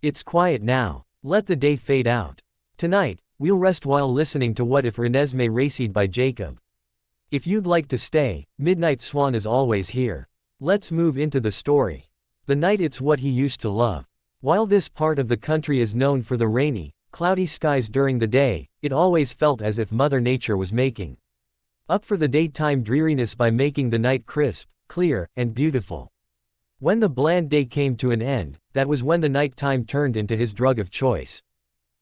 It's quiet now. Let the day fade out. Tonight, we'll rest while listening to What If Renesmee Raced by Jacob. If you'd like to stay, Midnight Swan is always here. Let's move into the story. The night, it's what he used to love. While this part of the country is known for the rainy, cloudy skies during the day, it always felt as if Mother Nature was making up for the daytime dreariness by making the night crisp, clear, and beautiful. When the bland day came to an end, that was when the nighttime turned into his drug of choice.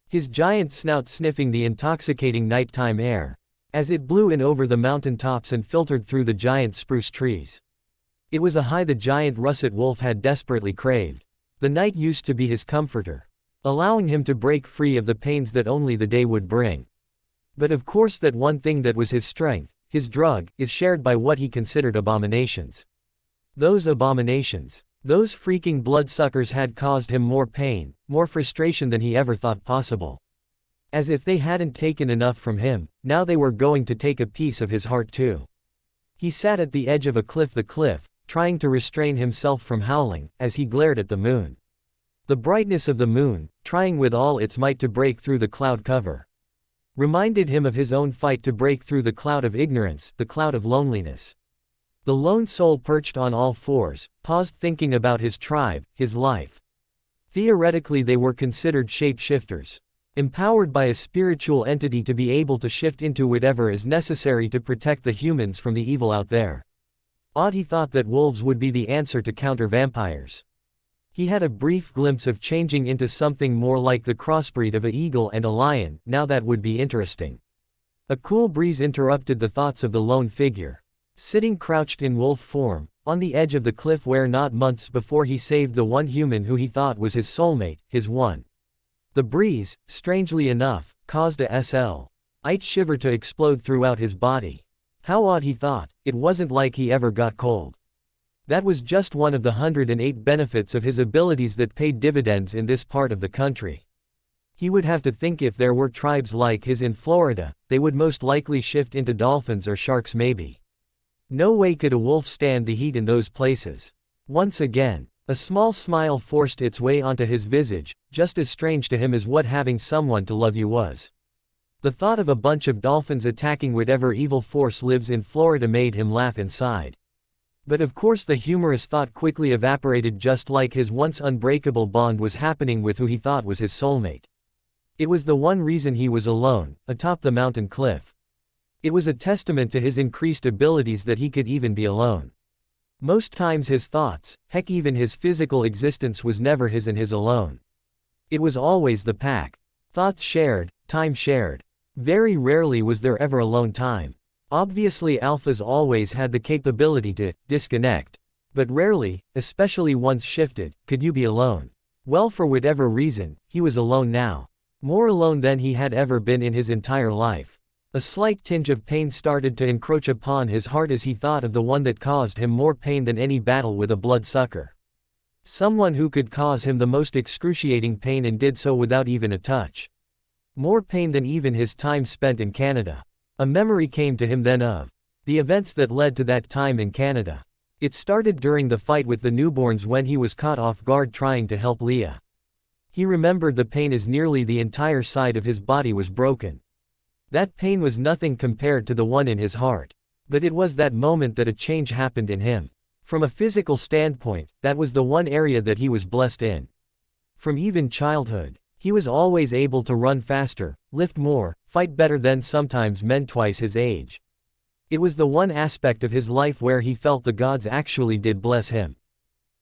His giant snout sniffing the intoxicating nighttime air, as it blew in over the mountain tops and filtered through the giant spruce trees. It was a high the giant russet wolf had desperately craved. The night used to be his comforter, allowing him to break free of the pains that only the day would bring. But of course that one thing that was his strength, his drug, is shared by what he considered abominations. Those abominations, those freaking bloodsuckers had caused him more pain, more frustration than he ever thought possible. As if they hadn't taken enough from him, now they were going to take a piece of his heart too. He sat at the edge of a cliff, trying to restrain himself from howling, as he glared at the moon. The brightness of the moon, trying with all its might to break through the cloud cover, reminded him of his own fight to break through the cloud of ignorance, the cloud of loneliness. The lone soul perched on all fours, paused thinking about his tribe, his life. Theoretically they were considered shapeshifters, empowered by a spiritual entity to be able to shift into whatever is necessary to protect the humans from the evil out there. Odd he thought that wolves would be the answer to counter vampires. He had a brief glimpse of changing into something more like the crossbreed of an eagle and a lion. Now that would be interesting. A cool breeze interrupted the thoughts of the lone figure, sitting crouched in wolf form, on the edge of the cliff where not months before he saved the one human who he thought was his soulmate, his one. The breeze, strangely enough, caused a slight shiver to explode throughout his body. How odd, he thought, it wasn't like he ever got cold. That was just one of the 108 benefits of his abilities that paid dividends in this part of the country. He would have to think if there were tribes like his in Florida, they would most likely shift into dolphins or sharks maybe. No way could a wolf stand the heat in those places. Once again, a small smile forced its way onto his visage, just as strange to him as what having someone to love you was. The thought of a bunch of dolphins attacking whatever evil force lives in Florida made him laugh inside. But of course the humorous thought quickly evaporated, just like his once unbreakable bond was happening with who he thought was his soulmate. It was the one reason he was alone, atop the mountain cliff. It was a testament to his increased abilities that he could even be alone. Most times his thoughts, heck even his physical existence, was never his and his alone. It was always the pack. Thoughts shared, time shared. Very rarely was there ever alone time. Obviously alphas always had the capability to disconnect. But rarely, especially once shifted, could you be alone. Well, for whatever reason, he was alone now. More alone than he had ever been in his entire life. A slight tinge of pain started to encroach upon his heart as he thought of the one that caused him more pain than any battle with a bloodsucker. Someone who could cause him the most excruciating pain and did so without even a touch. More pain than even his time spent in Canada. A memory came to him then of the events that led to that time in Canada. It started during the fight with the newborns when he was caught off guard trying to help Leah. He remembered the pain as nearly the entire side of his body was broken. That pain was nothing compared to the one in his heart. But it was that moment that a change happened in him. From a physical standpoint, that was the one area that he was blessed in. From even childhood, he was always able to run faster, lift more, fight better than sometimes men twice his age. It was the one aspect of his life where he felt the gods actually did bless him.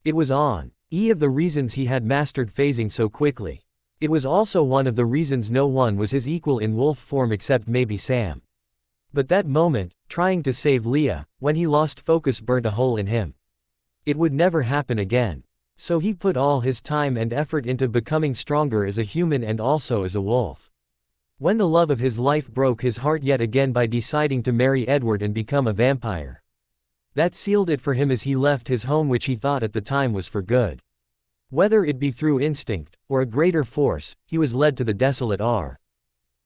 It was one of the reasons he had mastered phasing so quickly. It was also one of the reasons no one was his equal in wolf form except maybe Sam. But that moment, trying to save Leah, when he lost focus, burnt a hole in him. It would never happen again. So he put all his time and effort into becoming stronger as a human and also as a wolf. When the love of his life broke his heart yet again by deciding to marry Edward and become a vampire. That sealed it for him as he left his home, which he thought at the time was for good. Whether it be through instinct, or a greater force, he was led to the desolate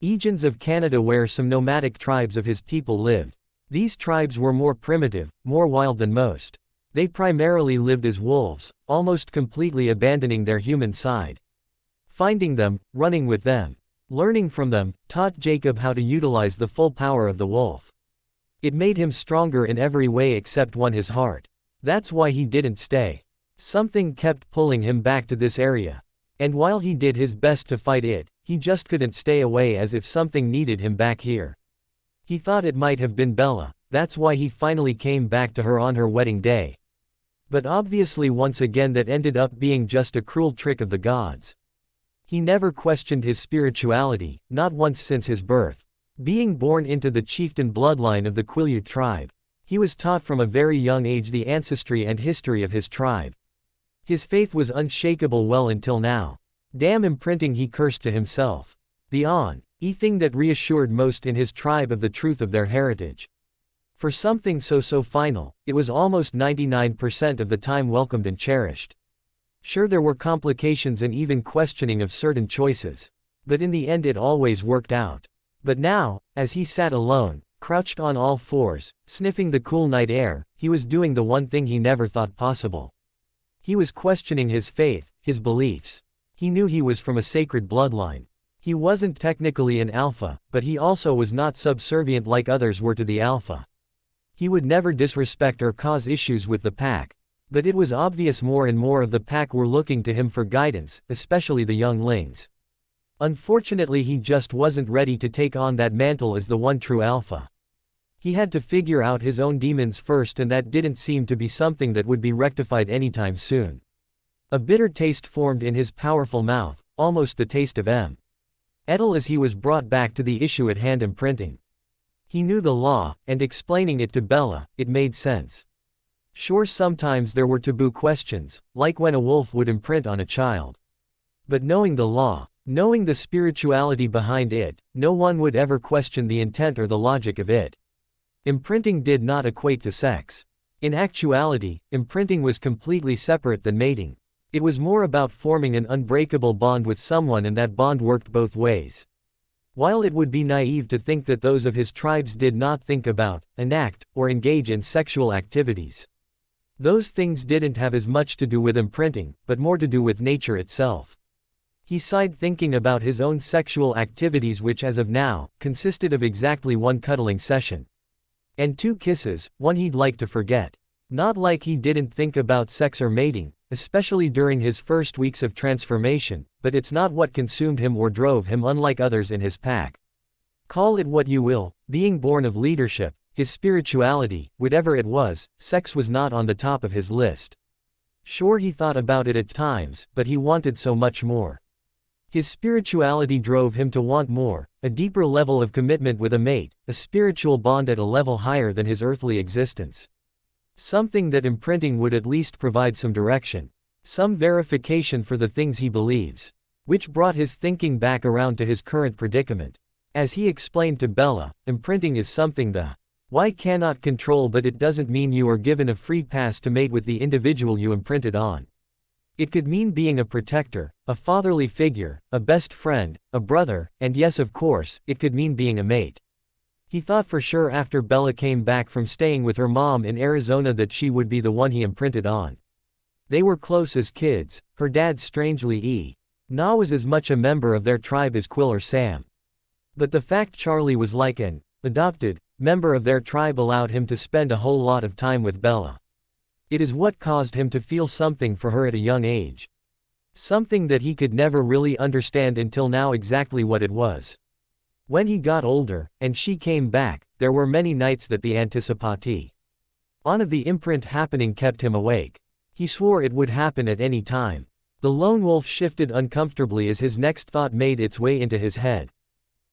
regions of Canada where some nomadic tribes of his people lived. These tribes were more primitive, more wild than most. They primarily lived as wolves, almost completely abandoning their human side. Finding them, running with them, learning from them, taught Jacob how to utilize the full power of the wolf. It made him stronger in every way except one, his heart. That's why he didn't stay. Something kept pulling him back to this area. And while he did his best to fight it, he just couldn't stay away, as if something needed him back here. He thought it might have been Bella, that's why he finally came back to her on her wedding day. But obviously once again that ended up being just a cruel trick of the gods. He never questioned his spirituality, not once since his birth. Being born into the chieftain bloodline of the Quileute tribe, he was taught from a very young age the ancestry and history of his tribe. His faith was unshakable well until now. Damn imprinting, he cursed to himself. The only thing that reassured most in his tribe of the truth of their heritage. For something so final, it was almost 99% of the time welcomed and cherished. Sure, there were complications and even questioning of certain choices. But in the end it always worked out. But now, as he sat alone, crouched on all fours, sniffing the cool night air, he was doing the one thing he never thought possible. He was questioning his faith, his beliefs. He knew he was from a sacred bloodline. He wasn't technically an alpha, but he also was not subservient like others were to the alpha. He would never disrespect or cause issues with the pack. But it was obvious more and more of the pack were looking to him for guidance, especially the younglings. Unfortunately, he just wasn't ready to take on that mantle as the one true alpha. He had to figure out his own demons first, and that didn't seem to be something that would be rectified anytime soon. A bitter taste formed in his powerful mouth, almost the taste of ethyl, as he was brought back to the issue at hand, imprinting. He knew the law, and explaining it to Bella, it made sense. Sure, sometimes there were taboo questions, like when a wolf would imprint on a child. But knowing the law, knowing the spirituality behind it, no one would ever question the intent or the logic of it. Imprinting did not equate to sex. In actuality, imprinting was completely separate than mating. It was more about forming an unbreakable bond with someone, and that bond worked both ways. While it would be naive to think that those of his tribes did not think about, enact, or engage in sexual activities. Those things didn't have as much to do with imprinting, but more to do with nature itself. He sighed thinking about his own sexual activities, which as of now, consisted of exactly one cuddling session. And 2 kisses, one he'd like to forget. Not like he didn't think about sex or mating, especially during his first weeks of transformation, but it's not what consumed him or drove him, unlike others in his pack. Call it what you will, being born of leadership, his spirituality, whatever it was, sex was not on the top of his list. Sure, he thought about it at times, but he wanted so much more. His spirituality drove him to want more, a deeper level of commitment with a mate, a spiritual bond at a level higher than his earthly existence. Something that imprinting would at least provide some direction, some verification for the things he believes. Which brought his thinking back around to his current predicament. As he explained to Bella, imprinting is something the why cannot control, but it doesn't mean you are given a free pass to mate with the individual you imprinted on. It could mean being a protector, a fatherly figure, a best friend, a brother, and yes, of course, it could mean being a mate. He thought for sure after Bella came back from staying with her mom in Arizona that she would be the one he imprinted on. They were close as kids. Her dad, strangely was as much a member of their tribe as Quill or Sam. But the fact Charlie was like an adopted member of their tribe allowed him to spend a whole lot of time with Bella. It is what caused him to feel something for her at a young age. Something that he could never really understand until now exactly what it was. When he got older, and she came back, there were many nights that the anticipation of the imprint happening kept him awake. He swore it would happen at any time. The lone wolf shifted uncomfortably as his next thought made its way into his head.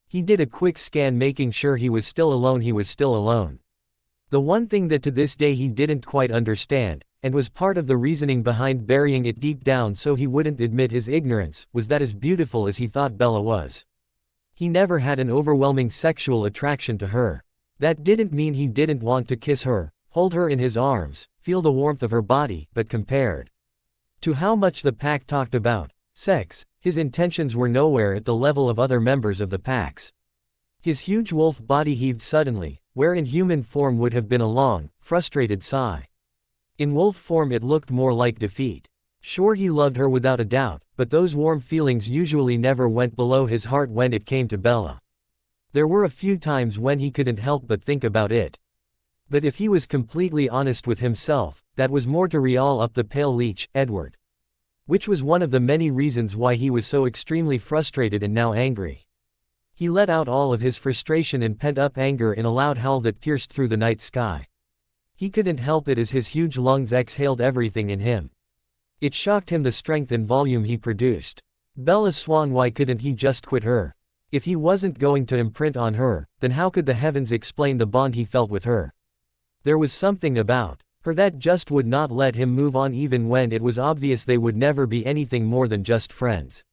He did a quick scan, making sure he was still alone. He was still alone. The one thing that to this day he didn't quite understand, and was part of the reasoning behind burying it deep down so he wouldn't admit his ignorance, was that as beautiful as he thought Bella was, he never had an overwhelming sexual attraction to her. That didn't mean he didn't want to kiss her, hold her in his arms, feel the warmth of her body, but compared to how much the pack talked about sex, his intentions were nowhere at the level of other members of the packs. His huge wolf body heaved suddenly, where in human form would have been a long, frustrated sigh. In wolf form it looked more like defeat. Sure, he loved her without a doubt, but those warm feelings usually never went below his heart when it came to Bella. There were a few times when he couldn't help but think about it. But if he was completely honest with himself, that was more to reel up the pale leech, Edward. Which was one of the many reasons why he was so extremely frustrated and now angry. He let out all of his frustration and pent-up anger in a loud howl that pierced through the night sky. He couldn't help it as his huge lungs exhaled everything in him. It shocked him the strength and volume he produced. Bella Swan, why couldn't he just quit her? If he wasn't going to imprint on her, then how could the heavens explain the bond he felt with her? There was something about her that just would not let him move on even when it was obvious they would never be anything more than just friends.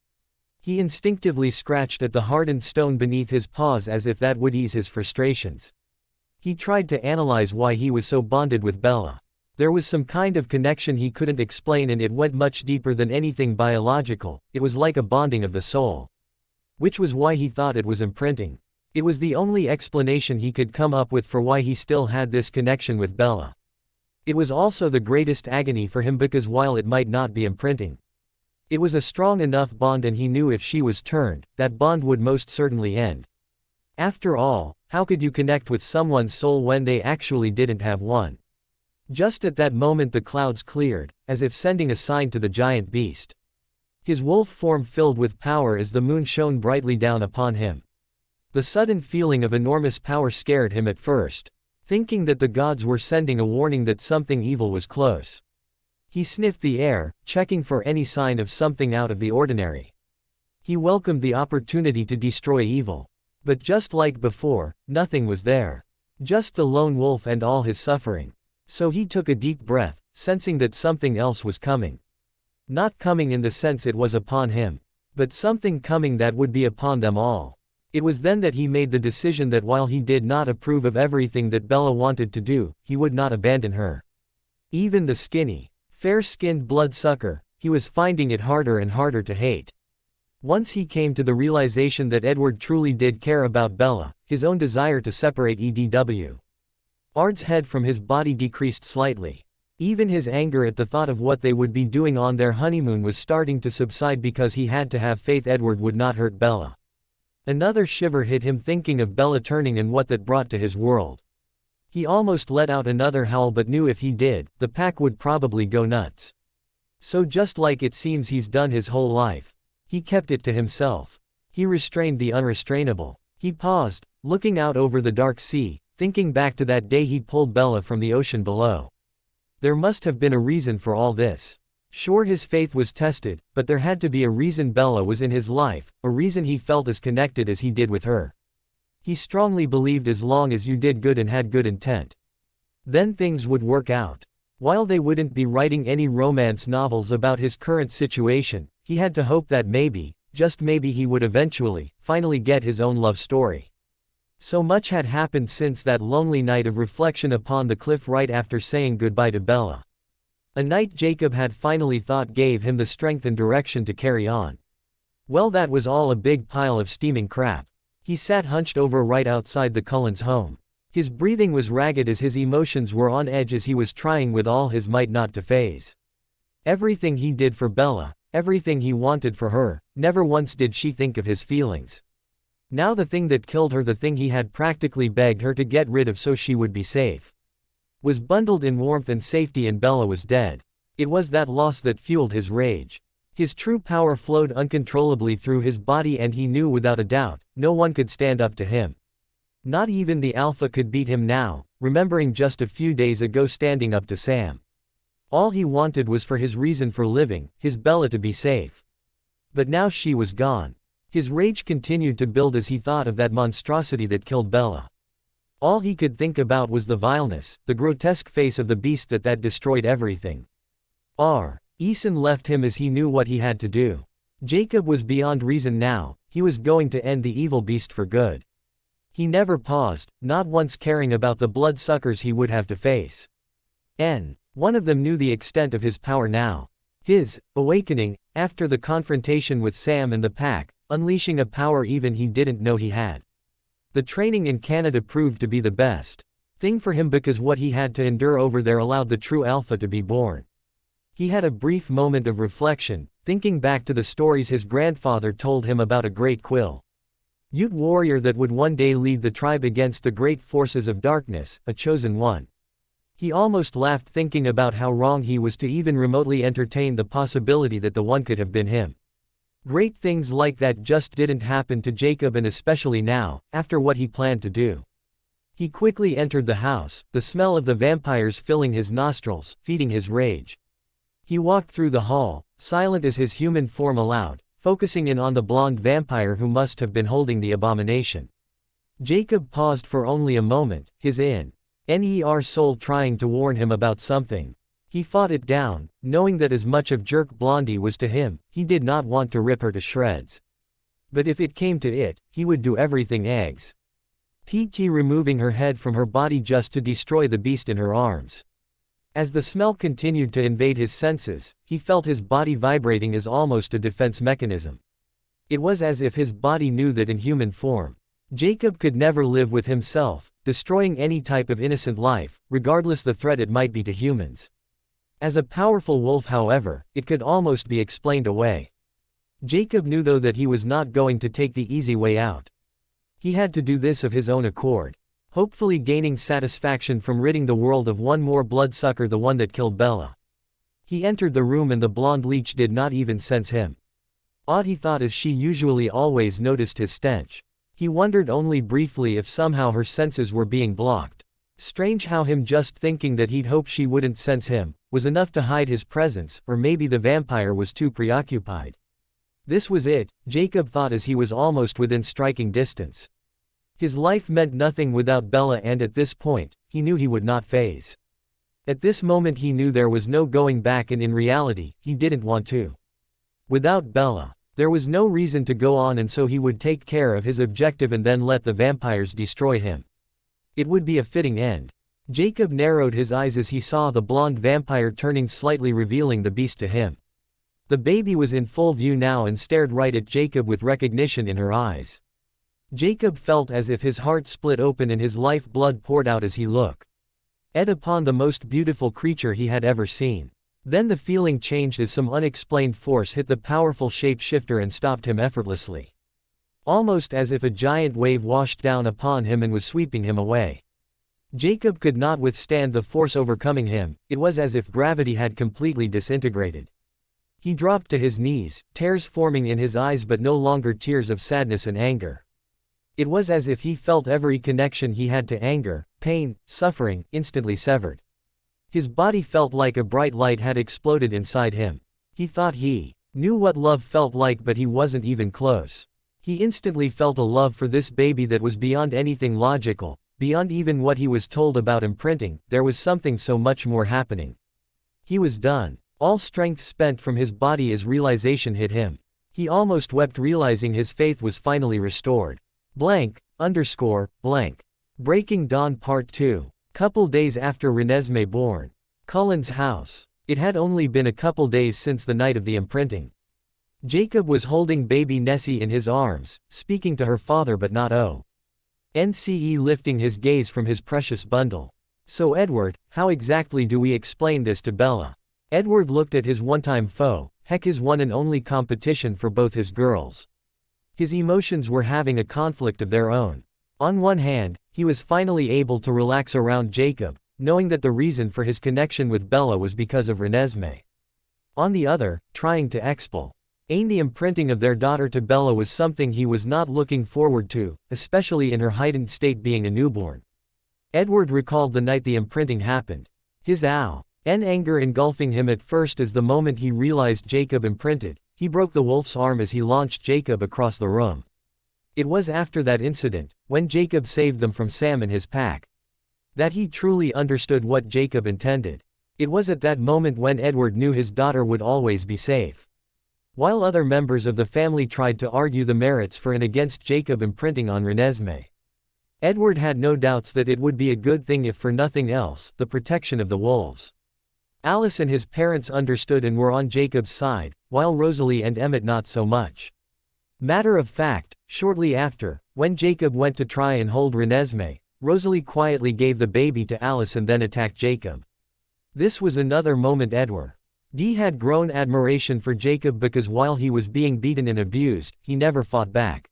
He instinctively scratched at the hardened stone beneath his paws as if that would ease his frustrations. He tried to analyze why he was so bonded with Bella. There was some kind of connection he couldn't explain, and it went much deeper than anything biological. It was like a bonding of the soul. Which was why he thought it was imprinting. It was the only explanation he could come up with for why he still had this connection with Bella. It was also the greatest agony for him because while it might not be imprinting, it was a strong enough bond, and he knew if she was turned, that bond would most certainly end. After all, how could you connect with someone's soul when they actually didn't have one? Just at that moment the clouds cleared, as if sending a sign to the giant beast. His wolf form filled with power as the moon shone brightly down upon him. The sudden feeling of enormous power scared him at first, thinking that the gods were sending a warning that something evil was close. He sniffed the air, checking for any sign of something out of the ordinary. He welcomed the opportunity to destroy evil. But just like before, nothing was there. Just the lone wolf and all his suffering. So he took a deep breath, sensing that something else was coming. Not coming in the sense it was upon him, but something coming that would be upon them all. It was then that he made the decision that while he did not approve of everything that Bella wanted to do, he would not abandon her. Even the skinny, fair-skinned bloodsucker, he was finding it harder and harder to hate. Once he came to the realization that Edward truly did care about Bella, his own desire to separate Edward's head from his body decreased slightly. Even his anger at the thought of what they would be doing on their honeymoon was starting to subside because he had to have faith Edward would not hurt Bella. Another shiver hit him thinking of Bella turning and what that brought to his world. He almost let out another howl but knew if he did, the pack would probably go nuts. So just like it seems he's done his whole life, he kept it to himself. He restrained the unrestrainable. He paused, looking out over the dark sea, thinking back to that day he pulled Bella from the ocean below. There must have been a reason for all this. Sure, his faith was tested, but there had to be a reason Bella was in his life, a reason he felt as connected as he did with her. He strongly believed as long as you did good and had good intent, then things would work out. While they wouldn't be writing any romance novels about his current situation, he had to hope that maybe, just maybe he would eventually, finally get his own love story. So much had happened since that lonely night of reflection upon the cliff right after saying goodbye to Bella. A night Jacob had finally thought gave him the strength and direction to carry on. Well, that was all a big pile of steaming crap. He sat hunched over right outside the Cullens' home. His breathing was ragged as his emotions were on edge as he was trying with all his might not to phase. Everything he did for Bella, everything he wanted for her, never once did she think of his feelings. Now the thing that killed her, the thing he had practically begged her to get rid of so she would be safe, was bundled in warmth and safety, and Bella was dead. It was that loss that fueled his rage. His true power flowed uncontrollably through his body, and he knew without a doubt, no one could stand up to him. Not even the Alpha could beat him now, remembering just a few days ago standing up to Sam. All he wanted was for his reason for living, his Bella, to be safe. But now she was gone. His rage continued to build as he thought of that monstrosity that killed Bella. All he could think about was the vileness, the grotesque face of the beast that destroyed everything. Eason left him as he knew what he had to do. Jacob was beyond reason now, he was going to end the evil beast for good. He never paused, not once caring about the bloodsuckers he would have to face. One of them knew the extent of his power now. His awakening, after the confrontation with Sam and the pack, unleashing a power even he didn't know he had. The training in Canada proved to be the best thing for him because what he had to endure over there allowed the true Alpha to be born. He had a brief moment of reflection, thinking back to the stories his grandfather told him about a great Ute warrior that would one day lead the tribe against the great forces of darkness, a chosen one. He almost laughed thinking about how wrong he was to even remotely entertain the possibility that the one could have been him. Great things like that just didn't happen to Jacob, and especially now, after what he planned to do. He quickly entered the house, the smell of the vampires filling his nostrils, feeding his rage. He walked through the hall, silent as his human form allowed, focusing in on the blonde vampire who must have been holding the abomination. Jacob paused for only a moment, his inner soul trying to warn him about something. He fought it down, knowing that as much of jerk Blondie was to him, he did not want to rip her to shreds. But if it came to it, he would do everything removing her head from her body just to destroy the beast in her arms. As the smell continued to invade his senses, he felt his body vibrating as almost a defense mechanism. It was as if his body knew that in human form, Jacob could never live with himself, destroying any type of innocent life, regardless the threat it might be to humans. As a powerful wolf, however, it could almost be explained away. Jacob knew though that he was not going to take the easy way out. He had to do this of his own accord, hopefully gaining satisfaction from ridding the world of one more bloodsucker, the one that killed Bella. He entered the room and the blonde leech did not even sense him. Odd, he thought, as she usually always noticed his stench. He wondered only briefly if somehow her senses were being blocked. Strange how him just thinking that he'd hope she wouldn't sense him was enough to hide his presence, or maybe the vampire was too preoccupied. This was it, Jacob thought as he was almost within striking distance. His life meant nothing without Bella, and at this point, he knew he would not phase. At this moment he knew there was no going back, and in reality, he didn't want to. Without Bella, there was no reason to go on, and so he would take care of his objective and then let the vampires destroy him. It would be a fitting end. Jacob narrowed his eyes as he saw the blonde vampire turning slightly, revealing the beast to him. The baby was in full view now and stared right at Jacob with recognition in her eyes. Jacob felt as if his heart split open and his life blood poured out as he looked upon the most beautiful creature he had ever seen. Then the feeling changed as some unexplained force hit the powerful shapeshifter and stopped him effortlessly. Almost as if a giant wave washed down upon him and was sweeping him away. Jacob could not withstand the force overcoming him. It was as if gravity had completely disintegrated. He dropped to his knees, tears forming in his eyes but no longer tears of sadness and anger. It was as if he felt every connection he had to anger, pain, suffering, instantly severed. His body felt like a bright light had exploded inside him. He thought he knew what love felt like, but he wasn't even close. He instantly felt a love for this baby that was beyond anything logical, beyond even what he was told about imprinting. There was something so much more happening. He was done. All strength spent from his body as realization hit him. He almost wept, realizing his faith was finally restored. Blank. Breaking Dawn Part 2. Couple days after Renesmee born. Cullen's house. It had only been a couple days since the night of the imprinting. Jacob was holding baby Nessie in his arms, speaking to her father but not ONCE, lifting his gaze from his precious bundle. So Edward, how exactly do we explain this to Bella? Edward looked at his one-time foe, heck, his one and only competition for both his girls. His emotions were having a conflict of their own. On one hand, he was finally able to relax around Jacob, knowing that the reason for his connection with Bella was because of Renesmee. On the other, trying to explain the imprinting of their daughter to Bella was something he was not looking forward to, especially in her heightened state being a newborn. Edward recalled the night the imprinting happened. His anger engulfing him at first as the moment he realized Jacob imprinted, he broke the wolf's arm as he launched Jacob across the room. It was after that incident, when Jacob saved them from Sam and his pack, that he truly understood what Jacob intended. It was at that moment when Edward knew his daughter would always be safe. While other members of the family tried to argue the merits for and against Jacob imprinting on Renesmee, Edward had no doubts that it would be a good thing, if for nothing else, the protection of the wolves. Alice and his parents understood and were on Jacob's side, while Rosalie and Emmett not so much. Matter of fact, shortly after, when Jacob went to try and hold Renesmee, Rosalie quietly gave the baby to Alice and then attacked Jacob. This was another moment Edward Dee had grown admiration for Jacob because while he was being beaten and abused, he never fought back.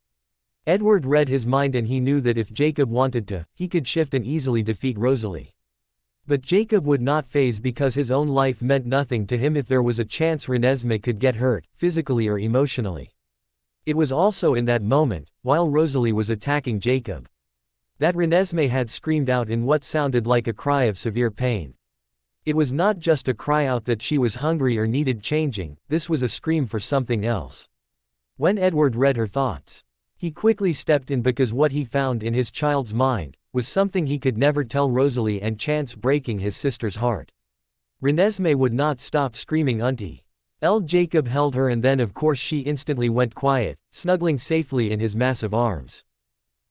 Edward read his mind and he knew that if Jacob wanted to, he could shift and easily defeat Rosalie. But Jacob would not phase because his own life meant nothing to him if there was a chance Renesmee could get hurt, physically or emotionally. It was also in that moment, while Rosalie was attacking Jacob, that Renesmee had screamed out in what sounded like a cry of severe pain. It was not just a cry out that she was hungry or needed changing, this was a scream for something else. When Edward read her thoughts, he quickly stepped in because what he found in his child's mind was something he could never tell Rosalie and chance breaking his sister's heart. Renesmee would not stop screaming until Jacob held her and then of course she instantly went quiet, snuggling safely in his massive arms.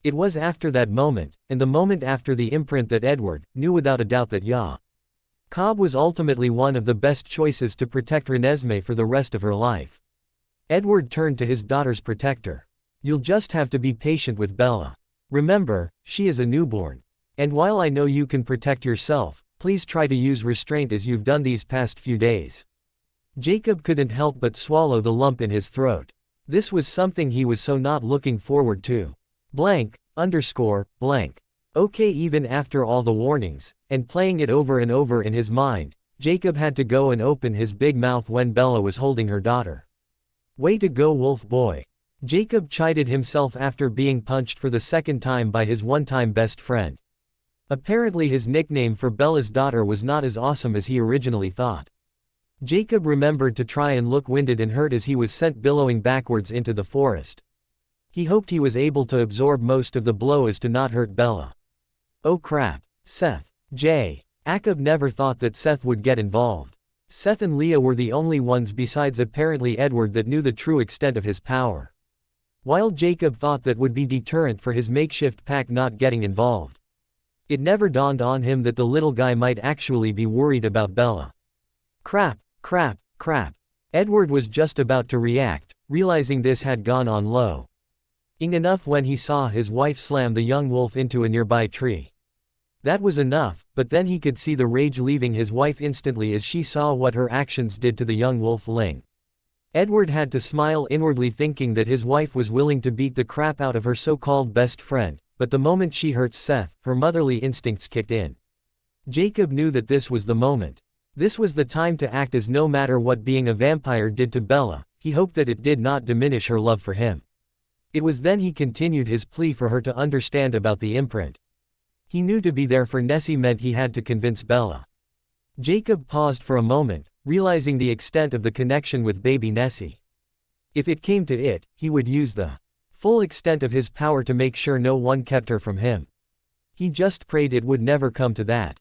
It was after that moment, and the moment after the imprint that Edward knew without a doubt that Jacob was ultimately one of the best choices to protect Renesmee for the rest of her life. Edward turned to his daughter's protector. "You'll just have to be patient with Bella. Remember, she is a newborn. And while I know you can protect yourself, please try to use restraint as you've done these past few days." Jacob couldn't help but swallow the lump in his throat. This was something he was so not looking forward to. Blank. Okay, even after all the warnings, and playing it over and over in his mind, Jacob had to go and open his big mouth when Bella was holding her daughter. "Way to go, wolf boy." Jacob chided himself after being punched for the second time by his one-time best friend. Apparently his nickname for Bella's daughter was not as awesome as he originally thought. Jacob remembered to try and look winded and hurt as he was sent billowing backwards into the forest. He hoped he was able to absorb most of the blow as to not hurt Bella. Oh crap. Jacob never thought that Seth would get involved. Seth and Leah were the only ones besides apparently Edward that knew the true extent of his power. While Jacob thought that would be deterrent for his makeshift pack not getting involved, it never dawned on him that the little guy might actually be worried about Bella. Crap. Edward was just about to react, realizing this had gone on low enough when he saw his wife slam the young wolf into a nearby tree. That was enough, but then he could see the rage leaving his wife instantly as she saw what her actions did to the young wolfling. Edward had to smile inwardly thinking that his wife was willing to beat the crap out of her so-called best friend, but the moment she hurt Seth, her motherly instincts kicked in. Jacob knew that this was the moment. This was the time to act, as no matter what being a vampire did to Bella, he hoped that it did not diminish her love for him. It was then he continued his plea for her to understand about the imprint. He knew to be there for Nessie meant he had to convince Bella. Jacob paused for a moment, realizing the extent of the connection with baby Nessie. If it came to it, he would use the full extent of his power to make sure no one kept her from him. He just prayed it would never come to that.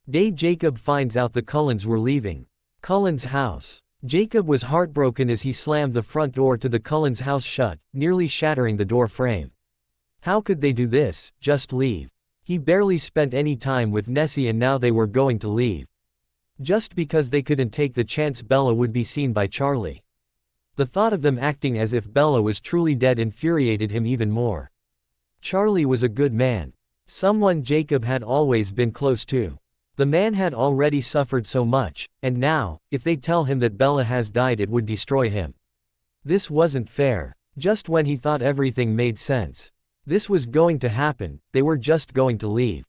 Day Jacob finds out the Cullens were leaving Cullen's house. Jacob was heartbroken as he slammed the front door to the Cullens' house shut, nearly shattering the door frame. How could they do this, just leave? He barely spent any time with Nessie and now they were going to leave. Just because they couldn't take the chance Bella would be seen by Charlie. The thought of them acting as if Bella was truly dead infuriated him even more. Charlie was a good man. Someone Jacob had always been close to. The man had already suffered so much, and now, if they tell him that Bella has died it would destroy him. This wasn't fair. Just when he thought everything made sense. This was going to happen, they were just going to leave.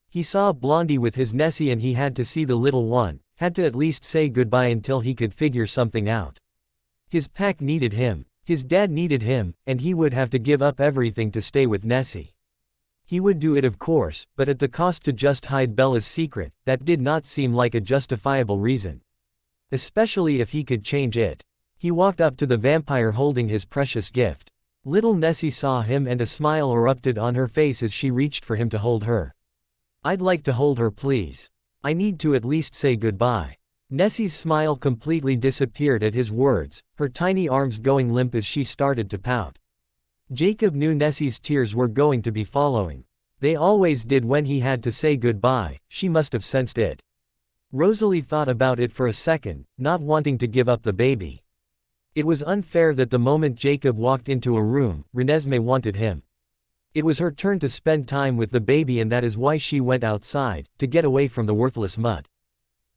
He saw Blondie with his Nessie and he had to see the little one, had to at least say goodbye until he could figure something out. His pack needed him, his dad needed him, and he would have to give up everything to stay with Nessie. He would do it of course, but at the cost to just hide Bella's secret. That did not seem like a justifiable reason. Especially if he could change it. He walked up to the vampire holding his precious gift. Little Nessie saw him and a smile erupted on her face as she reached for him to hold her. "I'd like to hold her, please. I need to at least say goodbye." Nessie's smile completely disappeared at his words, her tiny arms going limp as she started to pout. Jacob knew Nessie's tears were going to be following. They always did when he had to say goodbye, she must have sensed it. Rosalie thought about it for a second, not wanting to give up the baby. It was unfair that the moment Jacob walked into a room, Renesmee wanted him. It was her turn to spend time with the baby and that is why she went outside, to get away from the worthless mutt.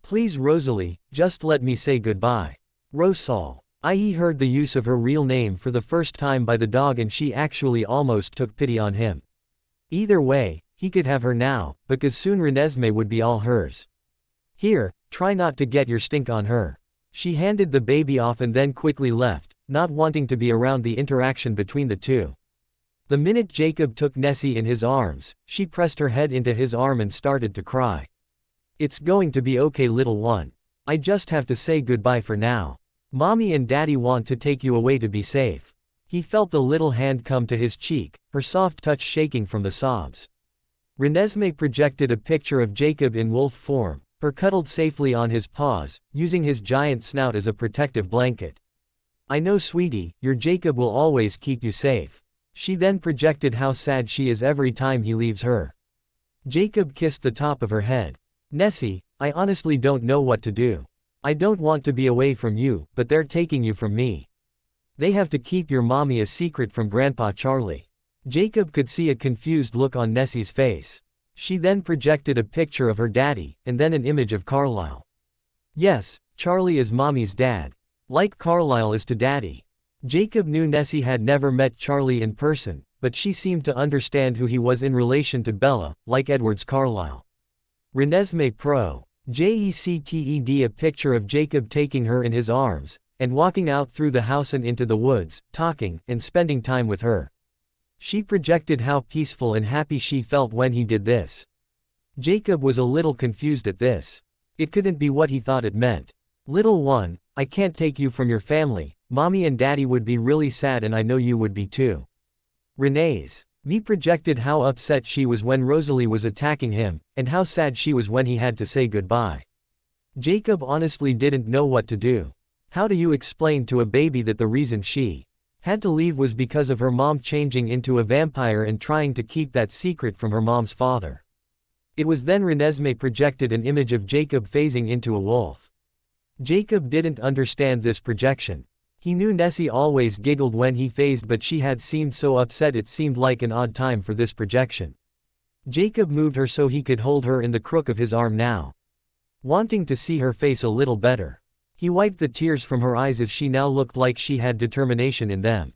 Please Rosalie, just let me say goodbye. Rosal. I heard the use of her real name for the first time by the dog and she actually almost took pity on him. Either way, he could have her now, because soon Renesmee would be all hers. Here, try not to get your stink on her. She handed the baby off and then quickly left, not wanting to be around the interaction between the two. The minute Jacob took Nessie in his arms, she pressed her head into his arm and started to cry. It's going to be okay, little one. I just have to say goodbye for now. Mommy and Daddy want to take you away to be safe. He felt the little hand come to his cheek, her soft touch shaking from the sobs. Renesmee projected a picture of Jacob in wolf form, her cuddled safely on his paws, using his giant snout as a protective blanket. I know, sweetie, your Jacob will always keep you safe. She then projected how sad she is every time he leaves her. Jacob kissed the top of her head. Nessie, I honestly don't know what to do. I don't want to be away from you, but they're taking you from me. They have to keep your mommy a secret from Grandpa Charlie. Jacob could see a confused look on Nessie's face. She then projected a picture of her daddy, and then an image of Carlisle. Yes, Charlie is mommy's dad. Like Carlisle is to daddy. Jacob knew Nessie had never met Charlie in person, but she seemed to understand who he was in relation to Bella, like Edward's Carlisle. Renesmee Pro. JECTED. A picture of Jacob taking her in his arms, and walking out through the house and into the woods, talking, and spending time with her. She projected how peaceful and happy she felt when he did this. Jacob was a little confused at this. It couldn't be what he thought it meant. Little one, I can't take you from your family. Mommy and Daddy would be really sad and I know you would be too. Renesmee projected how upset she was when Rosalie was attacking him, and how sad she was when he had to say goodbye. Jacob honestly didn't know what to do. How do you explain to a baby that the reason she had to leave was because of her mom changing into a vampire and trying to keep that secret from her mom's father? It was then Renesmee projected an image of Jacob phasing into a wolf. Jacob didn't understand this projection. He knew Nessie always giggled when he phased, but she had seemed so upset it seemed like an odd time for this projection. Jacob moved her so he could hold her in the crook of his arm now. Wanting to see her face a little better, he wiped the tears from her eyes as she now looked like she had determination in them.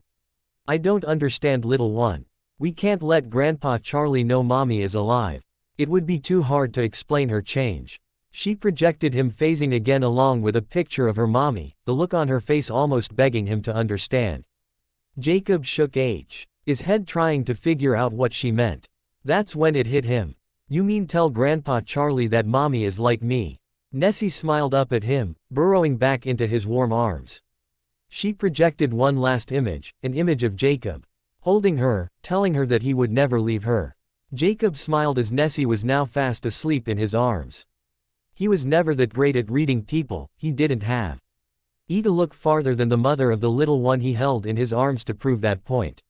I don't understand, little one. We can't let Grandpa Charlie know Mommy is alive. It would be too hard to explain her change. She projected him phasing again along with a picture of her mommy, the look on her face almost begging him to understand. Jacob shook his head trying to figure out what she meant. That's when it hit him. You mean tell Grandpa Charlie that Mommy is like me? Nessie smiled up at him, burrowing back into his warm arms. She projected one last image, an image of Jacob holding her, telling her that he would never leave her. Jacob smiled as Nessie was now fast asleep in his arms. He was never that great at reading people, he didn't have to look farther than the mother of the little one he held in his arms to prove that point.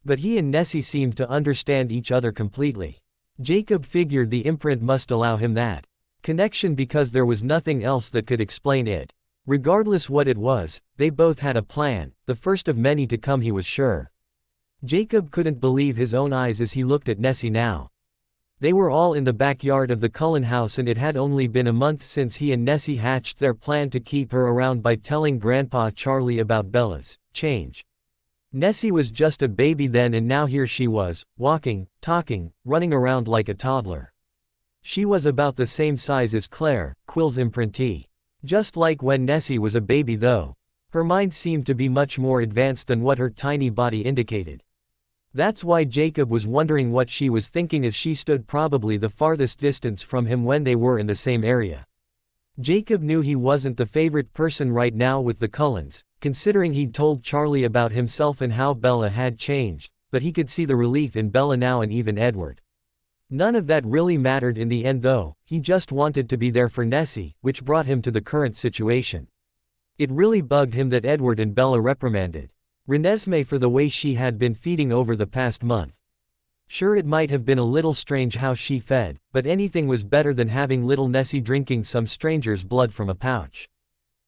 But he and Nessie seemed to understand each other completely. Jacob figured the imprint must allow him that connection because there was nothing else that could explain it. Regardless what it was, they both had a plan, the first of many to come, he was sure. Jacob couldn't believe his own eyes as he looked at Nessie now. They were all in the backyard of the Cullen house and it had only been a month since he and Nessie hatched their plan to keep her around by telling Grandpa Charlie about Bella's change. Nessie was just a baby then and now here she was, walking, talking, running around like a toddler. She was about the same size as Claire, Quill's imprintee. Just like when Nessie was a baby though. Her mind seemed to be much more advanced than what her tiny body indicated. That's why Jacob was wondering what she was thinking as she stood probably the farthest distance from him when they were in the same area. Jacob knew he wasn't the favorite person right now with the Cullens, considering he'd told Charlie about himself and how Bella had changed, but he could see the relief in Bella now and even Edward. None of that really mattered in the end though, he just wanted to be there for Nessie, which brought him to the current situation. It really bugged him that Edward and Bella reprimanded Renesmee for the way she had been feeding over the past month. Sure, it might have been a little strange how she fed, but anything was better than having little Nessie drinking some stranger's blood from a pouch.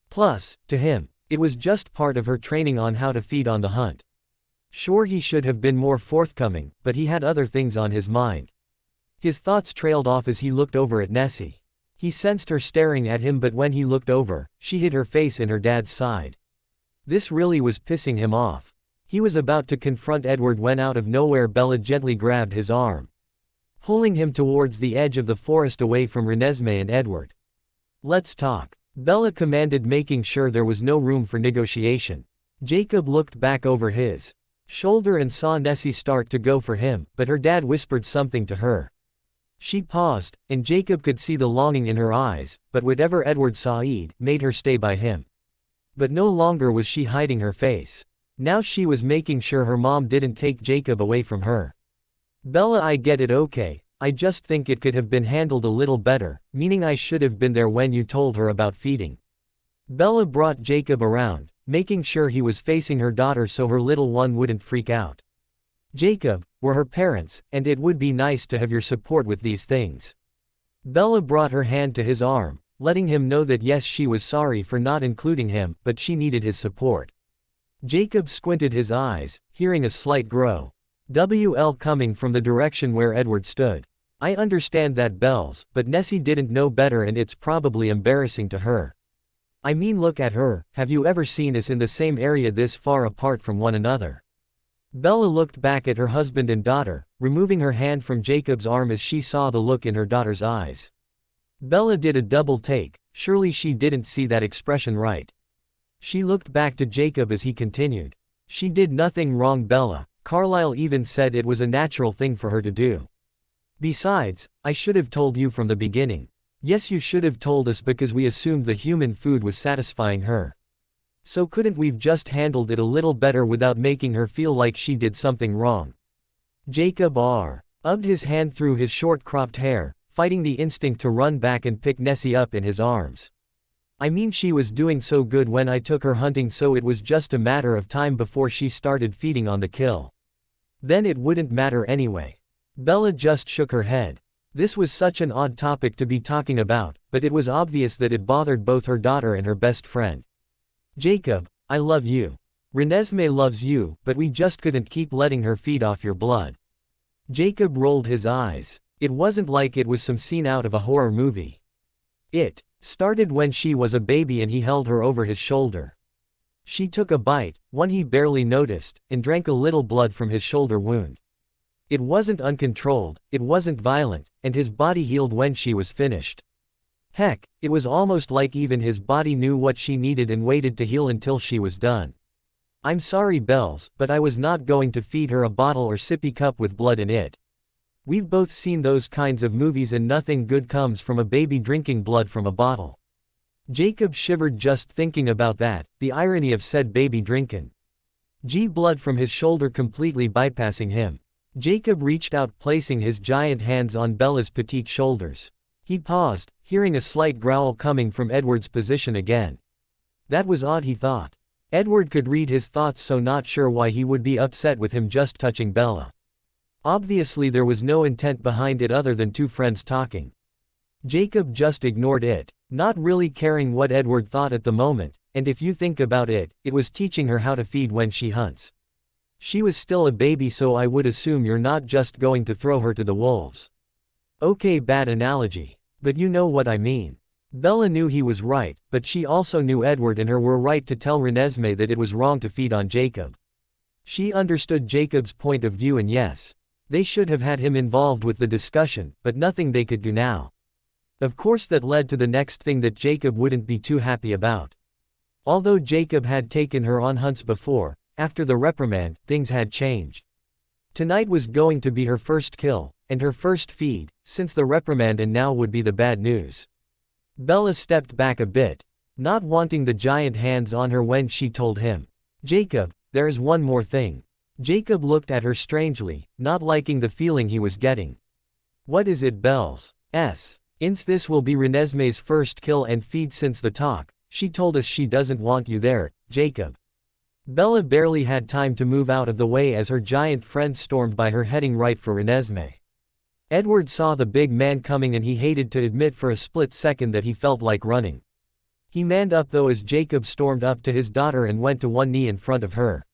Plus, to him, it was just part of her training on how to feed on the hunt. Sure, he should have been more forthcoming, but he had other things on his mind. His thoughts trailed off as he looked over at Nessie. He sensed her staring at him, but when he looked over, she hid her face in her dad's side. This really was pissing him off. He was about to confront Edward when out of nowhere Bella gently grabbed his arm, pulling him towards the edge of the forest away from Renesmee and Edward. "Let's talk," Bella commanded, making sure there was no room for negotiation. Jacob looked back over his shoulder and saw Nessie start to go for him, but her dad whispered something to her. She paused, and Jacob could see the longing in her eyes, but whatever Edward saw made her stay by him. But no longer was she hiding her face. Now she was making sure her mom didn't take Jacob away from her. "Bella, I get it, okay. I just think it could have been handled a little better, meaning I should have been there when you told her about feeding." Bella brought Jacob around, making sure he was facing her daughter so her little one wouldn't freak out. "Jacob, we're her parents, and it would be nice to have your support with these things." Bella brought her hand to his arm, letting him know that yes, she was sorry for not including him, but she needed his support. Jacob squinted his eyes, hearing a slight growl coming from the direction where Edward stood. "I understand that, Bells, but Nessie didn't know better and it's probably embarrassing to her. I mean, look at her, have you ever seen us in the same area this far apart from one another?" Bella looked back at her husband and daughter, removing her hand from Jacob's arm as she saw the look in her daughter's eyes. Bella did a double take, surely she didn't see that expression right. She looked back to Jacob as he continued. "She did nothing wrong, Bella. Carlisle even said it was a natural thing for her to do. Besides, I should have told you from the beginning. Yes, you should have told us because we assumed the human food was satisfying her. So couldn't we've just handled it a little better without making her feel like she did something wrong?" Jacob ugged his hand through his short cropped hair, fighting the instinct to run back and pick Nessie up in his arms. "I mean, she was doing so good when I took her hunting, so it was just a matter of time before she started feeding on the kill. Then it wouldn't matter anyway." Bella just shook her head. This was such an odd topic to be talking about, but it was obvious that it bothered both her daughter and her best friend. "Jacob, I love you. Renesmee loves you, but we just couldn't keep letting her feed off your blood." Jacob rolled his eyes. It wasn't like it was some scene out of a horror movie. It started when she was a baby and he held her over his shoulder. She took a bite, one he barely noticed, and drank a little blood from his shoulder wound. It wasn't uncontrolled, it wasn't violent, and his body healed when she was finished. Heck, it was almost like even his body knew what she needed and waited to heal until she was done. "I'm sorry, Bells, but I was not going to feed her a bottle or sippy cup with blood in it. We've both seen those kinds of movies and nothing good comes from a baby drinking blood from a bottle." Jacob shivered just thinking about that, the irony of said baby drinkin' blood from his shoulder completely bypassing him. Jacob reached out, placing his giant hands on Bella's petite shoulders. He paused, hearing a slight growl coming from Edward's position again. That was odd, he thought. Edward could read his thoughts, so not sure why he would be upset with him just touching Bella. Obviously there was no intent behind it other than two friends talking. Jacob just ignored it, not really caring what Edward thought at the moment, and if you think about it, it was teaching her how to feed when she hunts. She was still a baby, so I would assume you're not just going to throw her to the wolves. Okay, bad analogy, but you know what I mean. Bella knew he was right, but she also knew Edward and her were right to tell Renesmee that it was wrong to feed on Jacob. She understood Jacob's point of view, and yes, they should have had him involved with the discussion, but nothing they could do now. Of course, that led to the next thing that Jacob wouldn't be too happy about. Although Jacob had taken her on hunts before, after the reprimand, things had changed. Tonight was going to be her first kill, and her first feed, since the reprimand, and now would be the bad news. Bella stepped back a bit, not wanting the giant hands on her when she told him, "Jacob, there is one more thing." Jacob looked at her strangely, not liking the feeling he was getting. "What is it, Bells?" This will be Renesmee's first kill and feed since the talk. She told us she doesn't want you there, Jacob." Bella barely had time to move out of the way as her giant friend stormed by her, heading right for Renesmee. Edward saw the big man coming and he hated to admit for a split second that he felt like running. He manned up though as Jacob stormed up to his daughter and went to one knee in front of her.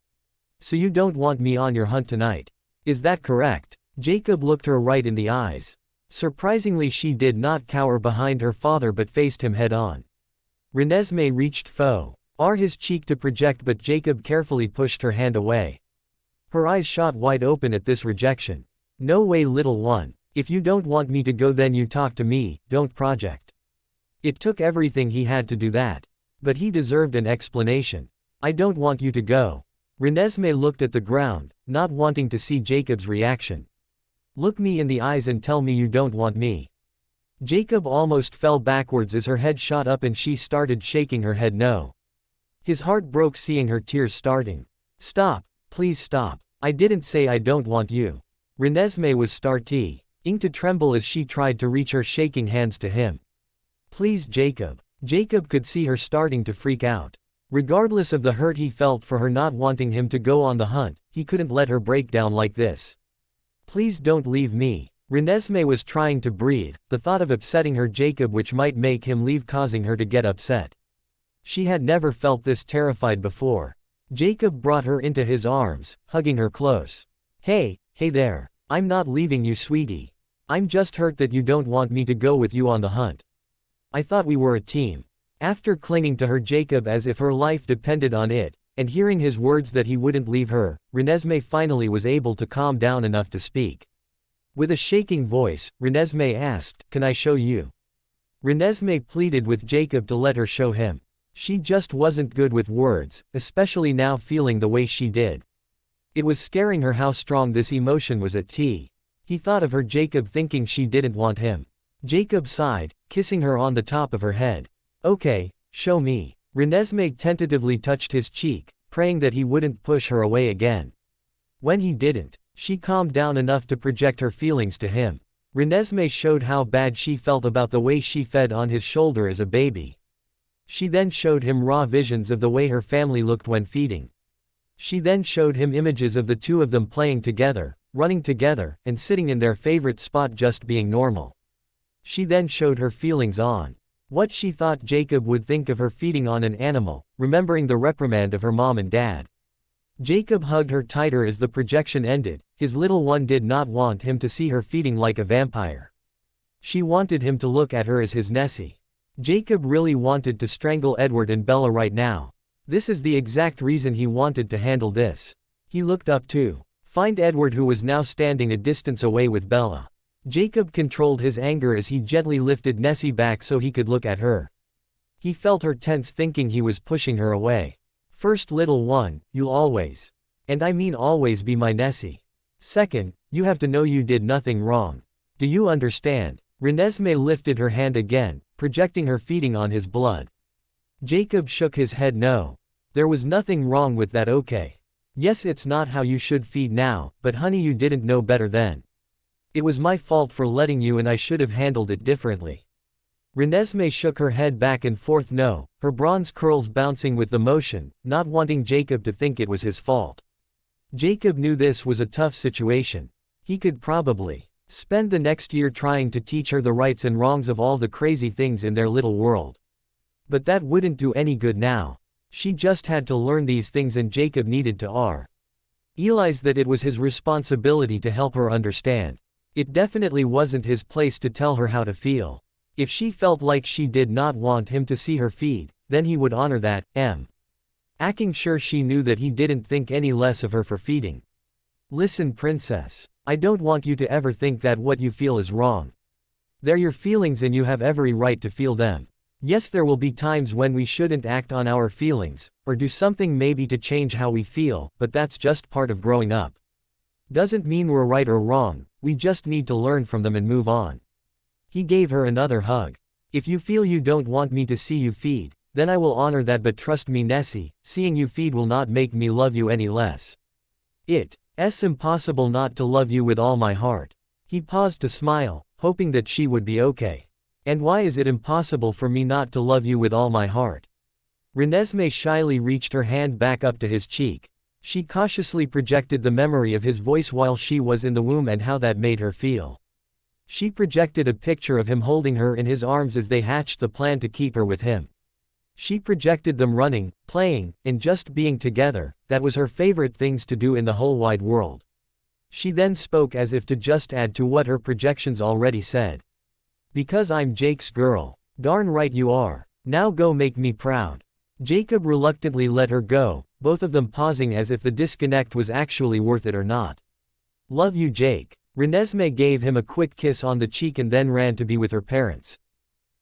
"So you don't want me on your hunt tonight? Is that correct?" Jacob looked her right in the eyes. Surprisingly, she did not cower behind her father but faced him head-on. Renesmee reached for his cheek to project, but Jacob carefully pushed her hand away. Her eyes shot wide open at this rejection. "No way, little one. If you don't want me to go, then you talk to me, don't project." It took everything he had to do that. But he deserved an explanation. "I don't want you to go." Renesmee looked at the ground, not wanting to see Jacob's reaction. "Look me in the eyes and tell me you don't want me." Jacob almost fell backwards as her head shot up and she started shaking her head no. His heart broke seeing her tears starting. "Stop, please stop. I didn't say I don't want you." Renesmee was starting to tremble as she tried to reach her shaking hands to him. "Please, Jacob." Jacob could see her starting to freak out. Regardless of the hurt he felt for her not wanting him to go on the hunt, he couldn't let her break down like this. "Please don't leave me." Renesmee was trying to breathe, the thought of upsetting her Jacob which might make him leave causing her to get upset. She had never felt this terrified before. Jacob brought her into his arms, hugging her close. Hey there. I'm not leaving you, sweetie. I'm just hurt that you don't want me to go with you on the hunt. I thought we were a team." After clinging to her Jacob as if her life depended on it, and hearing his words that he wouldn't leave her, Renesmee finally was able to calm down enough to speak. With a shaking voice, Renesmee asked, "Can I show you?" Renesmee pleaded with Jacob to let her show him. She just wasn't good with words, especially now feeling the way she did. It was scaring her how strong this emotion was at T. He thought of her Jacob thinking she didn't want him. Jacob sighed, kissing her on the top of her head. "Okay, show me." Renesmee tentatively touched his cheek, praying that he wouldn't push her away again. When he didn't, she calmed down enough to project her feelings to him. Renesmee showed how bad she felt about the way she fed on his shoulder as a baby. She then showed him raw visions of the way her family looked when feeding. She then showed him images of the two of them playing together, running together, and sitting in their favorite spot just being normal. She then showed her feelings on what she thought Jacob would think of her feeding on an animal, remembering the reprimand of her mom and dad. Jacob hugged her tighter as the projection ended. His little one did not want him to see her feeding like a vampire. She wanted him to look at her as his Nessie. Jacob really wanted to strangle Edward and Bella right now. This is the exact reason he wanted to handle this. He looked up to find Edward, who was now standing a distance away with Bella. Jacob controlled his anger as he gently lifted Nessie back so he could look at her. He felt her tense, thinking he was pushing her away. "First, little one, you'll always, and I mean always, be my Nessie. Second, you have to know you did nothing wrong. Do you understand?" Renesmee lifted her hand again, projecting her feeding on his blood. Jacob shook his head no. There was nothing wrong with that, okay. Yes, it's not how you should feed now, but honey, you didn't know better then. It was my fault for letting you, and I should have handled it differently. Renesmee shook her head back and forth no, her bronze curls bouncing with the motion, not wanting Jacob to think it was his fault. Jacob knew this was a tough situation. He could probably spend the next year trying to teach her the rights and wrongs of all the crazy things in their little world. But that wouldn't do any good now. She just had to learn these things, and Jacob needed to realize that it was his responsibility to help her understand. It definitely wasn't his place to tell her how to feel. If she felt like she did not want him to see her feed, then he would honor that, acting sure she knew that he didn't think any less of her for feeding. "Listen, princess. I don't want you to ever think that what you feel is wrong. They're your feelings and you have every right to feel them. Yes, there will be times when we shouldn't act on our feelings, or do something maybe to change how we feel, but that's just part of growing up. Doesn't mean we're right or wrong, we just need to learn from them and move on." He gave her another hug. "If you feel you don't want me to see you feed, then I will honor that, but trust me, Nessie, seeing you feed will not make me love you any less. It's impossible not to love you with all my heart." He paused to smile, hoping that she would be okay. "And why is it impossible for me not to love you with all my heart?" Renesmee shyly reached her hand back up to his cheek. She cautiously projected the memory of his voice while she was in the womb and how that made her feel. She projected a picture of him holding her in his arms as they hatched the plan to keep her with him. She projected them running, playing, and just being together. That was her favorite things to do in the whole wide world. She then spoke as if to just add to what her projections already said. Because I'm Jake's girl. Darn right you are. Now go make me proud. Jacob reluctantly let her go, both of them pausing as if the disconnect was actually worth it or not. Love you, Jake. Renesmee gave him a quick kiss on the cheek and then ran to be with her parents.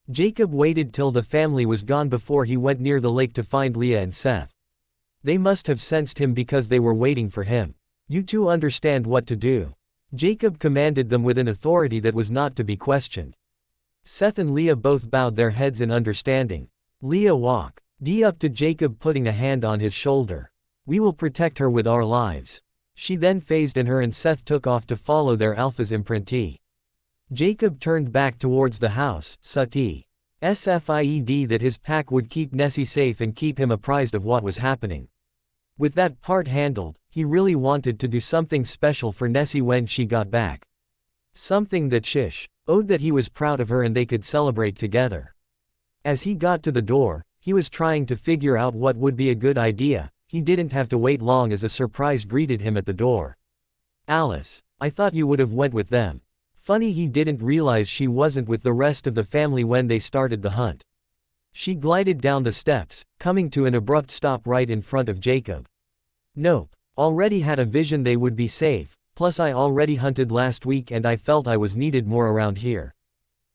Jacob waited till the family was gone before he went near the lake to find Leah and Seth. They must have sensed him because they were waiting for him. You two understand what to do. Jacob commanded them with an authority that was not to be questioned. Seth and Leah both bowed their heads in understanding. Leah walk. D up to Jacob, putting a hand on his shoulder. We will protect her with our lives. She then phased in her and Seth took off to follow their alpha's apprentice. Jacob turned back towards the house, Suffied that his pack would keep Nessie safe and keep him apprised of what was happening. With that part handled, he really wanted to do something special for Nessie when she got back. Something that showed that he was proud of her and they could celebrate together. As he got to the door, he was trying to figure out what would be a good idea. He didn't have to wait long as a surprise greeted him at the door. Alice, I thought you would have went with them. Funny he didn't realize she wasn't with the rest of the family when they started the hunt. She glided down the steps, coming to an abrupt stop right in front of Jacob. Nope. Already had a vision they would be safe, plus I already hunted last week and I felt I was needed more around here.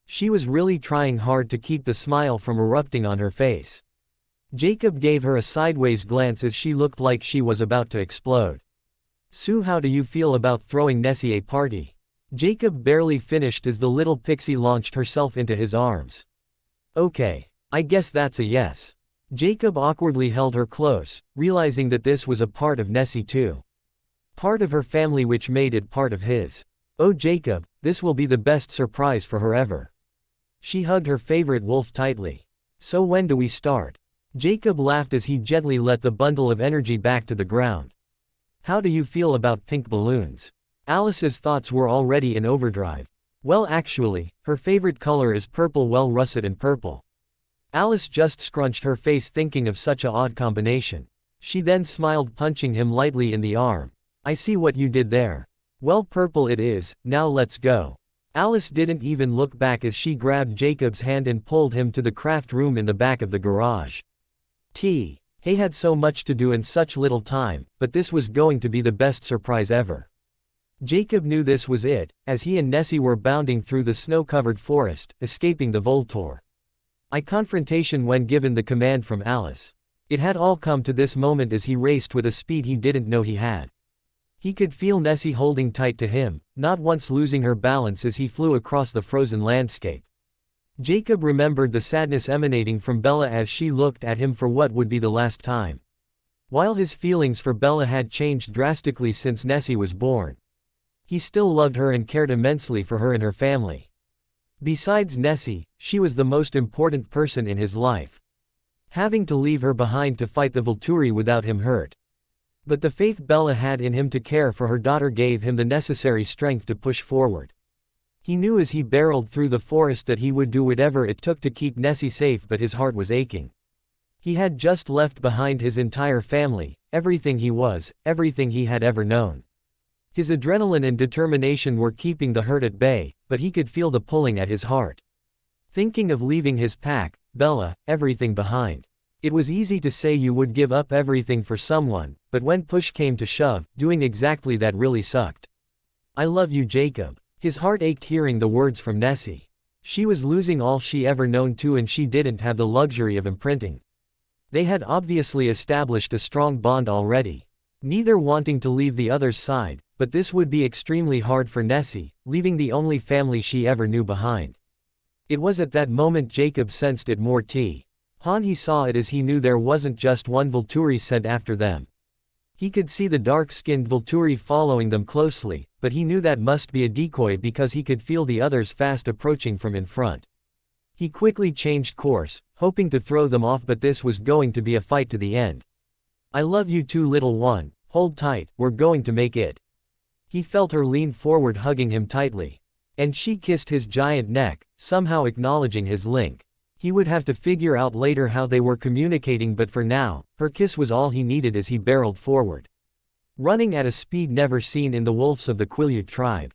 She was really trying hard to keep the smile from erupting on her face. Jacob gave her a sideways glance as she looked like she was about to explode. Sue, how do you feel about throwing Nessie a party? Jacob barely finished as the little pixie launched herself into his arms. Okay. I guess that's a yes. Jacob awkwardly held her close, realizing that this was a part of Nessie too. Part of her family, which made it part of his. Oh Jacob, this will be the best surprise for her ever. She hugged her favorite wolf tightly. So when do we start? Jacob laughed as he gently let the bundle of energy back to the ground. How do you feel about pink balloons? Alice's thoughts were already in overdrive. Well, actually, her favorite color is purple, well, russet and purple. Alice just scrunched her face thinking of such a odd combination. She then smiled, punching him lightly in the arm. I see what you did there. Well, purple it is, now let's go. Alice didn't even look back as she grabbed Jacob's hand and pulled him to the craft room in the back of the garage. He had so much to do in such little time, but this was going to be the best surprise ever. Jacob knew this was it, as he and Nessie were bounding through the snow-covered forest, escaping the Voltor. Confrontation when given the command from Alice. It had all come to this moment as he raced with a speed he didn't know he had. He could feel Nessie holding tight to him, not once losing her balance as he flew across the frozen landscape. Jacob remembered the sadness emanating from Bella as she looked at him for what would be the last time. While his feelings for Bella had changed drastically since Nessie was born, he still loved her and cared immensely for her and her family. Besides Nessie, she was the most important person in his life. Having to leave her behind to fight the Volturi without him hurt. But the faith Bella had in him to care for her daughter gave him the necessary strength to push forward. He knew as he barreled through the forest that he would do whatever it took to keep Nessie safe, but his heart was aching. He had just left behind his entire family, everything he was, everything he had ever known. His adrenaline and determination were keeping the hurt at bay, but he could feel the pulling at his heart. Thinking of leaving his pack, Bella, everything behind. It was easy to say you would give up everything for someone, but when push came to shove, doing exactly that really sucked. I love you, Jacob. His heart ached hearing the words from Nessie. She was losing all she ever known to, and she didn't have the luxury of imprinting. They had obviously established a strong bond already, neither wanting to leave the other's side, but this would be extremely hard for Nessie, leaving the only family she ever knew behind. It was at that moment Jacob sensed it more he saw it as he knew there wasn't just one Volturi sent after them. He could see the dark-skinned Volturi following them closely, but he knew that must be a decoy because he could feel the others fast approaching from in front. He quickly changed course, hoping to throw them off, but this was going to be a fight to the end. I love you too, little one, hold tight, we're going to make it. He felt her lean forward, hugging him tightly. And she kissed his giant neck, somehow acknowledging his link. He would have to figure out later how they were communicating, but for now, her kiss was all he needed as he barreled forward. running at a speed never seen in the wolves of the Quileute tribe.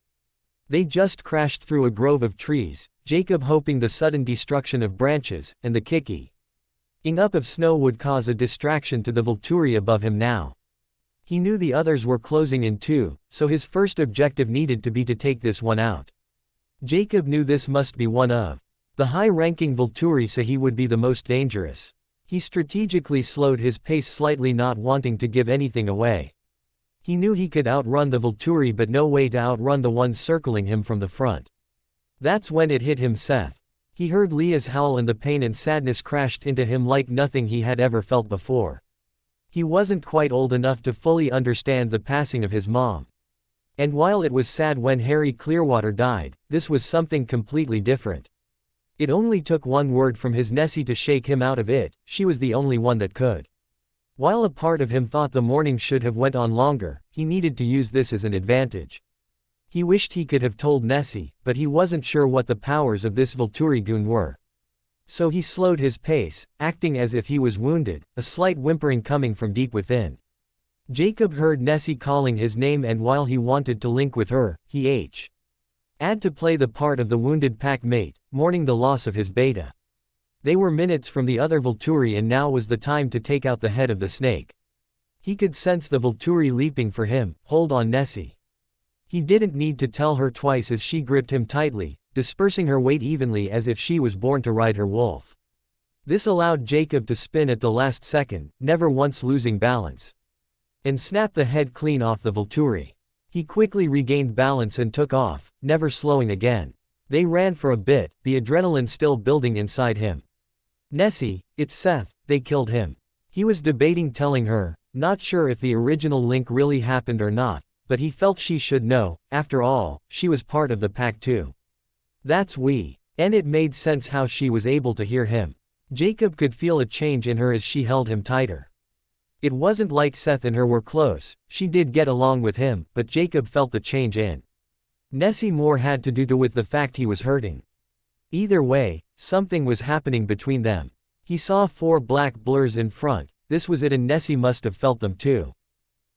They just crashed through a grove of trees, Jacob hoping the sudden destruction of branches, and the kicking up of snow would cause a distraction to the Volturi above him now. He knew the others were closing in too, so his first objective needed to be to take this one out. Jacob knew this must be one of the high-ranking Volturi, so he would be the most dangerous. He strategically slowed his pace slightly, not wanting to give anything away. He knew he could outrun the Volturi, but no way to outrun the ones circling him from the front. That's when it hit him. Seth. He heard Leah's howl, and the pain and sadness crashed into him like nothing he had ever felt before. He wasn't quite old enough to fully understand the passing of his mom. And while it was sad when Harry Clearwater died, this was something completely different. It only took one word from his Nessie to shake him out of it. She was the only one that could. While a part of him thought the morning should have went on longer, he needed to use this as an advantage. He wished he could have told Nessie, but he wasn't sure what the powers of this Volturi goon were. So he slowed his pace, acting as if he was wounded, a slight whimpering coming from deep within. Jacob heard Nessie calling his name, and while he wanted to link with her, he had to play the part of the wounded pack mate, mourning the loss of his beta. They were minutes from the other Volturi, and now was the time to take out the head of the snake. He could sense the Volturi leaping for him. Hold on, Nessie. He didn't need to tell her twice as she gripped him tightly, dispersing her weight evenly as if she was born to ride her wolf. This allowed Jacob to spin at the last second, never once losing balance, and snap the head clean off the Volturi. He quickly regained balance and took off, never slowing again. They ran for a bit, the adrenaline still building inside him. Nessie, it's Seth, they killed him. He was debating telling her, not sure if the original link really happened or not, but he felt she should know. After all, she was part of the pack too. That's and it made sense how she was able to hear him. Jacob could feel a change in her as she held him tighter. It wasn't like Seth and her were close. She did get along with him, but Jacob felt the change in Nessie more had to do with the fact he was hurting. Either way, something was happening between them. He saw 4 black blurs in front. This was it, and Nessie must have felt them too.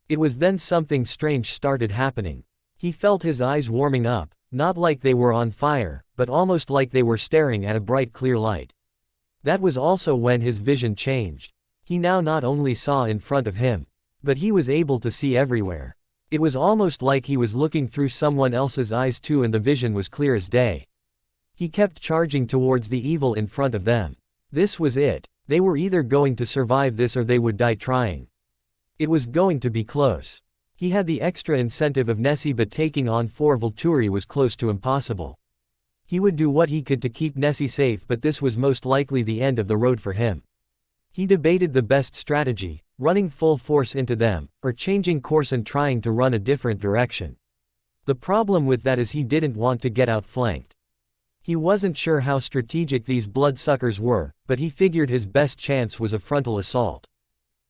It was then something strange started happening. He felt his eyes warming up, not like they were on fire, but almost like they were staring at a bright clear light. That was also when his vision changed. He now not only saw in front of him, but he was able to see everywhere. It was almost like he was looking through someone else's eyes too, and the vision was clear as day. He kept charging towards the evil in front of them. This was it. They were either going to survive this or they would die trying. It was going to be close. He had the extra incentive of Nessie, but taking on 4 Volturi was close to impossible. He would do what he could to keep Nessie safe, but this was most likely the end of the road for him. He debated the best strategy, running full force into them, or changing course and trying to run a different direction. The problem with that is he didn't want to get outflanked. He wasn't sure how strategic these bloodsuckers were, but he figured his best chance was a frontal assault.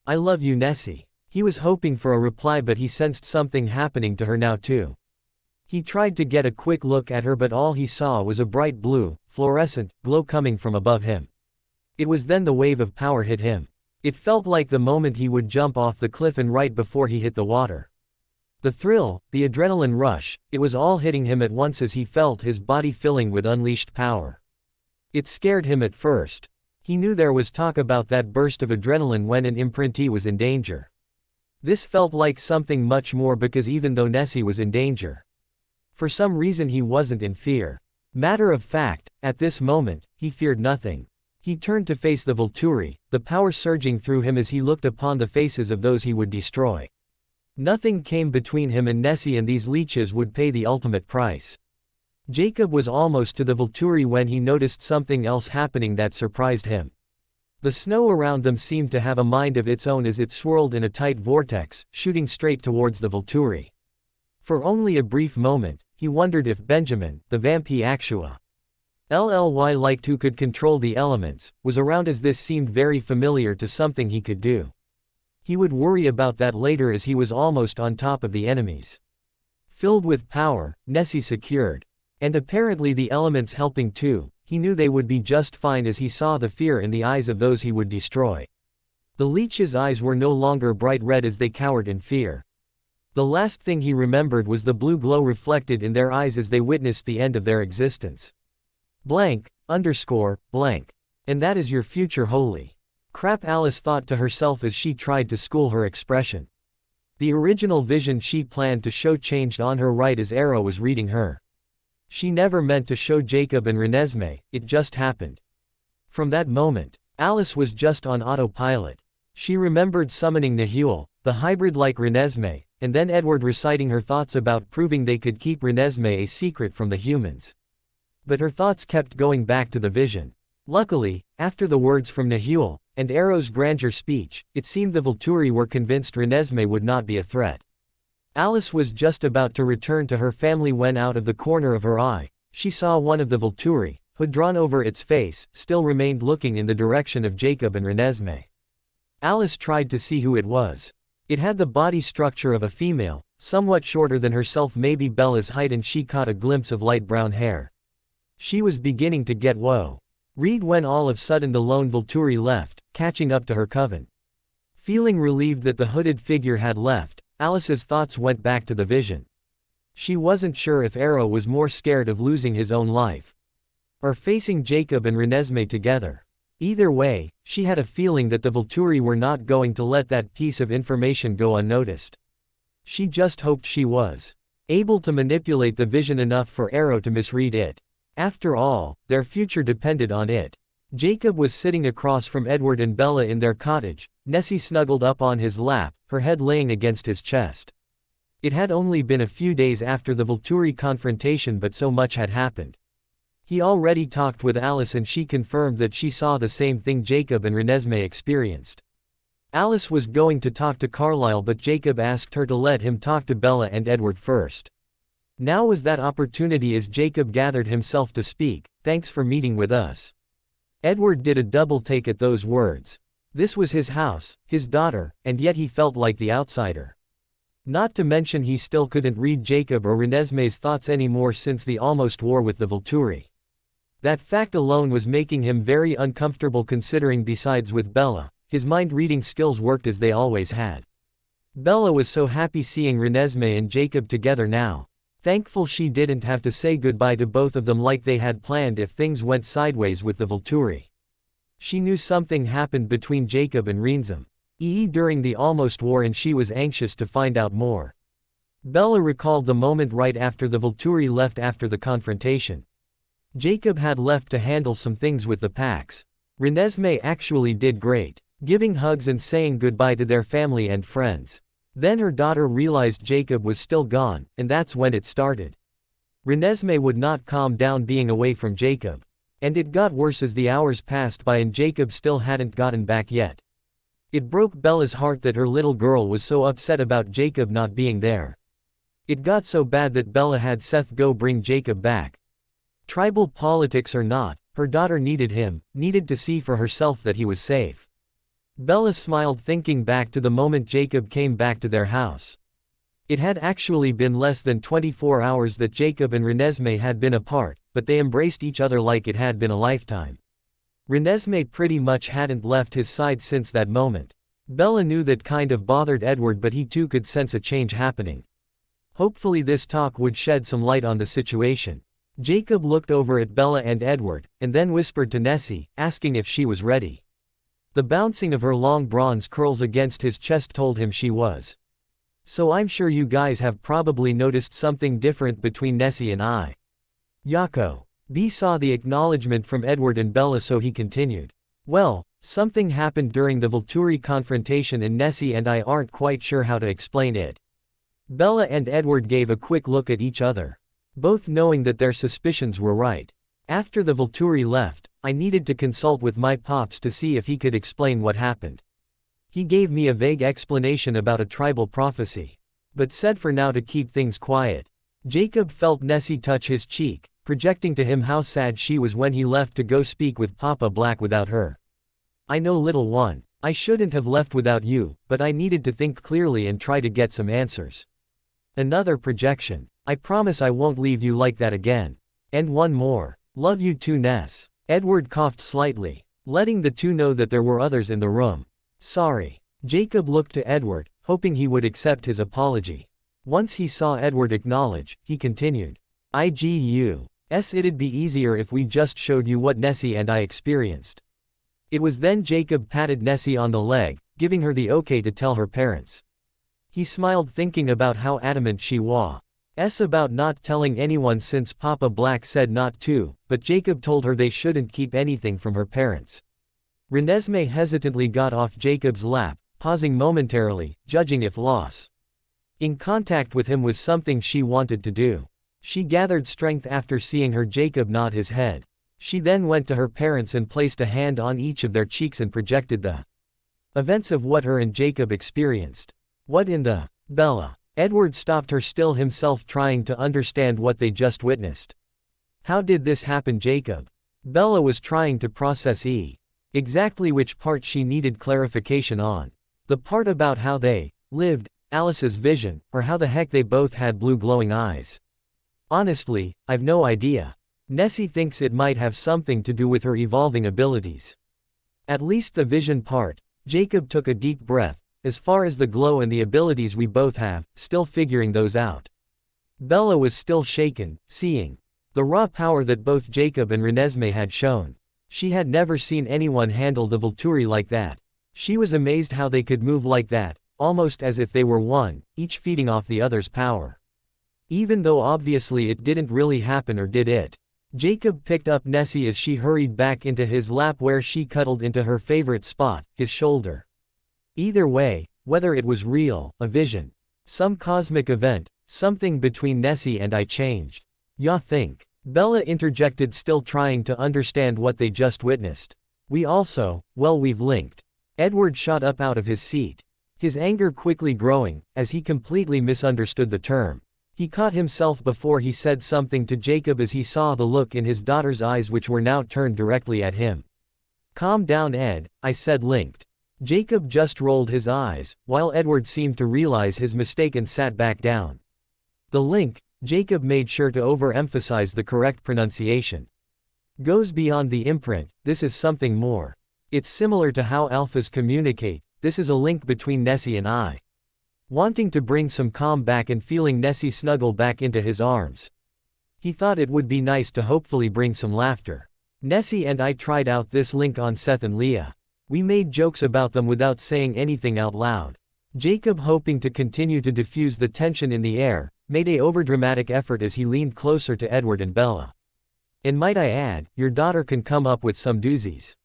I love you, Nessie. He was hoping for a reply, but he sensed something happening to her now too. He tried to get a quick look at her, but all he saw was a bright blue, fluorescent glow coming from above him. It was then the wave of power hit him. It felt like the moment he would jump off the cliff, and right before he hit the water. The thrill, the adrenaline rush, it was all hitting him at once as he felt his body filling with unleashed power. It scared him at first. He knew there was talk about that burst of adrenaline when an imprintee was in danger. This felt like something much more, because even though Nessie was in danger, for some reason he wasn't in fear. Matter of fact, at this moment, he feared nothing. He turned to face the Volturi, the power surging through him as he looked upon the faces of those he would destroy. Nothing came between him and Nessie, and these leeches would pay the ultimate price. Jacob was almost to the Volturi when he noticed something else happening that surprised him. The snow around them seemed to have a mind of its own as it swirled in a tight vortex, shooting straight towards the Volturi. For only a brief moment, he wondered if Benjamin, the Vampy Actua, like who could control the elements, was around, as this seemed very familiar to something he could do. He would worry about that later, as he was almost on top of the enemies. Filled with power, Nessie secured. And apparently the elements helping too. He knew they would be just fine as he saw the fear in the eyes of those he would destroy. The leech's eyes were no longer bright red as they cowered in fear. The last thing he remembered was the blue glow reflected in their eyes as they witnessed the end of their existence. Blank, underscore, blank. And that is your future, holy crap, Alice thought to herself as she tried to school her expression. The original vision she planned to show changed on her right as Arrow was reading her. She never meant to show Jacob and Renesmee, it just happened. From that moment, Alice was just on autopilot. She remembered summoning Nahul, the hybrid like Renesmee, and then Edward reciting her thoughts about proving they could keep Renesmee a secret from the humans. But her thoughts kept going back to the vision. Luckily, after the words from Nahul, and Arrow's grandeur speech, it seemed the Volturi were convinced Renesmee would not be a threat. Alice was just about to return to her family when out of the corner of her eye, she saw one of the Volturi, hood drawn over its face, still remained looking in the direction of Jacob and Renesmee. Alice tried to see who it was. It had the body structure of a female, somewhat shorter than herself, maybe Bella's height, and she caught a glimpse of light brown hair. She was beginning to get worried when all of a sudden the lone Volturi left, catching up to her coven. Feeling relieved that the hooded figure had left, Alice's thoughts went back to the vision. She wasn't sure if Arrow was more scared of losing his own life or facing Jacob and Renesmee together. Either way, she had a feeling that the Volturi were not going to let that piece of information go unnoticed. She just hoped she was able to manipulate the vision enough for Arrow to misread it. After all, their future depended on it. Jacob was sitting across from Edward and Bella in their cottage, Nessie snuggled up on his lap, her head laying against his chest. It had only been a few days after the Volturi confrontation, but so much had happened. He already talked with Alice and she confirmed that she saw the same thing Jacob and Renesmee experienced. Alice was going to talk to Carlyle, but Jacob asked her to let him talk to Bella and Edward first. Now was that opportunity as Jacob gathered himself to speak. "Thanks for meeting with us." Edward did a double take at those words. This was his house, his daughter, and yet he felt like the outsider. Not to mention he still couldn't read Jacob or Renesmee's thoughts anymore since the almost war with the Volturi. That fact alone was making him very uncomfortable, considering besides with Bella, his mind-reading skills worked as they always had. Bella was so happy seeing Renesmee and Jacob together now. Thankful she didn't have to say goodbye to both of them like they had planned if things went sideways with the Volturi. She knew something happened between Jacob and Renesmee during the almost war, and she was anxious to find out more. Bella recalled the moment right after the Volturi left after the confrontation. Jacob had left to handle some things with the packs. Renesmee actually did great, giving hugs and saying goodbye to their family and friends. Then her daughter realized Jacob was still gone, and that's when it started. Renesmee would not calm down being away from Jacob. And it got worse as the hours passed by and Jacob still hadn't gotten back yet. It broke Bella's heart that her little girl was so upset about Jacob not being there. It got so bad that Bella had Seth go bring Jacob back. Tribal politics or not, her daughter needed him, needed to see for herself that he was safe. Bella smiled thinking back to the moment Jacob came back to their house. It had actually been less than 24 hours that Jacob and Renesmee had been apart, but they embraced each other like it had been a lifetime. Renesmee pretty much hadn't left his side since that moment. Bella knew that kind of bothered Edward, but he too could sense a change happening. Hopefully this talk would shed some light on the situation. Jacob looked over at Bella and Edward, and then whispered to Nessie, asking if she was ready. The bouncing of her long bronze curls against his chest told him she was. So I'm sure you guys have probably noticed something different between Nessie and I. Yako. B saw the acknowledgement from Edward and Bella, so he continued. Well, something happened during the Volturi confrontation and Nessie and I aren't quite sure how to explain it. Bella and Edward gave a quick look at each other, both knowing that their suspicions were right. After the Volturi left, I needed to consult with my pops to see if he could explain what happened. He gave me a vague explanation about a tribal prophecy, but said for now to keep things quiet. Jacob felt Nessie touch his cheek, projecting to him how sad she was when he left to go speak with Papa Black without her. I know, little one, I shouldn't have left without you, but I needed to think clearly and try to get some answers. Another projection. I promise I won't leave you like that again. And one more. Love you too, Ness. Edward coughed slightly, letting the two know that there were others in the room. Sorry. Jacob looked to Edward, hoping he would accept his apology. Once he saw Edward acknowledge, he continued. It'd be easier if we just showed you what Nessie and I experienced. It was then Jacob patted Nessie on the leg, giving her the okay to tell her parents. He smiled thinking about how adamant she was about not telling anyone since Papa Black said not to, but Jacob told her they shouldn't keep anything from her parents. Renesmee hesitantly got off Jacob's lap, pausing momentarily, judging if loss in contact with him was something she wanted to do. She gathered strength after seeing her Jacob nod his head. She then went to her parents and placed a hand on each of their cheeks and projected the events of what her and Jacob experienced. What in the Bella? Edward stopped her, still himself trying to understand what they just witnessed. How did this happen, Jacob? Bella was trying to process exactly which part she needed clarification on. The part about how they lived, Alice's vision, or how the heck they both had blue glowing eyes. Honestly, I've no idea. Nessie thinks it might have something to do with her evolving abilities. At least the vision part. Jacob took a deep breath. As far as the glow and the abilities we both have, still figuring those out. Bella was still shaken, seeing the raw power that both Jacob and Renesmee had shown. She had never seen anyone handle the Volturi like that. She was amazed how they could move like that, almost as if they were one, each feeding off the other's power. Even though obviously it didn't really happen, or did it? Jacob picked up Nessie as she hurried back into his lap, where she cuddled into her favorite spot, his shoulder. Either way, whether it was real, a vision, some cosmic event, something between Nessie and I changed. Ya think? Bella interjected, still trying to understand what they just witnessed. We've linked. Edward shot up out of his seat. His anger quickly growing, as he completely misunderstood the term. He caught himself before he said something to Jacob as he saw the look in his daughter's eyes, which were now turned directly at him. Calm down, Ed, I said. Linked. Jacob just rolled his eyes, while Edward seemed to realize his mistake and sat back down. The link, Jacob made sure to overemphasize the correct pronunciation, goes beyond the imprint. This is something more. It's similar to how alphas communicate. This is a link between Nessie and I. Wanting to bring some calm back and feeling Nessie snuggle back into his arms. He thought it would be nice to hopefully bring some laughter. Nessie and I tried out this link on Seth and Leah. We made jokes about them without saying anything out loud. Jacob, hoping to continue to diffuse the tension in the air, made a overdramatic effort as he leaned closer to Edward and Bella. And might I add, your daughter can come up with some doozies.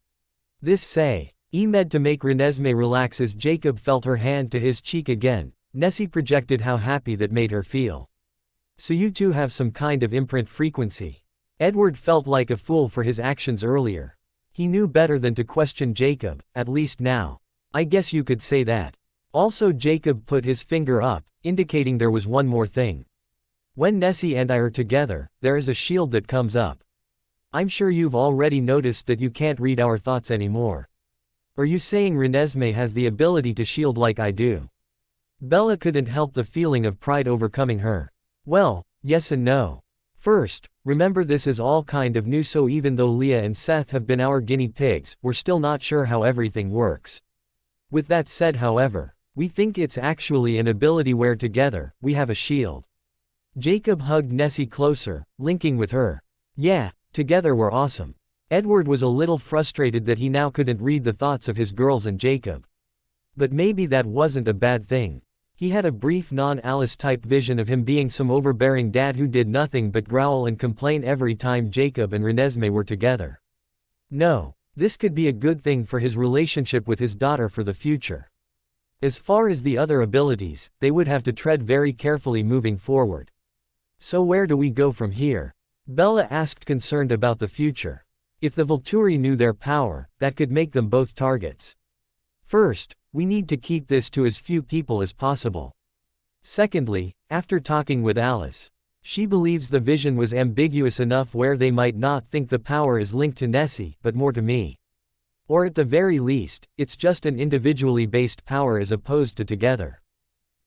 This say, Emed to make Renesmee relax as Jacob felt her hand to his cheek again. Nessie projected how happy that made her feel. So you two have some kind of imprint frequency. Edward felt like a fool for his actions earlier. He knew better than to question Jacob, at least now. I guess you could say that. Also, Jacob put his finger up, indicating there was one more thing. When Nessie and I are together, there is a shield that comes up. I'm sure you've already noticed that you can't read our thoughts anymore. Are you saying Renesmee has the ability to shield like I do? Bella couldn't help the feeling of pride overcoming her. Well, yes and no. First, remember this is all kind of new, so even though Leah and Seth have been our guinea pigs, we're still not sure how everything works. With that said, however, we think it's actually an ability where together, we have a shield. Jacob hugged Nessie closer, linking with her. Yeah, together we're awesome. Edward was a little frustrated that he now couldn't read the thoughts of his girls and Jacob. But maybe that wasn't a bad thing. He had a brief non-Alice type vision of him being some overbearing dad who did nothing but growl and complain every time Jacob and Renesmee were together. No, this could be a good thing for his relationship with his daughter for the future. As far as the other abilities, they would have to tread very carefully moving forward. So where do we go from here? Bella asked, concerned about the future. If the Volturi knew their power, that could make them both targets. First, we need to keep this to as few people as possible. Secondly, after talking with Alice, she believes the vision was ambiguous enough where they might not think the power is linked to Nessie, but more to me. Or at the very least, it's just an individually based power as opposed to together.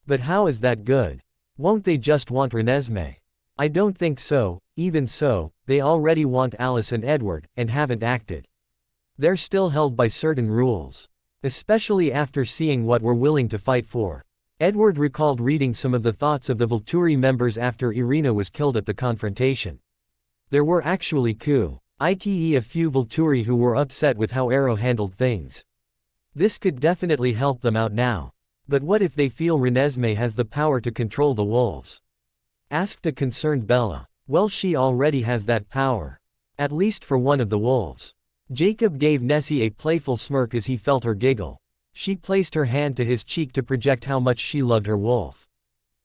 But how is that good? Won't they just want Renesmee? I don't think so. Even so, they already want Alice and Edward, and haven't acted. They're still held by certain rules. Especially after seeing what we're willing to fight for. Edward recalled reading some of the thoughts of the Volturi members after Irina was killed at the confrontation. There were actually a few Volturi who were upset with how Arrow handled things. This could definitely help them out now. But what if they feel Renesmee has the power to control the wolves? Asked a concerned Bella. Well, she already has that power. At least for one of the wolves. Jacob gave Nessie a playful smirk as he felt her giggle. She placed her hand to his cheek to project how much she loved her wolf.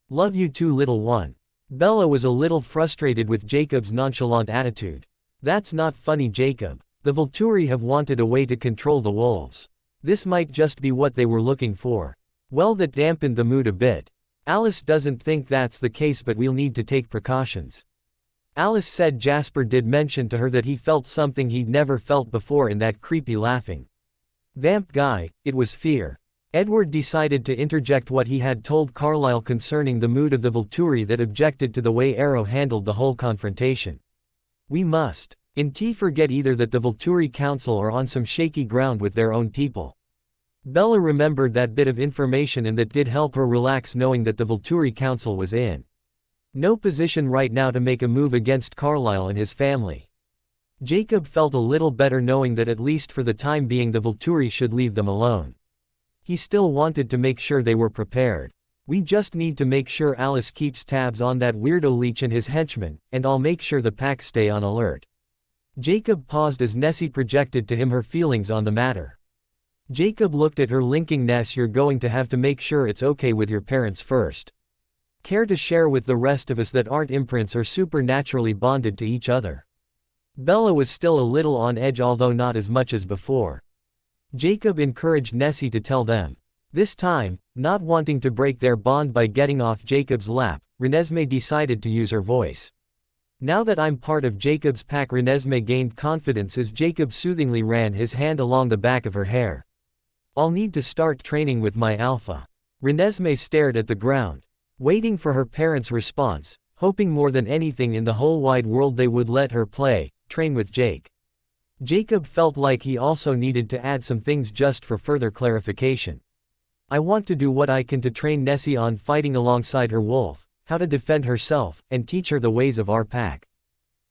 Love you too, little one. Bella was a little frustrated with Jacob's nonchalant attitude. That's not funny, Jacob. The Volturi have wanted a way to control the wolves. This might just be what they were looking for. Well, that dampened the mood a bit. Alice doesn't think that's the case, but we'll need to take precautions. Alice said Jasper did mention to her that he felt something he'd never felt before in that creepy laughing vamp guy. It was fear. Edward decided to interject what he had told Carlisle concerning the mood of the Volturi that objected to the way Arrow handled the whole confrontation. We must forget either that the Volturi Council are on some shaky ground with their own people. Bella remembered that bit of information, and that did help her relax, knowing that the Volturi Council was in no position right now to make a move against Carlisle and his family. Jacob felt a little better knowing that at least for the time being the Volturi should leave them alone. He still wanted to make sure they were prepared. We just need to make sure Alice keeps tabs on that weirdo Leech and his henchmen, and I'll make sure the pack stay on alert. Jacob paused as Nessie projected to him her feelings on the matter. Jacob looked at her, linking, Ness, you're going to have to make sure it's okay with your parents first. Care to share with the rest of us that aren't imprints or supernaturally bonded to each other? Bella was still a little on edge, although not as much as before. Jacob encouraged Nessie to tell them. This time, not wanting to break their bond by getting off Jacob's lap, Renesmee decided to use her voice. Now that I'm part of Jacob's pack, Renesmee gained confidence as Jacob soothingly ran his hand along the back of her hair. I'll need to start training with my alpha. Renesmee stared at the ground, waiting for her parents' response, hoping more than anything in the whole wide world they would let her train with Jake. Jacob felt like he also needed to add some things just for further clarification. I want to do what I can to train Nessie on fighting alongside her wolf, how to defend herself, and teach her the ways of our pack.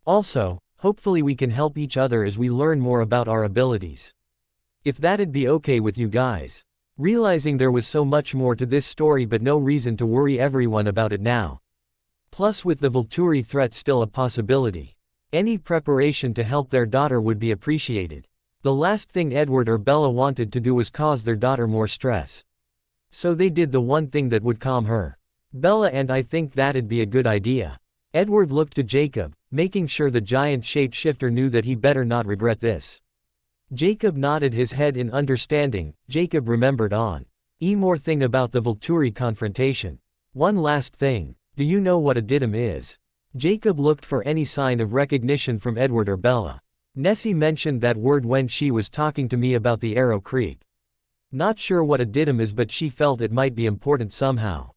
Also, hopefully we can help each other as we learn more about our abilities. If that'd be okay with you guys. Realizing there was so much more to this story but no reason to worry everyone about it now. Plus, with the Volturi threat still a possibility, any preparation to help their daughter would be appreciated. The last thing Edward or Bella wanted to do was cause their daughter more stress. So they did the one thing that would calm her. Bella, and I think that'd be a good idea. Edward looked to Jacob, making sure the giant shapeshifter knew that he better not regret this. Jacob nodded his head in understanding. Jacob remembered more thing about the Volturi confrontation. One last thing. Do you know what a didim is? Jacob looked for any sign of recognition from Edward or Bella. Nessie mentioned that word when she was talking to me about the arrow creep. Not sure what a didim is, but she felt it might be important somehow.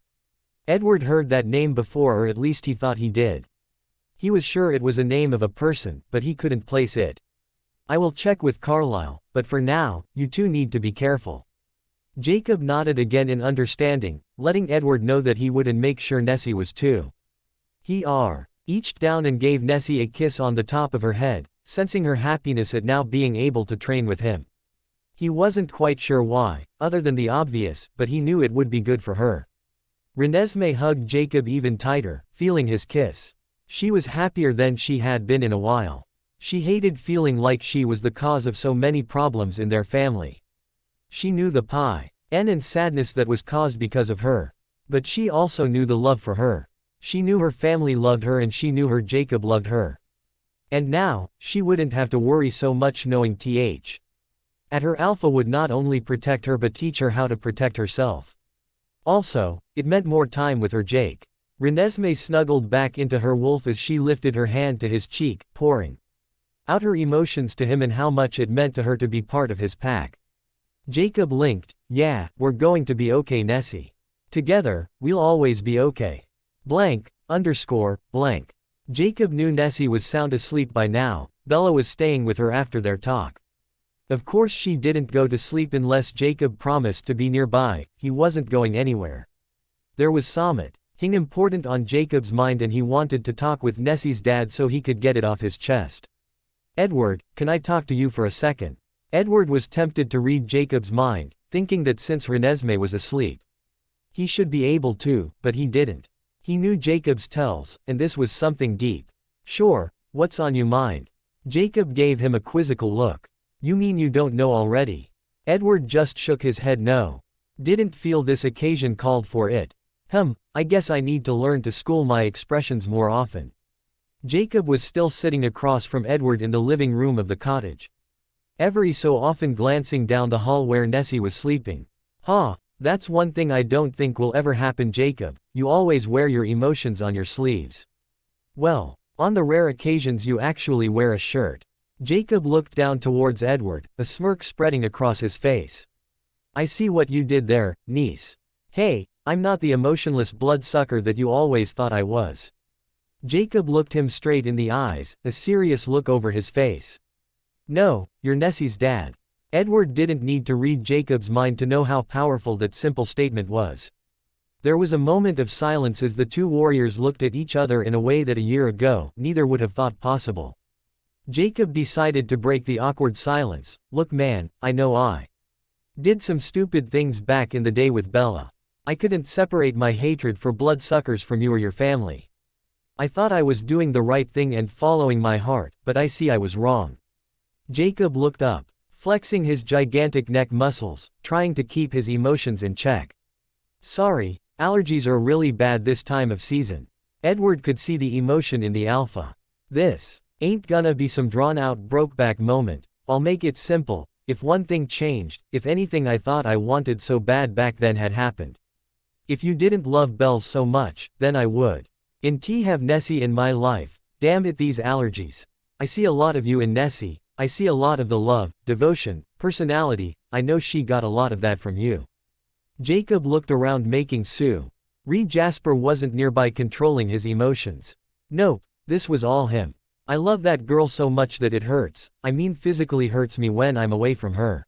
Edward heard that name before, or at least he thought he did. He was sure it was a name of a person, but he couldn't place it. I will check with Carlisle, but for now, you two need to be careful. Jacob nodded again in understanding, letting Edward know that he would and make sure Nessie was too. He reached down and gave Nessie a kiss on the top of her head, sensing her happiness at now being able to train with him. He wasn't quite sure why, other than the obvious, but he knew it would be good for her. Renesmee hugged Jacob even tighter, feeling his kiss. She was happier than she had been in a while. She hated feeling like she was the cause of so many problems in their family. She knew the pain and sadness that was caused because of her. But she also knew the love for her. She knew her family loved her, and she knew her Jacob loved her. And now, she wouldn't have to worry so much knowing at her alpha would not only protect her but teach her how to protect herself. Also, it meant more time with her Jake. Renesmee snuggled back into her wolf as she lifted her hand to his cheek, pouring out her emotions to him and how much it meant to her to be part of his pack. Jacob linked, yeah, we're going to be okay, Nessie. Together, we'll always be okay. Blank. Jacob knew Nessie was sound asleep by now. Bella was staying with her after their talk. Of course she didn't go to sleep unless Jacob promised to be nearby. He wasn't going anywhere. There was something important on Jacob's mind and he wanted to talk with Nessie's dad so he could get it off his chest. "Edward, can I talk to you for a second?" Edward was tempted to read Jacob's mind, thinking that since Renesmee was asleep, he should be able to, but he didn't. He knew Jacob's tells, and this was something deep. "Sure, what's on your mind?" Jacob gave him a quizzical look. "You mean you don't know already?" Edward just shook his head no. Didn't feel this occasion called for it. I guess I need to learn to school my expressions more often." Jacob was still sitting across from Edward in the living room of the cottage, every so often glancing down the hall where Nessie was sleeping. That's one thing I don't think will ever happen, Jacob, you always wear your emotions on your sleeves. Well, on the rare occasions you actually wear a shirt. Jacob looked down towards Edward, a smirk spreading across his face. "I see what you did there, niece. Hey, I'm not the emotionless bloodsucker that you always thought I was." Jacob looked him straight in the eyes, a serious look over his face. "No, you're Nessie's dad." Edward didn't need to read Jacob's mind to know how powerful that simple statement was. There was a moment of silence as the two warriors looked at each other in a way that a year ago neither would have thought possible. Jacob decided to break the awkward silence. "Look man, I know I did some stupid things back in the day with Bella. I couldn't separate my hatred for bloodsuckers from you or your family. I thought I was doing the right thing and following my heart, but I see I was wrong." Jacob looked up, flexing his gigantic neck muscles, trying to keep his emotions in check. "Sorry, allergies are really bad this time of season." Edward could see the emotion in the alpha. "This ain't gonna be some drawn-out brokeback moment. I'll make it simple. If one thing changed, if anything I thought I wanted so bad back then had happened. If you didn't love Bells so much, then I would. Have Nessie in my life. Damn it, these allergies. I see a lot of you in Nessie. I see a lot of the love, devotion, personality. I know she got a lot of that from you." Jacob looked around making Sue. Jasper wasn't nearby controlling his emotions. "Nope, this was all him. I love that girl so much that it hurts, I mean physically hurts me when I'm away from her.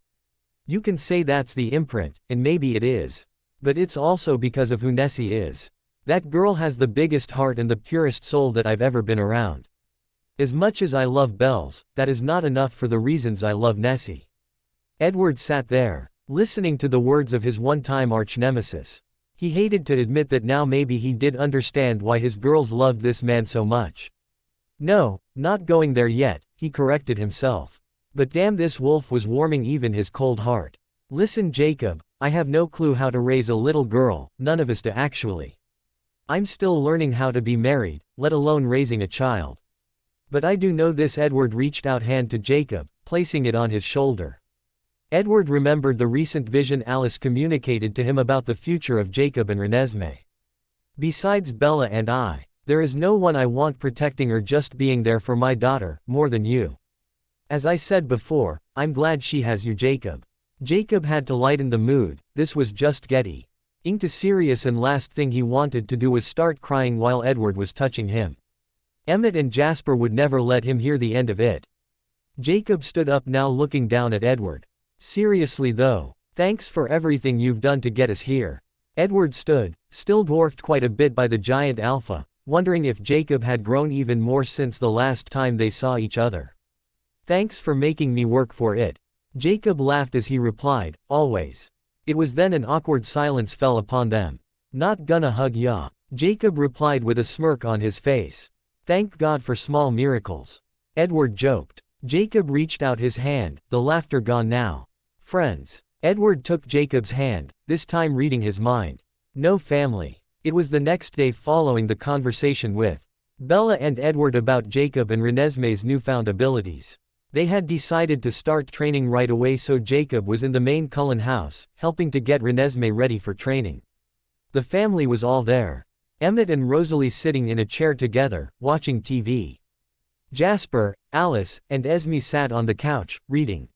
You can say that's the imprint, and maybe it is. But it's also because of who Nessie is. That girl has the biggest heart and the purest soul that I've ever been around. As much as I love Bells, that is not enough for the reasons I love Nessie." Edward sat there, listening to the words of his one-time arch-nemesis. He hated to admit that now maybe he did understand why his girls loved this man so much. No, not going there yet, he corrected himself. But damn, this wolf was warming even his cold heart. "Listen Jacob, I have no clue how to raise a little girl, none of us do actually. I'm still learning how to be married, let alone raising a child. But I do know this." Edward reached out hand to Jacob, placing it on his shoulder. Edward remembered the recent vision Alice communicated to him about the future of Jacob and Renesmee. "Besides Bella and I, there is no one I want protecting or just being there for my daughter, more than you. As I said before, I'm glad she has you, Jacob." Jacob had to lighten the mood. This was just getting too serious, and last thing he wanted to do was start crying while Edward was touching him. Emmett and Jasper would never let him hear the end of it. Jacob stood up now, looking down at Edward. "Seriously though, thanks for everything you've done to get us here." Edward stood, still dwarfed quite a bit by the giant alpha, wondering if Jacob had grown even more since the last time they saw each other. "Thanks for making me work for it." Jacob laughed as he replied, "Always." It was then an awkward silence fell upon them. "Not gonna hug ya," Jacob replied with a smirk on his face. "Thank God for small miracles," Edward joked. Jacob reached out his hand, the laughter gone now. "Friends." Edward took Jacob's hand, this time reading his mind. "No family." It was the next day following the conversation with Bella and Edward about Jacob and Renesmee's newfound abilities. They had decided to start training right away, so Jacob was in the main Cullen house, helping to get Renesmee ready for training. The family was all there. Emmett and Rosalie sitting in a chair together, watching TV. Jasper, Alice, and Esme sat on the couch, reading.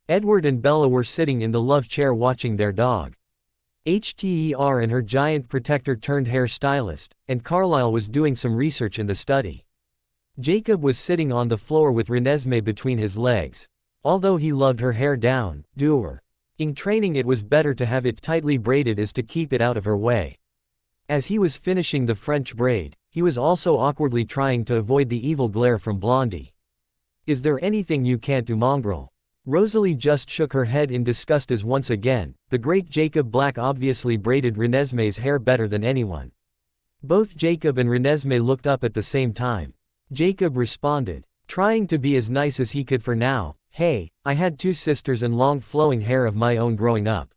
Edward and Bella were sitting in the love chair watching their dog. Her and her giant protector turned hairstylist, and Carlisle was doing some research in the study. Jacob was sitting on the floor with Renesmee between his legs. Although he loved her hair down, in training it was better to have it tightly braided as to keep it out of her way. As he was finishing the French braid, he was also awkwardly trying to avoid the evil glare from Blondie. Is there anything you can't do, mongrel? Rosalie just shook her head in disgust as once again, the great Jacob Black obviously braided Renesmee's hair better than anyone. Both Jacob and Renesmee looked up at the same time. Jacob responded, trying to be as nice as he could for now, "Hey, I had two sisters and long flowing hair of my own growing up.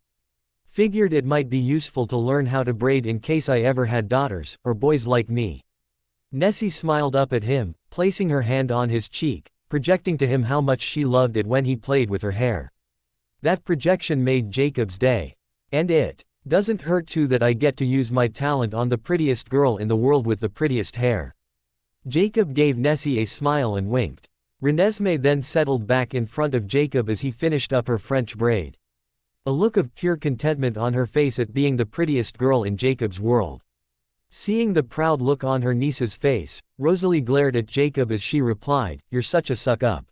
Figured it might be useful to learn how to braid in case I ever had daughters, or boys like me." Nessie smiled up at him, placing her hand on his cheek, projecting to him how much she loved it when he played with her hair. That projection made Jacob's day. "And it doesn't hurt too that I get to use my talent on the prettiest girl in the world with the prettiest hair." Jacob gave Nessie a smile and winked. Renesmee then settled back in front of Jacob as he finished up her French braid. A look of pure contentment on her face at being the prettiest girl in Jacob's world. Seeing the proud look on her niece's face, Rosalie glared at Jacob as she replied, "You're such a suck-up.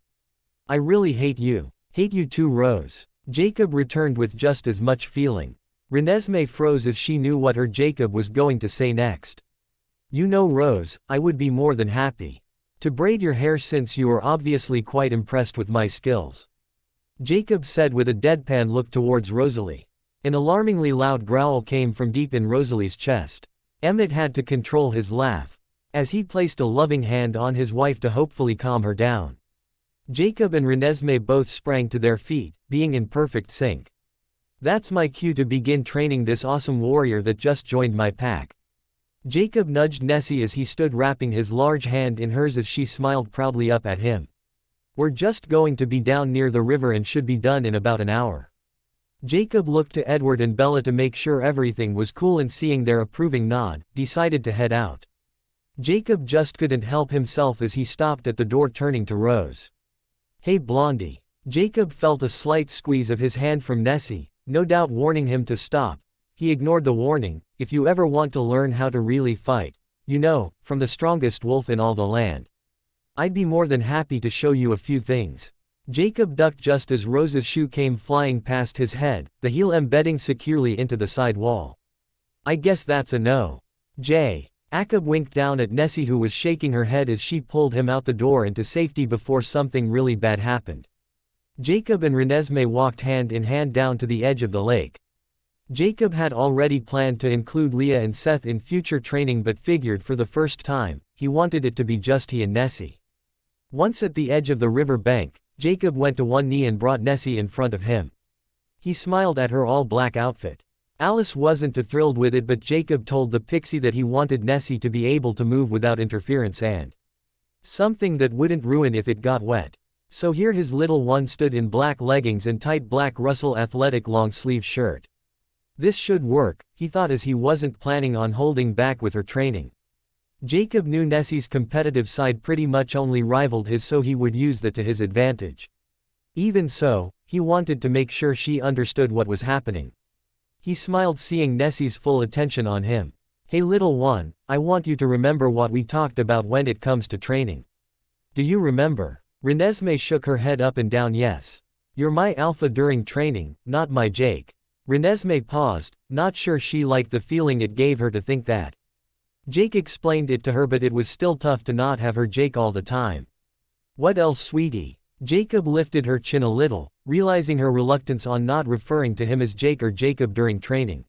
I really hate you. Hate you too, Rose." Jacob returned with just as much feeling. Renesmee froze as she knew what her Jacob was going to say next. "You know, Rose, I would be more than happy to braid your hair since you are obviously quite impressed with my skills," Jacob said with a deadpan look towards Rosalie. An alarmingly loud growl came from deep in Rosalie's chest. Emmett had to control his laugh, as he placed a loving hand on his wife to hopefully calm her down. Jacob and Renesmee both sprang to their feet, being in perfect sync. "That's my cue to begin training this awesome warrior that just joined my pack." Jacob nudged Nessie as he stood wrapping his large hand in hers as she smiled proudly up at him. "We're just going to be down near the river and should be done in about an hour." Jacob looked to Edward and Bella to make sure everything was cool and seeing their approving nod, decided to head out. Jacob just couldn't help himself as he stopped at the door turning to Rose. "Hey Blondie." Jacob felt a slight squeeze of his hand from Nessie, no doubt warning him to stop. He ignored the warning, "If you ever want to learn how to really fight, you know, from the strongest wolf in all the land, I'd be more than happy to show you a few things." Jacob ducked just as Rose's shoe came flying past his head, the heel embedding securely into the side wall. "I guess that's a no." Jacob winked down at Nessie, who was shaking her head as she pulled him out the door into safety before something really bad happened. Jacob and Renesmee walked hand in hand down to the edge of the lake. Jacob had already planned to include Leah and Seth in future training, but figured for the first time, he wanted it to be just he and Nessie. Once at the edge of the river bank, Jacob went to one knee and brought Nessie in front of him. He smiled at her all-black outfit. Alice wasn't too thrilled with it, but Jacob told the pixie that he wanted Nessie to be able to move without interference and something that wouldn't ruin if it got wet. So here his little one stood in black leggings and tight black Russell athletic long-sleeve shirt. This should work, he thought as he wasn't planning on holding back with her training. Jacob knew Nessie's competitive side pretty much only rivaled his, so he would use that to his advantage. Even so, he wanted to make sure she understood what was happening. He smiled seeing Nessie's full attention on him. "Hey little one, I want you to remember what we talked about when it comes to training. Do you remember?" Renesmee shook her head up and down. "Yes. You're my alpha during training, not my Jake." Renesmee paused, not sure she liked the feeling it gave her to think that. Jake explained it to her, but it was still tough to not have her Jake all the time. "What else, sweetie?" Jacob lifted her chin a little, realizing her reluctance on not referring to him as Jake or Jacob during training.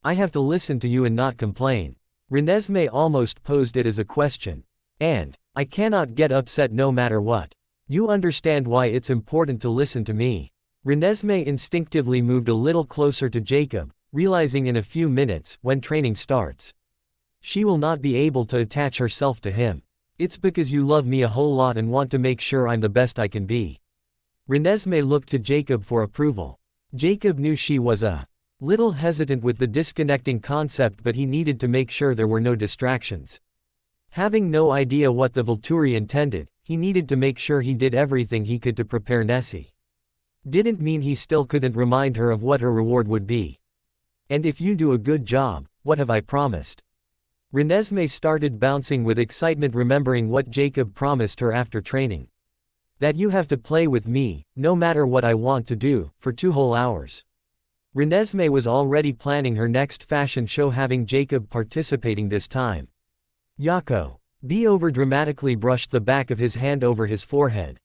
"I have to listen to you and not complain." Renesmee almost posed it as a question. "And I cannot get upset no matter what. You understand why it's important to listen to me." Renesmee instinctively moved a little closer to Jacob, realizing in a few minutes, when training starts, she will not be able to attach herself to him. "It's because you love me a whole lot and want to make sure I'm the best I can be." Renesmee looked to Jacob for approval. Jacob knew she was a little hesitant with the disconnecting concept, but he needed to make sure there were no distractions. Having no idea what the Volturi intended, he needed to make sure he did everything he could to prepare Nessie. Didn't mean he still couldn't remind her of what her reward would be. "And if you do a good job, what have I promised?" Renesmee started bouncing with excitement, remembering what Jacob promised her after training. "That you have to play with me, no matter what I want to do, for 2 whole hours." Renesmee was already planning her next fashion show, having Jacob participating this time. Yako. B overdramatically brushed the back of his hand over his forehead.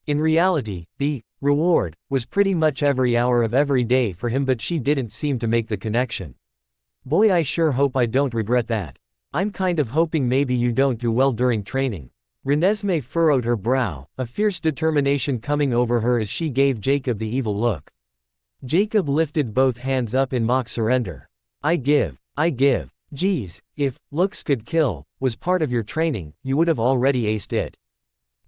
In reality, the reward was pretty much every hour of every day for him, but she didn't seem to make the connection. Boy, I sure hope I don't regret that. I'm kind of hoping maybe you don't do well during training. Renesmee furrowed her brow, a fierce determination coming over her as she gave Jacob the evil look. Jacob lifted both hands up in mock surrender. I give. Geez, if looks could kill was part of your training, you would have already aced it.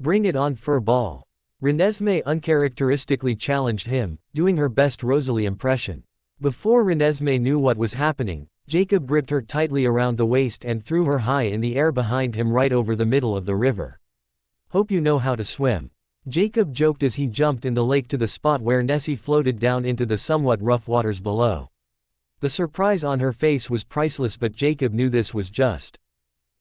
Bring it on, fur ball. Renesmee uncharacteristically challenged him, doing her best Rosalie impression. Before Renesmee knew what was happening, Jacob gripped her tightly around the waist and threw her high in the air behind him right over the middle of the river. Hope you know how to swim. Jacob joked as he jumped in the lake to the spot where Nessie floated down into the somewhat rough waters below. The surprise on her face was priceless, but Jacob knew this was just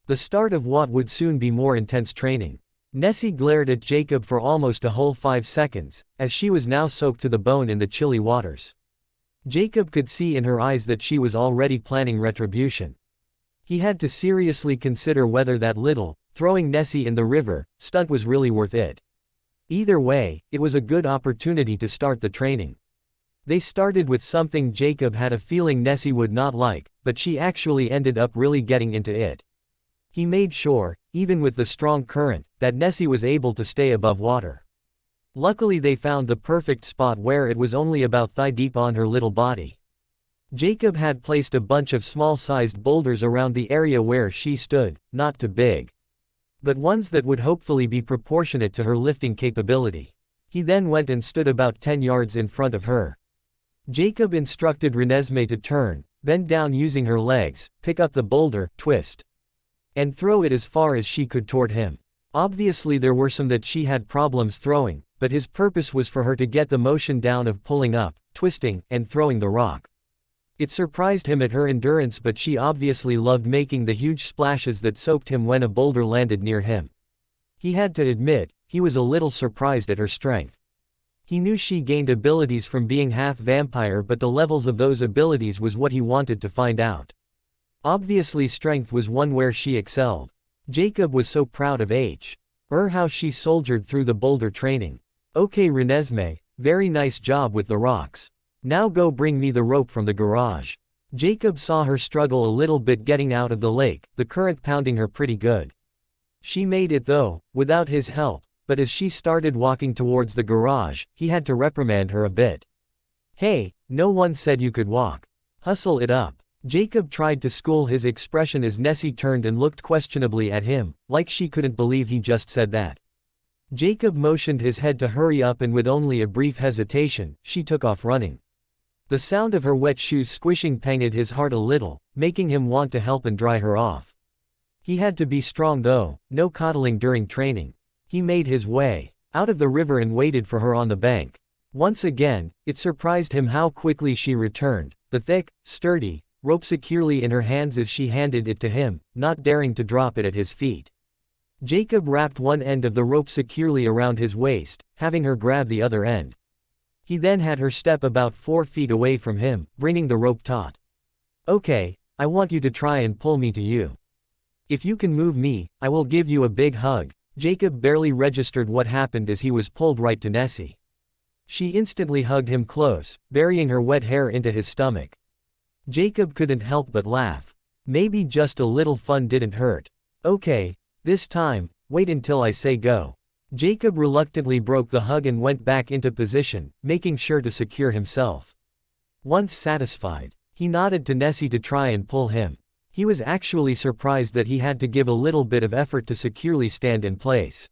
the start of what would soon be more intense training. Nessie glared at Jacob for almost a whole 5 seconds, as she was now soaked to the bone in the chilly waters. Jacob could see in her eyes that she was already planning retribution. He had to seriously consider whether that little, throwing Nessie in the river, stunt was really worth it. Either way, it was a good opportunity to start the training. They started with something Jacob had a feeling Nessie would not like, but she actually ended up really getting into it. He made sure, even with the strong current, that Nessie was able to stay above water. Luckily they found the perfect spot where it was only about thigh deep on her little body. Jacob had placed a bunch of small-sized boulders around the area where she stood, not too big, but ones that would hopefully be proportionate to her lifting capability. He then went and stood about 10 yards in front of her. Jacob instructed Renesmee to turn, bend down using her legs, pick up the boulder, twist, and throw it as far as she could toward him. Obviously there were some that she had problems throwing, but his purpose was for her to get the motion down of pulling up, twisting, and throwing the rock. It surprised him at her endurance, but she obviously loved making the huge splashes that soaked him when a boulder landed near him. He had to admit, he was a little surprised at her strength. He knew she gained abilities from being half vampire, but the levels of those abilities was what he wanted to find out. Obviously strength was one where she excelled. Jacob was so proud of how she soldiered through the boulder training. Okay Renesmee, very nice job with the rocks. Now go bring me the rope from the garage. Jacob saw her struggle a little bit getting out of the lake, the current pounding her pretty good. She made it though, without his help, but as she started walking towards the garage, he had to reprimand her a bit. Hey, no one said you could walk. Hustle it up. Jacob tried to school his expression as Nessie turned and looked questionably at him, like she couldn't believe he just said that. Jacob motioned his head to hurry up, and with only a brief hesitation, she took off running. The sound of her wet shoes squishing panged his heart a little, making him want to help and dry her off. He had to be strong though, no coddling during training. He made his way out of the river and waited for her on the bank. Once again, it surprised him how quickly she returned, the thick, sturdy rope securely in her hands as she handed it to him, not daring to drop it at his feet. Jacob wrapped one end of the rope securely around his waist, having her grab the other end. He then had her step about 4 feet away from him, bringing the rope taut. Okay, I want you to try and pull me to you. If you can move me, I will give you a big hug. Jacob barely registered what happened as he was pulled right to Nessie. She instantly hugged him close, burying her wet hair into his stomach. Jacob couldn't help but laugh. Maybe just a little fun didn't hurt. Okay, this time, wait until I say go. Jacob reluctantly broke the hug and went back into position, making sure to secure himself. Once satisfied, he nodded to Nessie to try and pull him. He was actually surprised that he had to give a little bit of effort to securely stand in place.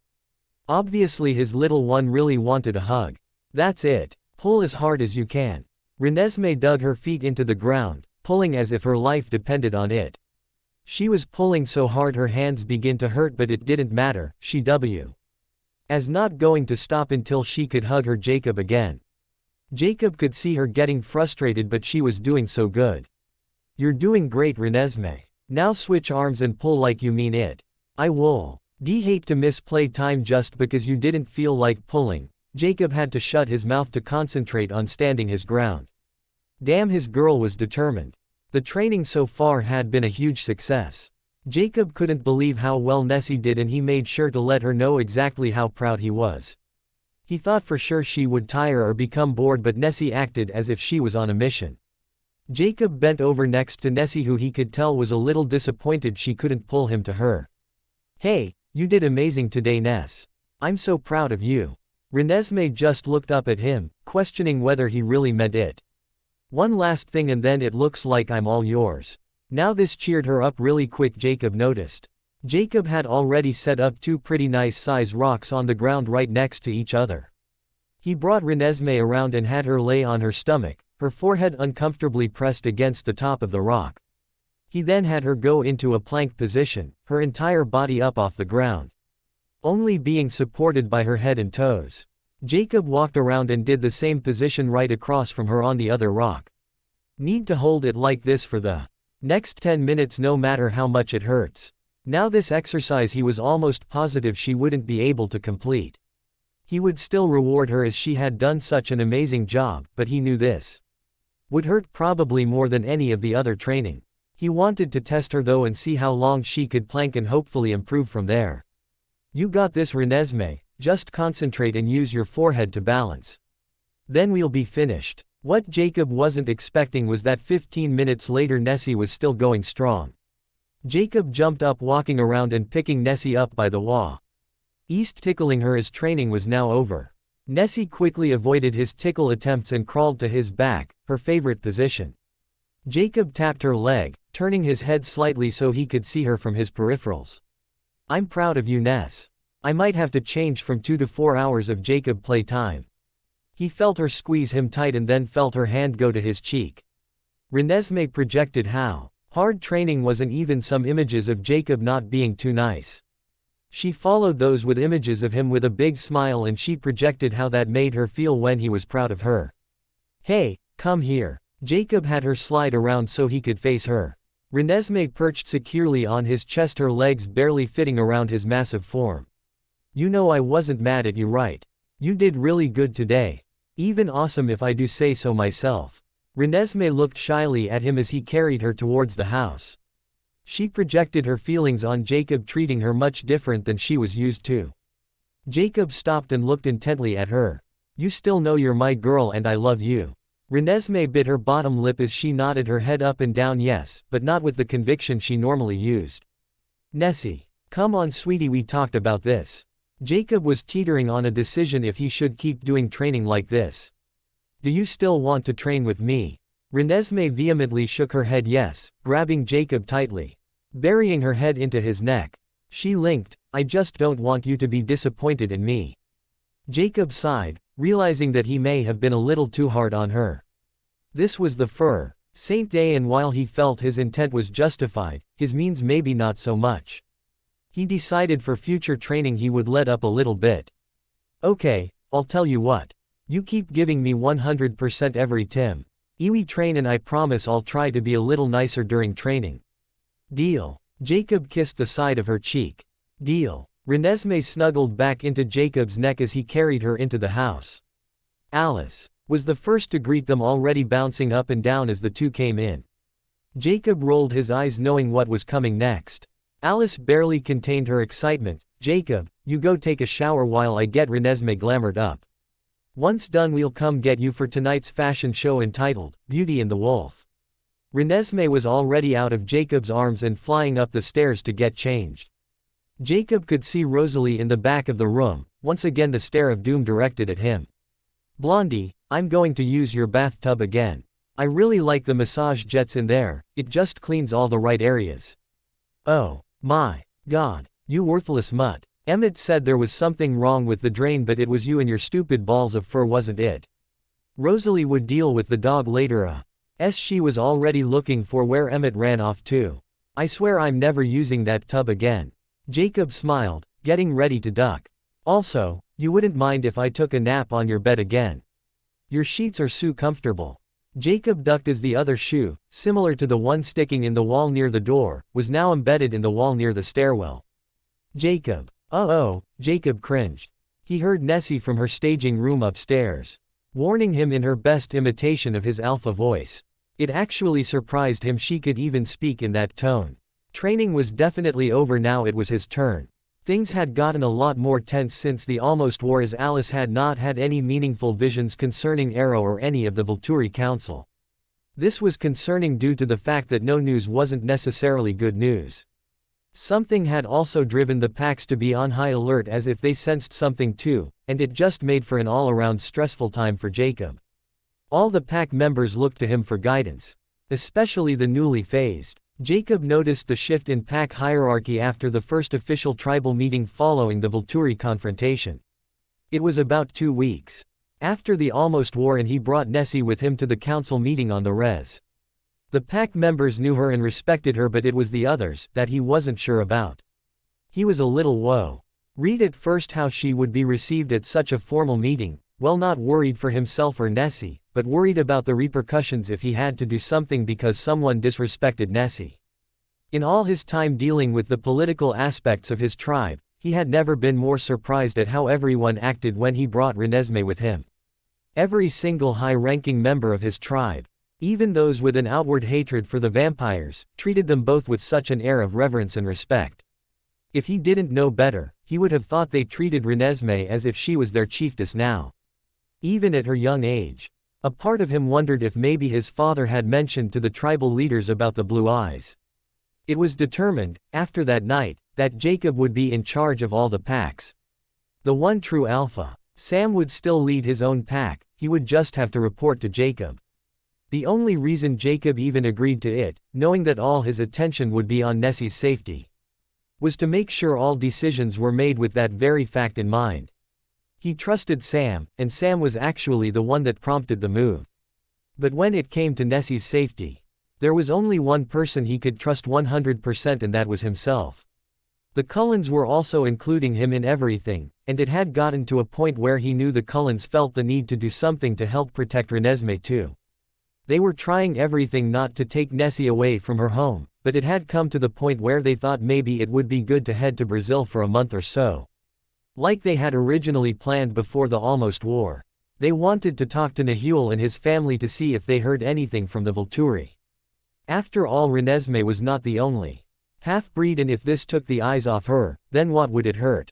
Obviously his little one really wanted a hug. That's it. Pull as hard as you can. Renesmee dug her feet into the ground, pulling as if her life depended on it. She was pulling so hard her hands began to hurt, but it didn't matter, she was not going to stop until she could hug her Jacob again. Jacob could see her getting frustrated, but she was doing so good. You're doing great Renesmee. Now switch arms and pull like you mean it. I will. Hate to miss play time just because you didn't feel like pulling. Jacob had to shut his mouth to concentrate on standing his ground. Damn, his girl was determined. The training so far had been a huge success. Jacob couldn't believe how well Nessie did, and he made sure to let her know exactly how proud he was. He thought for sure she would tire or become bored, but Nessie acted as if she was on a mission. Jacob bent over next to Nessie, who he could tell was a little disappointed she couldn't pull him to her. "Hey, you did amazing today, Ness. I'm so proud of you." Renesmee just looked up at him, questioning whether he really meant it. "One last thing and then it looks like I'm all yours." Now this cheered her up really quick, Jacob noticed. Jacob had already set up two pretty nice size rocks on the ground right next to each other. He brought Renesmee around and had her lay on her stomach, her forehead uncomfortably pressed against the top of the rock. He then had her go into a plank position, her entire body up off the ground, only being supported by her head and toes. Jacob walked around and did the same position right across from her on the other rock. Need to hold it like this for the next 10 minutes, no matter how much it hurts. Now this exercise he was almost positive she wouldn't be able to complete. He would still reward her as she had done such an amazing job, but he knew this would hurt probably more than any of the other training. He wanted to test her though and see how long she could plank and hopefully improve from there. "You got this, Renesmee, just concentrate and use your forehead to balance. Then we'll be finished." What Jacob wasn't expecting was that 15 minutes later Nessie was still going strong. Jacob jumped up, walking around and picking Nessie up by the waist, tickling her as training was now over. Nessie quickly avoided his tickle attempts and crawled to his back, her favorite position. Jacob tapped her leg, turning his head slightly so he could see her from his peripherals. "I'm proud of you, Ness. I might have to change from 2 to 4 hours of Jacob play time." He felt her squeeze him tight and then felt her hand go to his cheek. Renesmee projected how hard training was and even some images of Jacob not being too nice. She followed those with images of him with a big smile, and she projected how that made her feel when he was proud of her. "Hey, come here." Jacob had her slide around so he could face her. Renesmee perched securely on his chest, her legs barely fitting around his massive form. "You know I wasn't mad at you, right? You did really good today. Even awesome if I do say so myself." Renesmee looked shyly at him as he carried her towards the house. She projected her feelings on Jacob, treating her much different than she was used to. Jacob stopped and looked intently at her. "You still know you're my girl and I love you." Renesmee bit her bottom lip as she nodded her head up and down yes, but not with the conviction she normally used. "Nessie, come on sweetie, we talked about this." Jacob was teetering on a decision if he should keep doing training like this. "Do you still want to train with me?" Renesmee vehemently shook her head yes, grabbing Jacob tightly, burying her head into his neck. She linked, "I just don't want you to be disappointed in me." Jacob sighed, realizing that he may have been a little too hard on her. This was the first day, and while he felt his intent was justified, his means maybe not so much. He decided for future training he would let up a little bit. "Okay, I'll tell you what. You keep giving me 100% every time we train, and I promise I'll try to be a little nicer during training. Deal?" Jacob kissed the side of her cheek. "Deal." Renesmee snuggled back into Jacob's neck as he carried her into the house. Alice was the first to greet them, already bouncing up and down as the two came in. Jacob rolled his eyes knowing what was coming next. Alice barely contained her excitement. "Jacob, you go take a shower while I get Renesmee glamored up. Once done we'll come get you for tonight's fashion show entitled, Beauty and the Wolf." Renesmee was already out of Jacob's arms and flying up the stairs to get changed. Jacob could see Rosalie in the back of the room, once again the stare of doom directed at him. "Blondie, I'm going to use your bathtub again. I really like the massage jets in there, it just cleans all the right areas." "Oh my God, you worthless mutt. Emmett said there was something wrong with the drain, but it was you and your stupid balls of fur, wasn't it?" Rosalie would deal with the dog later. She was already looking for where Emmett ran off to. "I swear I'm never using that tub again." Jacob smiled, getting ready to duck. "Also, you wouldn't mind if I took a nap on your bed again? Your sheets are so comfortable." Jacob ducked as the other shoe, similar to the one sticking in the wall near the door, was now embedded in the wall near the stairwell. "Jacob." Oh, Jacob cringed. He heard Nessie from her staging room upstairs. warning him in her best imitation of his alpha voice. It actually surprised him she could even speak in that tone. Training was definitely over now, it was his turn. Things had gotten a lot more tense since the almost war, as Alice had not had any meaningful visions concerning Arrow or any of the Volturi Council. This was concerning due to the fact that no news wasn't necessarily good news. Something had also driven the packs to be on high alert, as if they sensed something too, and it just made for an all-around stressful time for Jacob. All the pack members looked to him for guidance. Especially the newly phased. Jacob noticed the shift in pack hierarchy after the first official tribal meeting following the Volturi confrontation. It was about 2 weeks after the almost war, and he brought Nessie with him to the council meeting on the res. The pack members knew her and respected her, but it was the others that he wasn't sure about. He was a little worried at first how she would be received at such a formal meeting, well, not worried for himself or Nessie, but worried about the repercussions if he had to do something because someone disrespected Nessie. In all his time dealing with the political aspects of his tribe, he had never been more surprised at how everyone acted when he brought Renesmee with him. Every single high-ranking member of his tribe, even those with an outward hatred for the vampires, treated them both with such an air of reverence and respect. If he didn't know better, he would have thought they treated Renesmee as if she was their chiefess now. Even at her young age. A part of him wondered if maybe his father had mentioned to the tribal leaders about the blue eyes. It was determined, after that night, that Jacob would be in charge of all the packs. The one true alpha. Sam would still lead his own pack, he would just have to report to Jacob. The only reason Jacob even agreed to it, knowing that all his attention would be on Nessie's safety, was to make sure all decisions were made with that very fact in mind. He trusted Sam, and Sam was actually the one that prompted the move. But when it came to Nessie's safety, there was only one person he could trust 100%, and that was himself. The Cullens were also including him in everything, and it had gotten to a point where he knew the Cullens felt the need to do something to help protect Renesmee too. They were trying everything not to take Nessie away from her home, but it had come to the point where they thought maybe it would be good to head to Brazil for a month or so. Like they had originally planned before the almost war. They wanted to talk to Nahul and his family to see if they heard anything from the Volturi. After all, Renesmee was not the only half-breed, and if this took the eyes off her, then what would it hurt?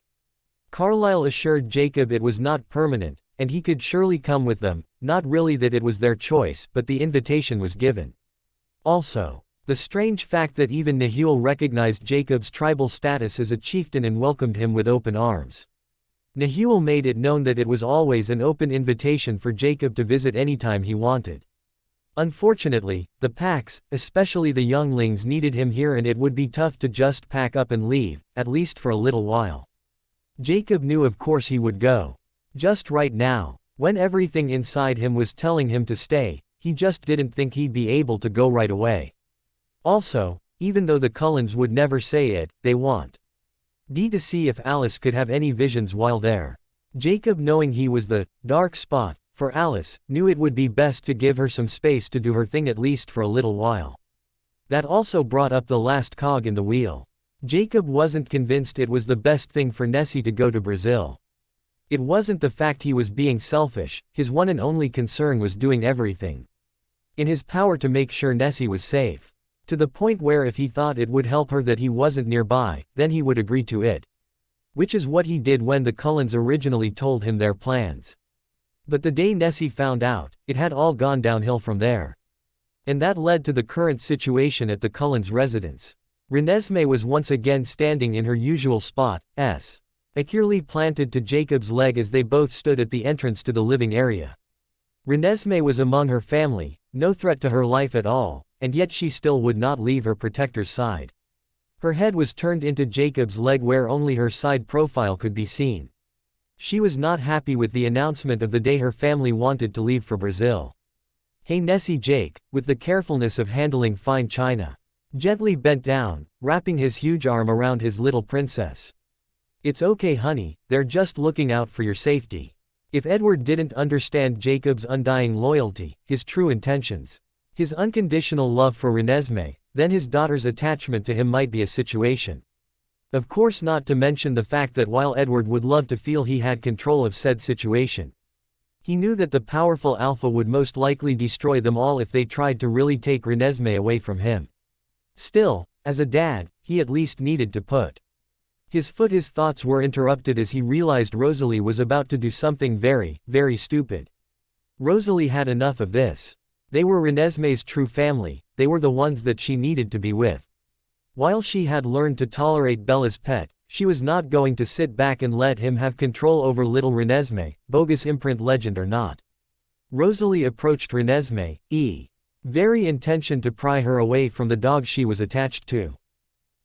Carlyle assured Jacob it was not permanent, and he could surely come with them, not really that it was their choice, but the invitation was given. Also, the strange fact that even Nahul recognized Jacob's tribal status as a chieftain and welcomed him with open arms. Nahul made it known that it was always an open invitation for Jacob to visit anytime he wanted. Unfortunately, the packs, especially the younglings, needed him here, and it would be tough to just pack up and leave, at least for a little while. Jacob knew of course he would go. Just right now, when everything inside him was telling him to stay, he just didn't think he'd be able to go right away. Also, even though the Cullens would never say it, they want to see if Alice could have any visions while there. Jacob, knowing he was the dark spot for Alice, knew it would be best to give her some space to do her thing at least for a little while. That also brought up the last cog in the wheel. Jacob wasn't convinced it was the best thing for Nessie to go to Brazil. It wasn't the fact he was being selfish, his one and only concern was doing everything in his power to make sure Nessie was safe. To the point where if he thought it would help her that he wasn't nearby, then he would agree to it. Which is what he did when the Cullens originally told him their plans. But the day Nessie found out, it had all gone downhill from there. And that led to the current situation at the Cullens' residence. Renesmee was once again standing in her usual spot, securely planted to Jacob's leg as they both stood at the entrance to the living area. Renesmee was among her family, no threat to her life at all, and yet she still would not leave her protector's side. Her head was turned into Jacob's leg where only her side profile could be seen. She was not happy with the announcement of the day her family wanted to leave for Brazil. "Hey Nessie," Jake, with the carefulness of handling fine china, gently bent down, wrapping his huge arm around his little princess. "It's okay honey, they're just looking out for your safety." If Edward didn't understand Jacob's undying loyalty, his true intentions, his unconditional love for Renesmee, then his daughter's attachment to him might be a situation. Of course, not to mention the fact that while Edward would love to feel he had control of said situation, He knew that the powerful Alpha would most likely destroy them all if they tried to really take Renesmee away from him. Still, as a dad, he at least needed to put his foot. His thoughts were interrupted as he realized Rosalie was about to do something very, very stupid. Rosalie had enough of this. They were Renesmee's true family, they were the ones that she needed to be with. While she had learned to tolerate Bella's pet, she was not going to sit back and let him have control over little Renesmee, bogus imprint legend or not. Rosalie approached Renesmee, very intention to pry her away from the dog she was attached to.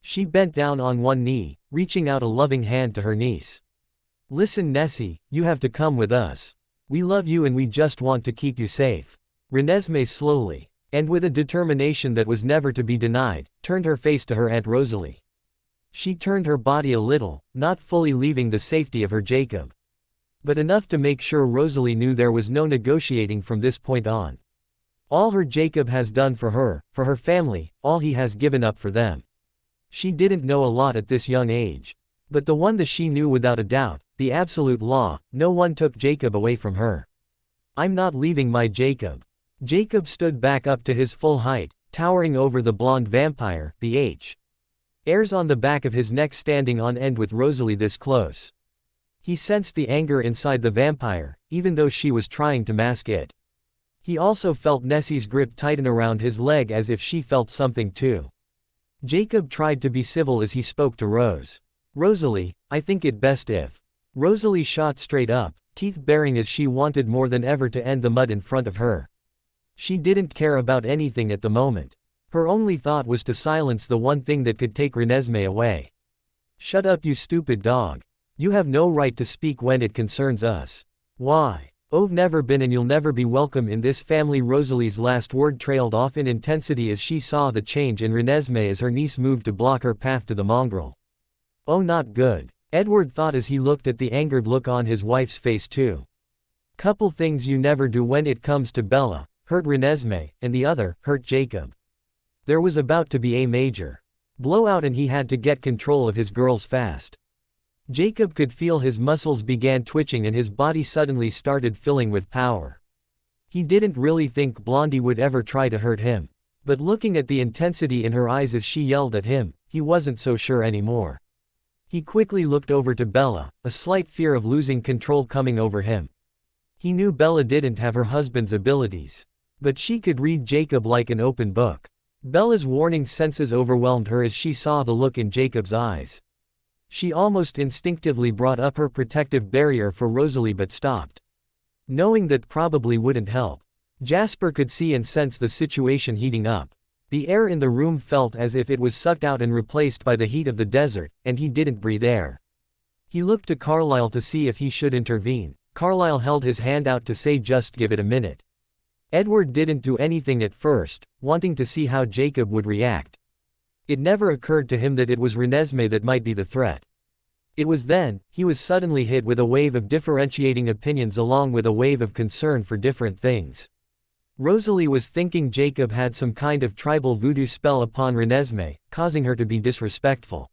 She bent down on one knee, reaching out a loving hand to her niece. Listen Nessie, you have to come with us. We love you and we just want to keep you safe. Renesmee slowly, and with a determination that was never to be denied, turned her face to her Aunt Rosalie. She turned her body a little, not fully leaving the safety of her Jacob, but enough to make sure Rosalie knew there was no negotiating from this point on. All her Jacob has done for her family, all he has given up for them. She didn't know a lot at this young age, but the one that she knew without a doubt, the absolute law, no one took Jacob away from her. I'm not leaving my Jacob. Jacob stood back up to his full height, towering over the blonde vampire, the hairs on the back of his neck standing on end with Rosalie this close. He sensed the anger inside the vampire, even though she was trying to mask it. He also felt Nessie's grip tighten around his leg as if she felt something too. Jacob tried to be civil as he spoke to Rose. Rosalie, I think it best if. Rosalie shot straight up, teeth baring as she wanted more than ever to end the mud in front of her. She didn't care about anything at the moment. Her only thought was to silence the one thing that could take Renesmee away. Shut up you stupid dog. You have no right to speak when it concerns us. Why? I've never been and you'll never be welcome in this family. Rosalie's last word trailed off in intensity as she saw the change in Renesmee as her niece moved to block her path to the mongrel. Oh not good, Edward thought as he looked at the angered look on his wife's face too. Couple things you never do when it comes to Bella, hurt Renesmee, and the other, hurt Jacob. There was about to be a major blowout and he had to get control of his girls fast. Jacob could feel his muscles began twitching and his body suddenly started filling with power. He didn't really think Blondie would ever try to hurt him, but looking at the intensity in her eyes as she yelled at him, he wasn't so sure anymore. He quickly looked over to Bella, a slight fear of losing control coming over him. He knew Bella didn't have her husband's abilities, but she could read Jacob like an open book. Bella's warning senses overwhelmed her as she saw the look in Jacob's eyes. She almost instinctively brought up her protective barrier for Rosalie but stopped, knowing that probably wouldn't help. Jasper could see and sense the situation heating up. The air in the room felt as if it was sucked out and replaced by the heat of the desert, and he didn't breathe air. He looked to Carlisle to see if he should intervene. Carlisle held his hand out to say just give it a minute. Edward didn't do anything at first, wanting to see how Jacob would react. It never occurred to him that it was Renesmee that might be the threat. It was then, he was suddenly hit with a wave of differentiating opinions along with a wave of concern for different things. Rosalie was thinking Jacob had some kind of tribal voodoo spell upon Renesmee, causing her to be disrespectful.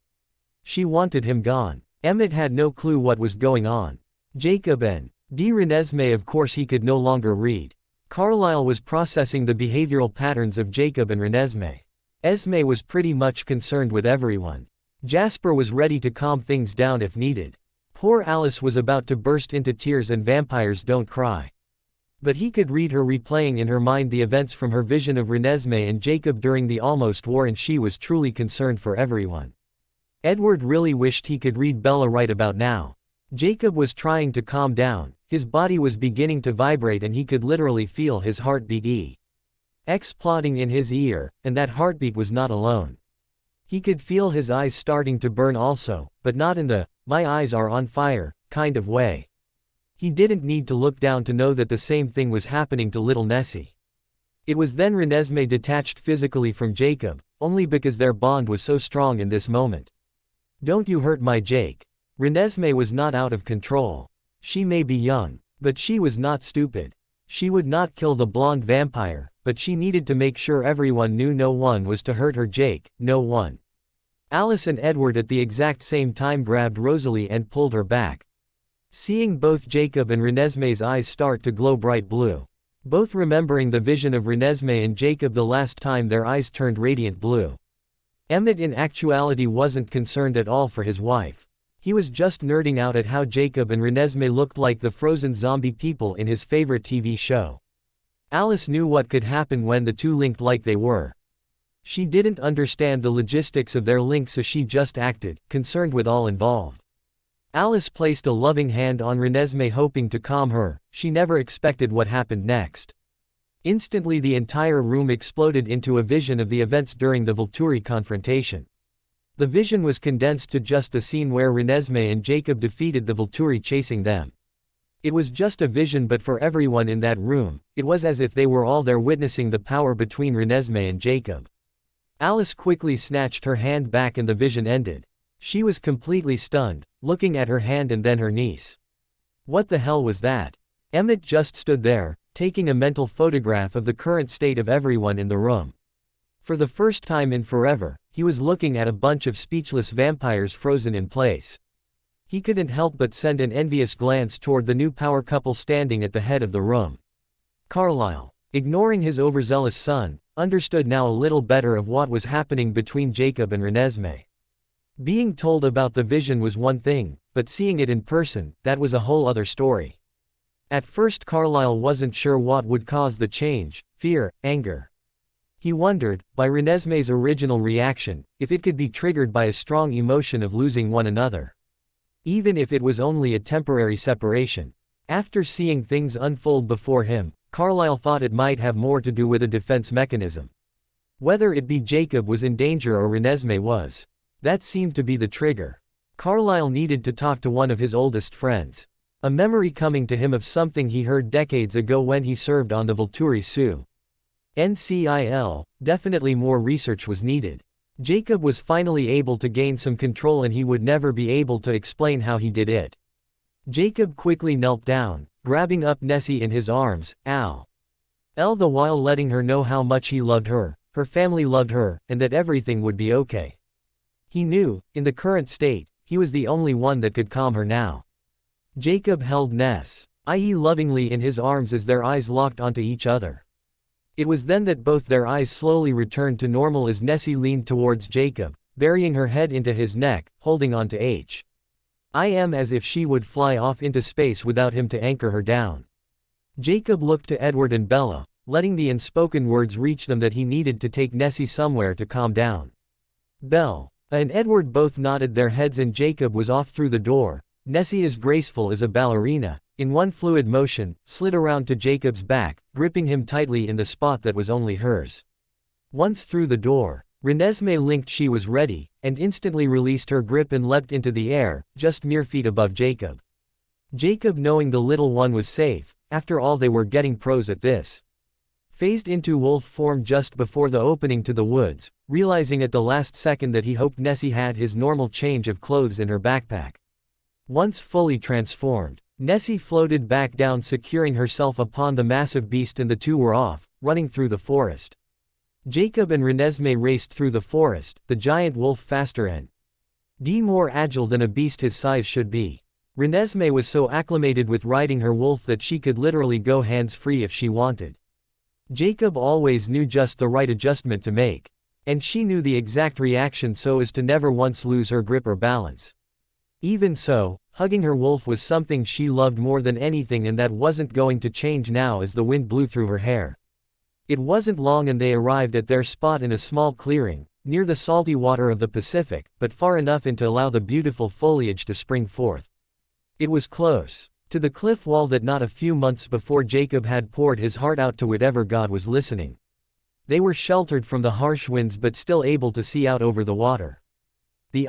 She wanted him gone. Emmett had no clue what was going on. Jacob and Renesmee of course he could no longer read. Carlisle was processing the behavioral patterns of Jacob and Renesmee. Esme was pretty much concerned with everyone. Jasper was ready to calm things down if needed. Poor Alice was about to burst into tears and vampires don't cry. But he could read her replaying in her mind the events from her vision of Renesmee and Jacob during the almost war and she was truly concerned for everyone. Edward really wished he could read Bella right about now. Jacob was trying to calm down, his body was beginning to vibrate and he could literally feel his heartbeat exploding in his ear, and that heartbeat was not alone. He could feel his eyes starting to burn also, but not in the, my eyes are on fire, kind of way. He didn't need to look down to know that the same thing was happening to little Nessie. It was then Renesmee detached physically from Jacob, only because their bond was so strong in this moment. Don't you hurt my Jake. Renesmee was not out of control. She may be young, but she was not stupid. She would not kill the blonde vampire, but she needed to make sure everyone knew no one was to hurt her Jake, no one. Alice and Edward at the exact same time grabbed Rosalie and pulled her back. seeing both Jacob and Renesmee's eyes start to glow bright blue. Both remembering the vision of Renesmee and Jacob the last time their eyes turned radiant blue. Emmett in actuality wasn't concerned at all for his wife. He was just nerding out at how Jacob and Renesmee looked like the frozen zombie people in his favorite TV show. Alice knew what could happen when the two linked like they were. She didn't understand the logistics of their link, so she just acted, concerned with all involved. Alice placed a loving hand on Renesmee, hoping to calm her. She never expected what happened next. Instantly the entire room exploded into a vision of the events during the Volturi confrontation. The vision was condensed to just the scene where Renesmee and Jacob defeated the Volturi chasing them. It was just a vision, but for everyone in that room, it was as if they were all there witnessing the power between Renesmee and Jacob. Alice quickly snatched her hand back and the vision ended. She was completely stunned, looking at her hand and then her niece. What the hell was that? Emmett just stood there, taking a mental photograph of the current state of everyone in the room. For the first time in forever, he was looking at a bunch of speechless vampires frozen in place. He couldn't help but send an envious glance toward the new power couple standing at the head of the room. Carlisle, ignoring his overzealous son, understood now a little better of what was happening between Jacob and Renesmee. Being told about the vision was one thing, but seeing it in person, that was a whole other story. At first Carlisle wasn't sure what would cause the change: fear, anger. He wondered, by Renesmee's original reaction, if it could be triggered by a strong emotion of losing one another. Even if it was only a temporary separation. After seeing things unfold before him, Carlisle thought it might have more to do with a defense mechanism. Whether it be Jacob was in danger or Renesmee was. That seemed to be the trigger. Carlisle needed to talk to one of his oldest friends. A memory coming to him of something he heard decades ago when he served on the Volturi Sioux. NCIL, definitely more research was needed. Jacob was finally able to gain some control and he would never be able to explain how he did it. Jacob quickly knelt down, grabbing up Nessie in his arms, all the while letting her know how much he loved her, her family loved her, and that everything would be okay. He knew, in the current state, he was the only one that could calm her now. Jacob held Nessie lovingly in his arms as their eyes locked onto each other. It was then that both their eyes slowly returned to normal as Nessie leaned towards Jacob, burying her head into his neck, holding on to him as if she would fly off into space without him to anchor her down. Jacob looked to Edward and Bella, letting the unspoken words reach them that he needed to take Nessie somewhere to calm down. Belle and Edward both nodded their heads and Jacob was off through the door. Nessie, as graceful as a ballerina, in one fluid motion, slid around to Jacob's back, gripping him tightly in the spot that was only hers. Once through the door, Renesmee linked she was ready, and instantly released her grip and leapt into the air, just mere feet above Jacob. Jacob, knowing the little one was safe, after all they were getting pros at this, phased into wolf form just before the opening to the woods, realizing at the last second that he hoped Nessie had his normal change of clothes in her backpack. Once fully transformed, Nessie floated back down, securing herself upon the massive beast, and the two were off, running through the forest. Jacob and Renesmee raced through the forest, the giant wolf faster and more agile than a beast his size should be. Renesmee was so acclimated with riding her wolf that she could literally go hands-free if she wanted. Jacob always knew just the right adjustment to make. And she knew the exact reaction so as to never once lose her grip or balance. Even so, hugging her wolf was something she loved more than anything, and that wasn't going to change now as the wind blew through her hair. It wasn't long and they arrived at their spot in a small clearing, near the salty water of the Pacific, but far enough in to allow the beautiful foliage to spring forth. It was close to the cliff wall that not a few months before Jacob had poured his heart out to whatever god was listening. They were sheltered from the harsh winds but still able to see out over the water. The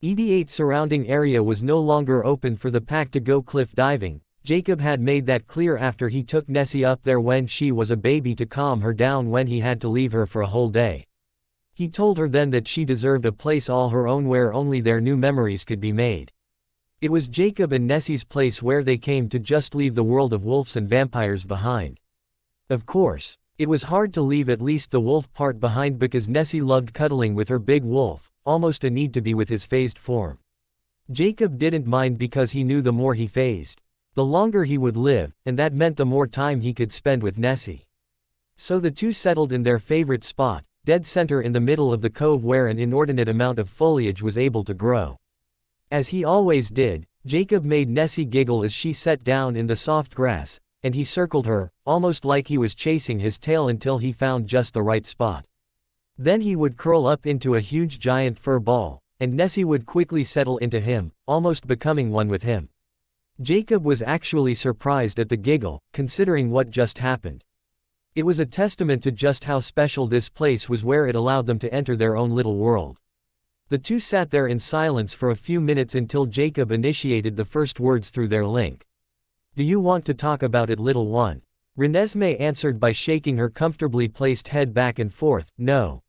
immediate surrounding area was no longer open for the pack to go cliff diving. Jacob had made that clear after he took Nessie up there when she was a baby to calm her down when he had to leave her for a whole day. He told her then that she deserved a place all her own where only their new memories could be made. It was Jacob and Nessie's place where they came to just leave the world of wolves and vampires behind. Of course, it was hard to leave at least the wolf part behind because Nessie loved cuddling with her big wolf, almost a need to be with his phased form. Jacob didn't mind because he knew the more he phased, the longer he would live, and that meant the more time he could spend with Nessie. So the two settled in their favorite spot, dead center in the middle of the cove where an inordinate amount of foliage was able to grow. As he always did, Jacob made Nessie giggle as she sat down in the soft grass, and he circled her, almost like he was chasing his tail until he found just the right spot. Then he would curl up into a huge giant fur ball, and Nessie would quickly settle into him, almost becoming one with him. Jacob was actually surprised at the giggle, considering what just happened. It was a testament to just how special this place was where it allowed them to enter their own little world. The two sat there in silence for a few minutes until Jacob initiated the first words through their link. "Do you want to talk about it, little one?" Renesmee answered by shaking her comfortably placed head back and forth. "No.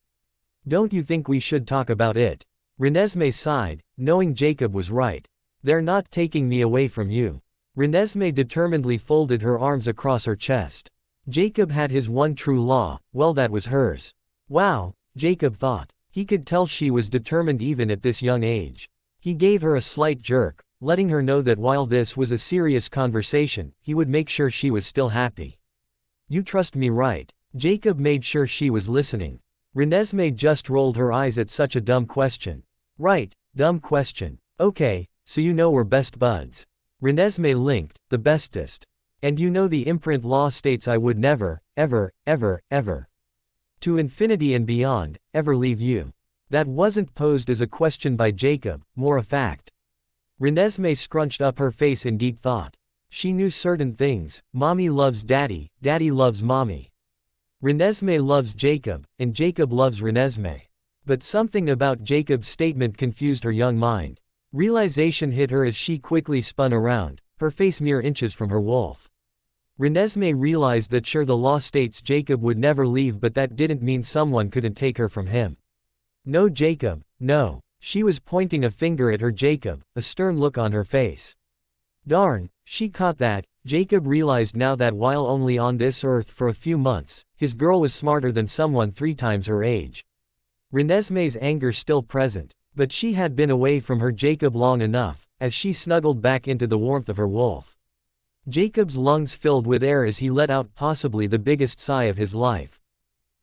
Don't you think we should talk about it?" Renesmee sighed, knowing Jacob was right. "They're not taking me away from you." Renesmee determinedly folded her arms across her chest. Jacob had his one true law, well, that was hers. Wow, Jacob thought. He could tell she was determined even at this young age. He gave her a slight jerk, letting her know that while this was a serious conversation, he would make sure she was still happy. "You trust me, right?" Jacob made sure she was listening. Renesmee just rolled her eyes at such a dumb question. "Right, dumb question. Okay, so you know we're best buds." Renesmee linked, "The bestest. And you know the imprint law states I would never, ever, ever, ever, to infinity and beyond, ever leave you." That wasn't posed as a question by Jacob, more a fact. Renesmee scrunched up her face in deep thought. She knew certain things. Mommy loves daddy, daddy loves mommy. Renesmee loves Jacob, and Jacob loves Renesmee. But something about Jacob's statement confused her young mind. Realization hit her as she quickly spun around, her face mere inches from her wolf. Renesmee realized that sure, the law states Jacob would never leave, but that didn't mean someone couldn't take her from him. No, Jacob, no. She was pointing a finger at her Jacob, a stern look on her face. Darn, she caught that. Jacob realized now that while only on this earth for a few months, his girl was smarter than someone 3 times her age. Renesmee's anger still present, but she had been away from her Jacob long enough, as she snuggled back into the warmth of her wolf. Jacob's lungs filled with air as he let out possibly the biggest sigh of his life.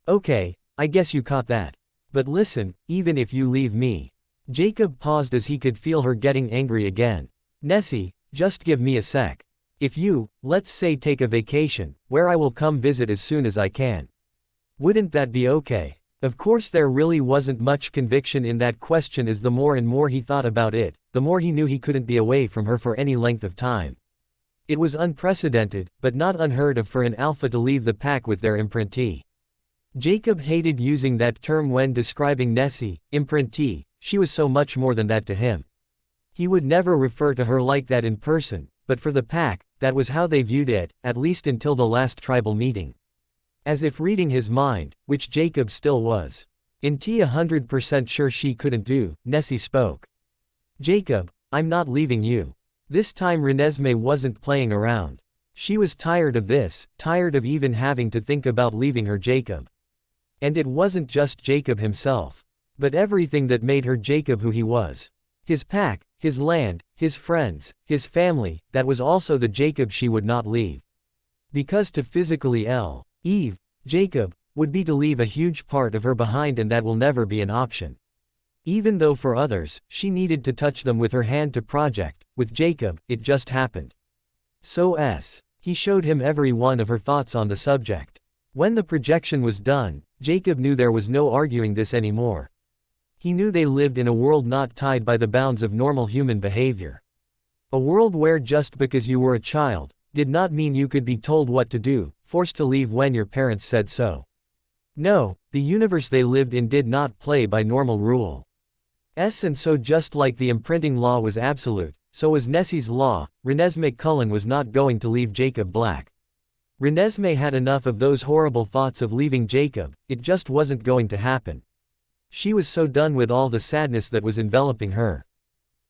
"Okay, I guess you caught that. But listen, even if you leave me." Jacob paused as he could feel her getting angry again. "Nessie, just give me a sec. If you, let's say, take a vacation, where I will come visit as soon as I can. Wouldn't that be okay?" Of course there really wasn't much conviction in that question, as the more and more he thought about it, the more he knew he couldn't be away from her for any length of time. It was unprecedented, but not unheard of for an alpha to leave the pack with their imprintee. Jacob hated using that term when describing Nessie, imprintee. She was so much more than that to him. He would never refer to her like that in person, but for the pack, that was how they viewed it, at least until the last tribal meeting. As if reading his mind, which Jacob still was. "Inti 100% sure she couldn't do," Nessie spoke. "Jacob, I'm not leaving you." This time Renesmee wasn't playing around. She was tired of this, tired of even having to think about leaving her Jacob. And it wasn't just Jacob himself, but everything that made her Jacob who he was. His pack, his land, his friends, his family, that was also the Jacob she would not leave. Because to physically leave Jacob would be to leave a huge part of her behind, and that will never be an option. Even though for others, she needed to touch them with her hand to project, with Jacob, it just happened. So he showed him every one of her thoughts on the subject. When the projection was done, Jacob knew there was no arguing this anymore. He knew they lived in a world not tied by the bounds of normal human behavior. A world where just because you were a child, did not mean you could be told what to do, forced to leave when your parents said so. No, the universe they lived in did not play by normal rules. And so just like the imprinting law was absolute, so was Nessie's law. Renesmee Cullen was not going to leave Jacob Black. Renesmee had enough of those horrible thoughts of leaving Jacob, it just wasn't going to happen. She was so done with all the sadness that was enveloping her.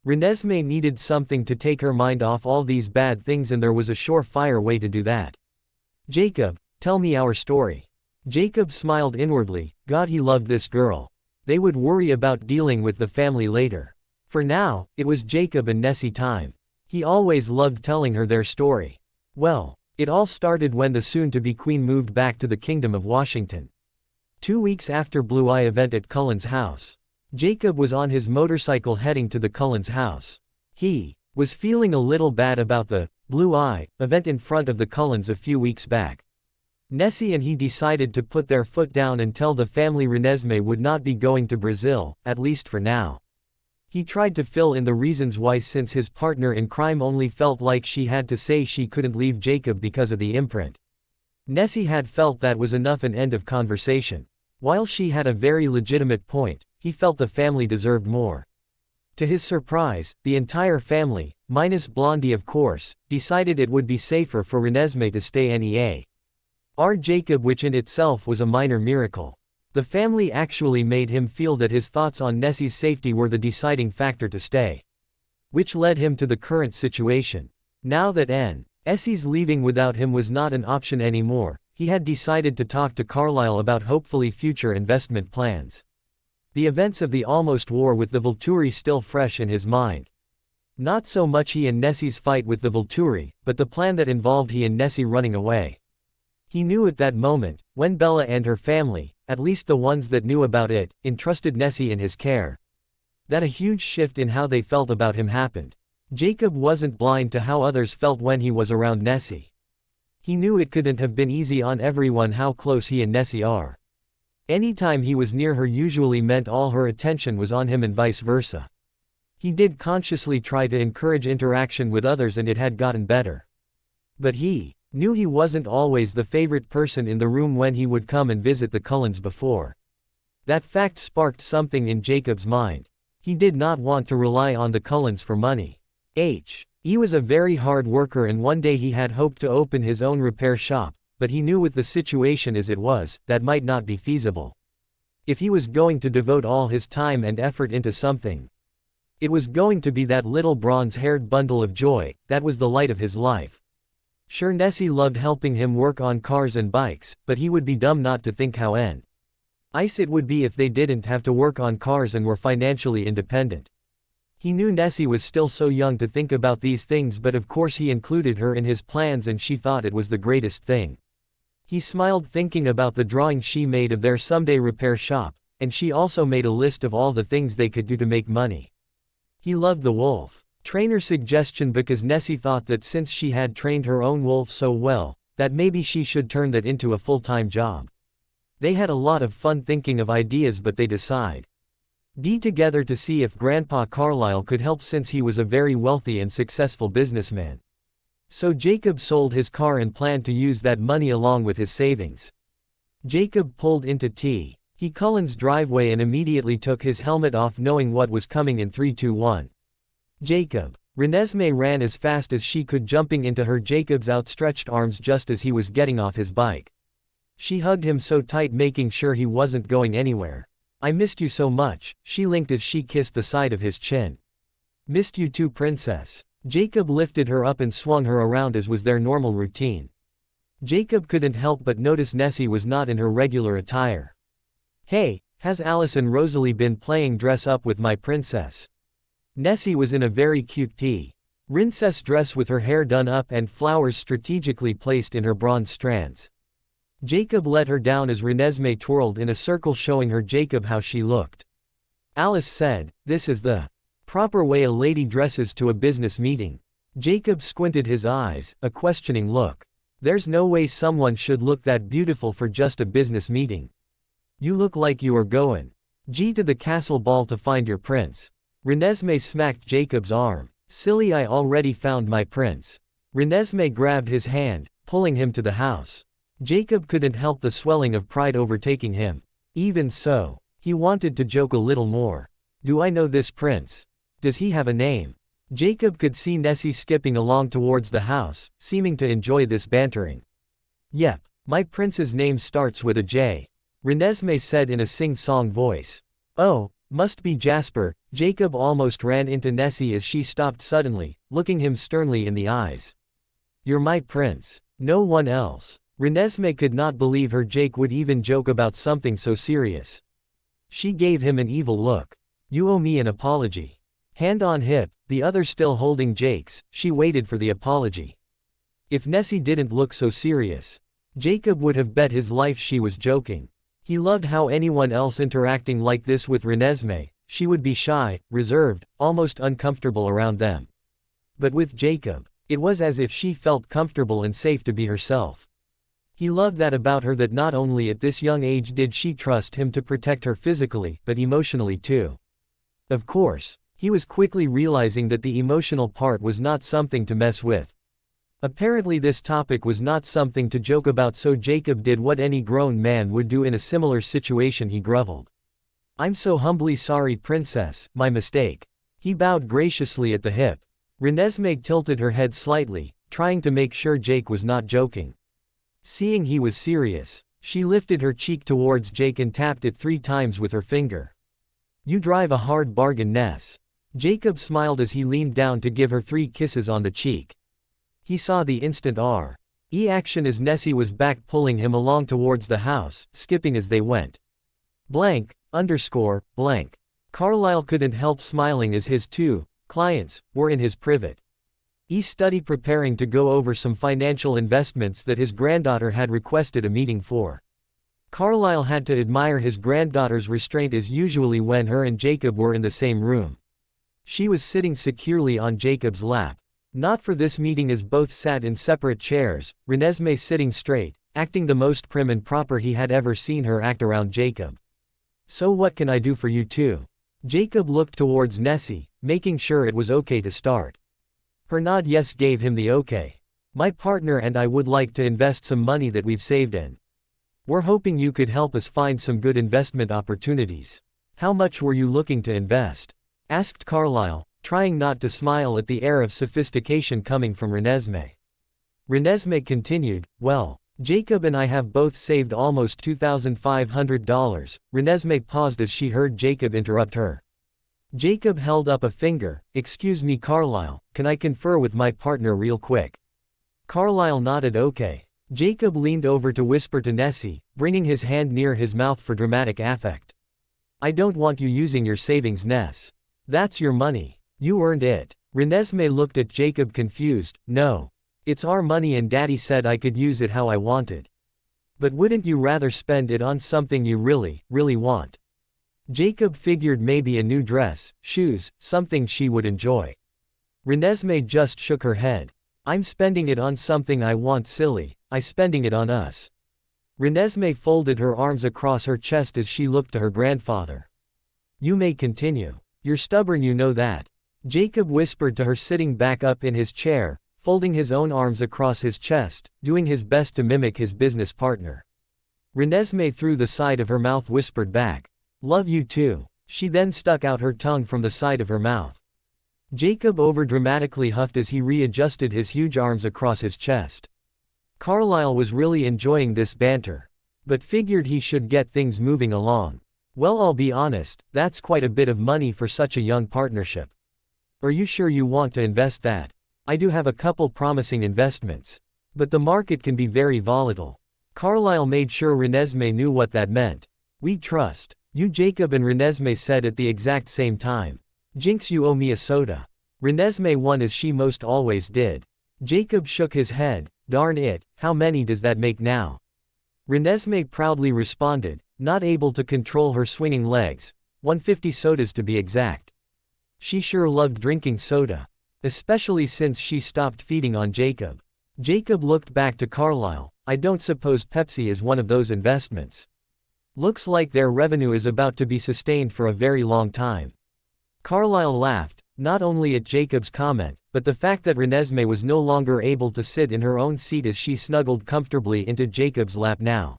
Renesmee needed something to take her mind off all these bad things, and there was a surefire way to do that. "Jacob, tell me our story." Jacob smiled inwardly. God, he loved this girl. They would worry about dealing with the family later. For now, it was Jacob and Nessie time. He always loved telling her their story. Well, it all started when the soon-to-be queen moved back to the Kingdom of Washington. 2 weeks after Blue Eye event at Cullen's house, Jacob was on his motorcycle heading to the Cullens' house. He was feeling a little bad about the Blue Eye event in front of the Cullens a few weeks back. Nessie and he decided to put their foot down and tell the family Renesmee would not be going to Brazil, at least for now. He tried to fill in the reasons why, since his partner in crime only felt like she had to say she couldn't leave Jacob because of the imprint. Nessie had felt that was enough, an end of conversation. While she had a very legitimate point, he felt the family deserved more. To his surprise, the entire family, minus Blondie of course, decided it would be safer for Renesmee to stay NEA. Jacob, which in itself was a minor miracle. The family actually made him feel that his thoughts on Nessie's safety were the deciding factor to stay. Which led him to the current situation. Now that Nessie's leaving without him was not an option anymore, he had decided to talk to Carlisle about hopefully future investment plans. The events of the almost war with the Volturi still fresh in his mind. Not so much he and Nessie's fight with the Volturi, but the plan that involved he and Nessie running away. He knew at that moment, when Bella and her family, at least the ones that knew about it, entrusted Nessie in his care, that a huge shift in how they felt about him happened. Jacob wasn't blind to how others felt when he was around Nessie. He knew it couldn't have been easy on everyone how close he and Nessie are. Anytime he was near her usually meant all her attention was on him and vice versa. He did consciously try to encourage interaction with others and it had gotten better. But he knew he wasn't always the favorite person in the room when he would come and visit the Cullens before. That fact sparked something in Jacob's mind. He did not want to rely on the Cullens for money. He was a very hard worker and one day he had hoped to open his own repair shop, but he knew with the situation as it was, that might not be feasible. If he was going to devote all his time and effort into something, it was going to be that little bronze-haired bundle of joy, that was the light of his life. Sure, Nessie loved helping him work on cars and bikes, but he would be dumb not to think how nice it would be if they didn't have to work on cars and were financially independent. He knew Nessie was still so young to think about these things, but of course he included her in his plans and she thought it was the greatest thing. He smiled thinking about the drawing she made of their someday repair shop, and she also made a list of all the things they could do to make money. He loved the wolf trainer suggestion because Nessie thought that since she had trained her own wolf so well, that maybe she should turn that into a full-time job. They had a lot of fun thinking of ideas, but they decided together to see if Grandpa Carlisle could help since he was a very wealthy and successful businessman. So Jacob sold his car and planned to use that money along with his savings. Jacob pulled into T. Cullen's driveway and immediately took his helmet off, knowing what was coming in 3, 2, 1. Jacob. Renesmee ran as fast as she could, jumping into her Jacob's outstretched arms just as he was getting off his bike. She hugged him so tight, making sure he wasn't going anywhere. "I missed you so much," she linked as she kissed the side of his chin. "Missed you too, princess." Jacob lifted her up and swung her around as was their normal routine. Jacob couldn't help but notice Nessie was not in her regular attire. "Hey, has Alice and Rosalie been playing dress up with my princess?" Nessie was in a very cute princess dress with her hair done up and flowers strategically placed in her bronze strands. Jacob let her down as Renesmee twirled in a circle, showing her Jacob how she looked. Alice said, "This is the proper way a lady dresses to a business meeting." Jacob squinted his eyes, a questioning look. "There's no way someone should look that beautiful for just a business meeting. You look like you are going to the castle ball to find your prince." Renesmee smacked Jacob's arm. "Silly, I already found my prince." Renesmee grabbed his hand, pulling him to the house. Jacob couldn't help the swelling of pride overtaking him. Even so, he wanted to joke a little more. "Do I know this prince? Does he have a name?" Jacob could see Nessie skipping along towards the house, seeming to enjoy this bantering. "Yep, my prince's name starts with a J," Renesmee said in a sing-song voice. "Oh, must be Jasper." Jacob almost ran into Nessie as she stopped suddenly, looking him sternly in the eyes. "You're my prince. No one else." Renesmee could not believe her Jake would even joke about something so serious. She gave him an evil look. "You owe me an apology." Hand on hip, the other still holding Jake's, she waited for the apology. If Nessie didn't look so serious, Jacob would have bet his life she was joking. He loved how anyone else interacting like this with Renesmee, she would be shy, reserved, almost uncomfortable around them. But with Jacob, it was as if she felt comfortable and safe to be herself. He loved that about her, that not only at this young age did she trust him to protect her physically, but emotionally too. Of course, he was quickly realizing that the emotional part was not something to mess with. Apparently this topic was not something to joke about, so Jacob did what any grown man would do in a similar situation. He groveled. "I'm so humbly sorry, princess, my mistake." He bowed graciously at the hip. Renesmee tilted her head slightly, trying to make sure Jake was not joking. Seeing he was serious, she lifted her cheek towards Jake and tapped it 3 times with her finger. "You drive a hard bargain, Ness." Jacob smiled as he leaned down to give her 3 kisses on the cheek. He saw the instant R.E. action as Nessie was back, pulling him along towards the house, skipping as they went. Blank. Carlyle couldn't help smiling as his 2 clients were in his private study preparing to go over some financial investments that his granddaughter had requested a meeting for. Carlyle had to admire his granddaughter's restraint, as usually when her and Jacob were in the same room. She was sitting securely on Jacob's lap. Not for this meeting, as both sat in separate chairs, Renesmee sitting straight, acting the most prim and proper he had ever seen her act around Jacob. "So what can I do for you two?" Jacob looked towards Nessie, making sure it was okay to start. Her nod yes gave him the okay. "My partner and I would like to invest some money that we've saved in. We're hoping you could help us find some good investment opportunities." "How much were you looking to invest?" asked Carlyle, trying not to smile at the air of sophistication coming from Renesmee. Renesmee continued, "Well, Jacob and I have both saved almost $2,500. Renesmee paused as she heard Jacob interrupt her. Jacob held up a finger. "Excuse me, Carlyle, can I confer with my partner real quick?" Carlyle nodded okay. Jacob leaned over to whisper to Nessie, bringing his hand near his mouth for dramatic effect. "I don't want you using your savings, Ness. That's your money. You earned it." Renesmee looked at Jacob confused. "No. It's our money and Daddy said I could use it how I wanted." "But wouldn't you rather spend it on something you really, really want?" Jacob figured maybe a new dress, shoes, something she would enjoy. Renesmee just shook her head. "I'm spending it on something I want, silly. I'm spending it on us." Renesmee folded her arms across her chest as she looked to her grandfather. "You may continue. You're stubborn, you know that." Jacob whispered to her, sitting back up in his chair, folding his own arms across his chest, doing his best to mimic his business partner. Renesmee, through the side of her mouth, whispered back, "Love you too." She then stuck out her tongue from the side of her mouth. Jacob overdramatically huffed as he readjusted his huge arms across his chest. Carlyle was really enjoying this banter, but figured he should get things moving along. "Well, I'll be honest, that's quite a bit of money for such a young partnership. Are you sure you want to invest that?" "I do have a couple promising investments. But the market can be very volatile." Carlyle made sure Renesmee knew what that meant. "We trust you," Jacob and Renesmee said at the exact same time. "Jinx, you owe me a soda." Renesmee won, as she most always did. Jacob shook his head. "Darn it, how many does that make now?" Renesmee proudly responded, not able to control her swinging legs. 150 sodas to be exact. She sure loved drinking soda, especially since she stopped feeding on Jacob. Jacob looked back to Carlyle. "I don't suppose Pepsi is one of those investments. Looks like their revenue is about to be sustained for a very long time." Carlyle laughed, not only at Jacob's comment, but the fact that Renesmee was no longer able to sit in her own seat as she snuggled comfortably into Jacob's lap now.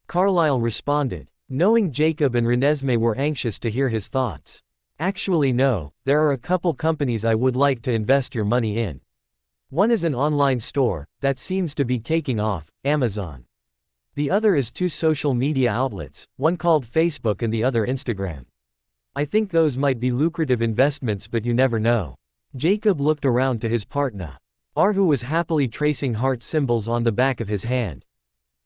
Carlyle responded, knowing Jacob and Renesmee were anxious to hear his thoughts. "Actually no, there are a couple companies I would like to invest your money in. One is an online store that seems to be taking off, Amazon. The other is 2 social media outlets, one called Facebook and the other Instagram. I think those might be lucrative investments, but you never know." Jacob looked around to his partner, who was happily tracing heart symbols on the back of his hand.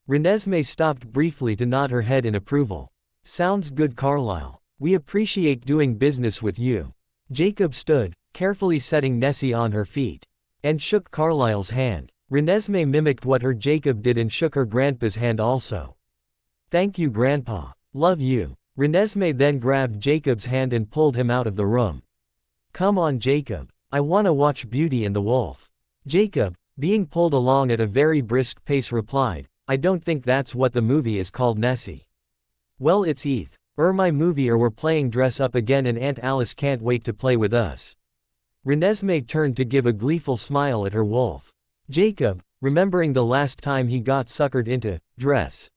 Renesmee stopped briefly to nod her head in approval. "Sounds good, Carlyle. We appreciate doing business with you." Jacob stood, carefully setting Nessie on her feet, and shook Carlyle's hand. Renesmee mimicked what her Jacob did and shook her grandpa's hand also. "Thank you, Grandpa. Love you." Renesmee then grabbed Jacob's hand and pulled him out of the room. "Come on, Jacob. I wanna watch Beauty and the Wolf." Jacob, being pulled along at a very brisk pace, replied, "I don't think that's what the movie is called, Nessie." "Well, it's my movie, or we're playing dress up again and Aunt Alice can't wait to play with us." Renesmee turned to give a gleeful smile at her wolf. Jacob, remembering the last time he got suckered into dress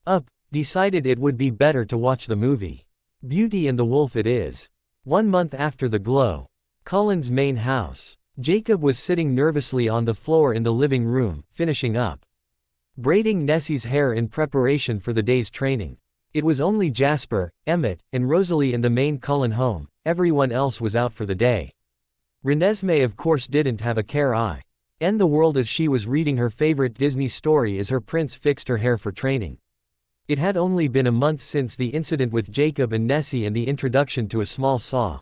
up, decided it would be better to watch the movie. Beauty and the Wolf it is. 1 month after the glow. Cullen's main house. Jacob was sitting nervously on the floor in the living room, finishing up braiding Nessie's hair in preparation for the day's training. It was only Jasper, Emmett, and Rosalie in the main Cullen home. Everyone else was out for the day. Renesmee of course didn't have a care eye in the world as she was reading her favorite Disney story as her prince fixed her hair for training. It had only been a month since the incident with Jacob and Nessie and the introduction to a small saw.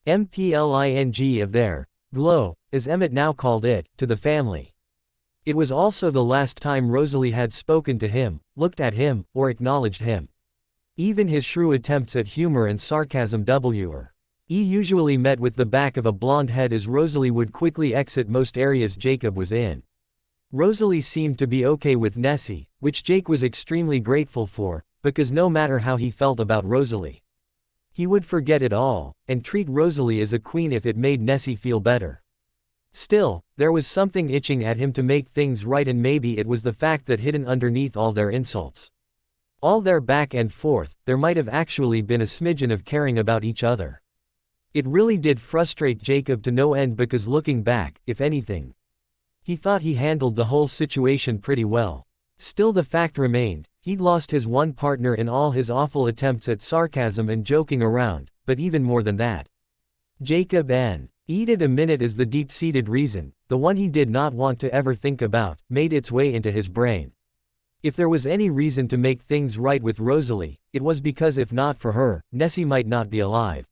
MPLING of their glow, as Emmett now called it, to the family. It was also the last time Rosalie had spoken to him, looked at him, or acknowledged him. Even his shrew attempts at humor and sarcasm were usually met with the back of a blonde head, as Rosalie would quickly exit most areas Jacob was in. Rosalie seemed to be okay with Nessie, which Jake was extremely grateful for, because no matter how he felt about Rosalie, he would forget it all, and treat Rosalie as a queen if it made Nessie feel better. Still, there was something itching at him to make things right, and maybe it was the fact that hidden underneath all their insults, all their back and forth, there might have actually been a smidgen of caring about each other. It really did frustrate Jacob to no end, because looking back, if anything, he thought he handled the whole situation pretty well. Still, the fact remained, he'd lost his one partner in all his awful attempts at sarcasm and joking around, but even more than that, Jacob needed a minute as the deep-seated reason, the one he did not want to ever think about, made its way into his brain. If there was any reason to make things right with Rosalie, it was because if not for her, Nessie might not be alive.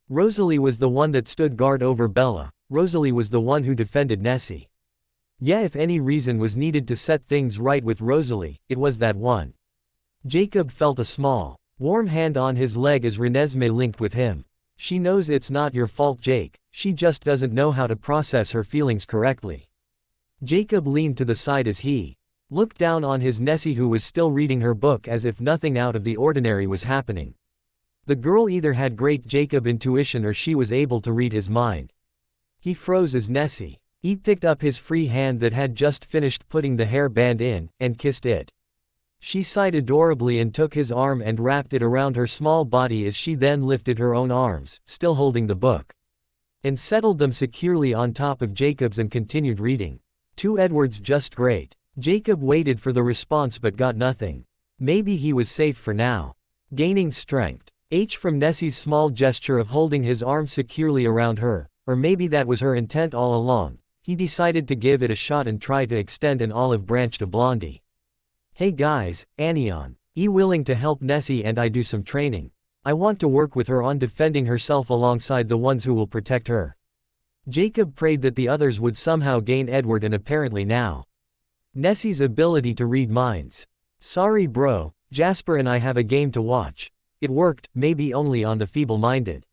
Rosalie was the one that stood guard over Bella. Rosalie was the one who defended Nessie. Yeah, if any reason was needed to set things right with Rosalie, it was that one. Jacob felt a small, warm hand on his leg as Renesmee linked with him. "She knows it's not your fault, Jake. She just doesn't know how to process her feelings correctly." Jacob leaned to the side as he looked down on his Nessie, who was still reading her book as if nothing out of the ordinary was happening. The girl either had great Jacob intuition or she was able to read his mind. He froze as Nessie picked up his free hand that had just finished putting the hair band in, and kissed it. She sighed adorably and took his arm and wrapped it around her small body as she then lifted her own arms, still holding the book, and settled them securely on top of Jacob's and continued reading. "To Edward's just great." Jacob waited for the response but got nothing. Maybe he was safe for now. Gaining strength. From Nessie's small gesture of holding his arm securely around her, or maybe that was her intent all along. He decided to give it a shot and try to extend an olive branch to Blondie. "Hey guys, Anion. Willing to help Nessie and I do some training. I want to work with her on defending herself alongside the ones who will protect her." Jacob prayed that the others would somehow gain Edward and apparently now Nessie's ability to read minds. "Sorry bro, Jasper and I have a game to watch." It worked, maybe only on the feeble-minded.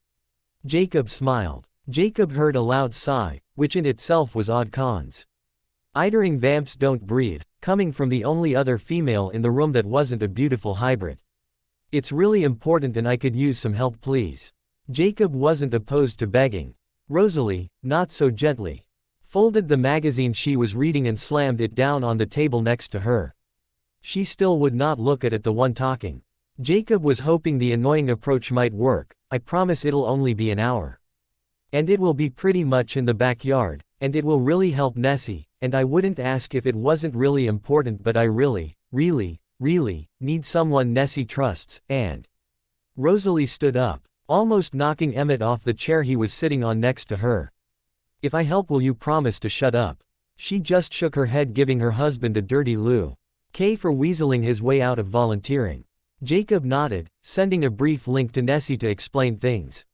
Jacob smiled. Jacob heard a loud sigh, which in itself was odd. Cons. Idering vamps don't breathe, coming from the only other female in the room that wasn't a beautiful hybrid. "It's really important and I could use some help, please." Jacob wasn't opposed to begging. Rosalie, not so gently, folded the magazine she was reading and slammed it down on the table next to her. She still would not look at the one talking. Jacob was hoping the annoying approach might work. "I promise it'll only be an hour. And it will be pretty much in the backyard, and it will really help Nessie, and I wouldn't ask if it wasn't really important, but I really, really, really need someone Nessie trusts." And Rosalie stood up, almost knocking Emmett off the chair he was sitting on next to her. "If I help, will you promise to shut up?" She just shook her head, giving her husband a dirty look for weaseling his way out of volunteering. Jacob nodded, sending a brief link to Nessie to explain things.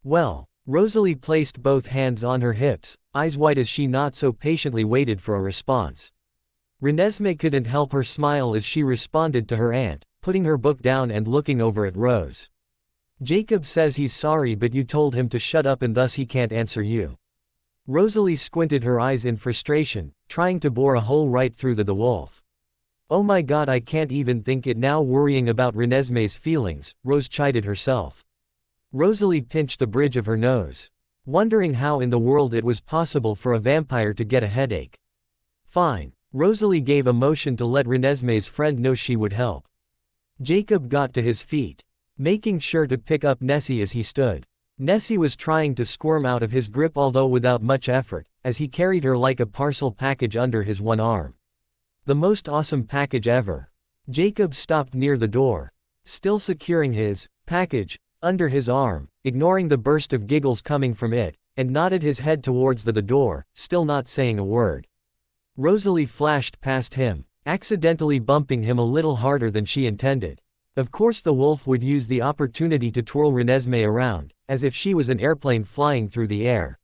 "Well, Rosalie placed both hands on her hips, eyes wide as she not so patiently waited for a response. Renesmee couldn't help her smile as she responded to her aunt, putting her book down and looking over at Rose. Jacob says he's sorry but you told him to shut up and thus he can't answer you. Rosalie squinted her eyes in frustration, trying to bore a hole right through the wolf. Oh my god, I can't even think it now, worrying about Renesmee's feelings, Rose chided herself. Rosalie pinched the bridge of her nose, wondering how in the world it was possible for a vampire to get a headache. Fine. Rosalie gave a motion to let Renesmee's friend know she would help. Jacob got to his feet, making sure to pick up Nessie as he stood. Nessie was trying to squirm out of his grip, although without much effort, as he carried her like a parcel package under his one arm. The most awesome package ever. Jacob stopped near the door, still securing his package under his arm, ignoring the burst of giggles coming from it, and nodded his head towards the door, still not saying a word. Rosalie flashed past him, accidentally bumping him a little harder than she intended. Of course the wolf would use the opportunity to twirl Renesmee around, as if she was an airplane flying through the air.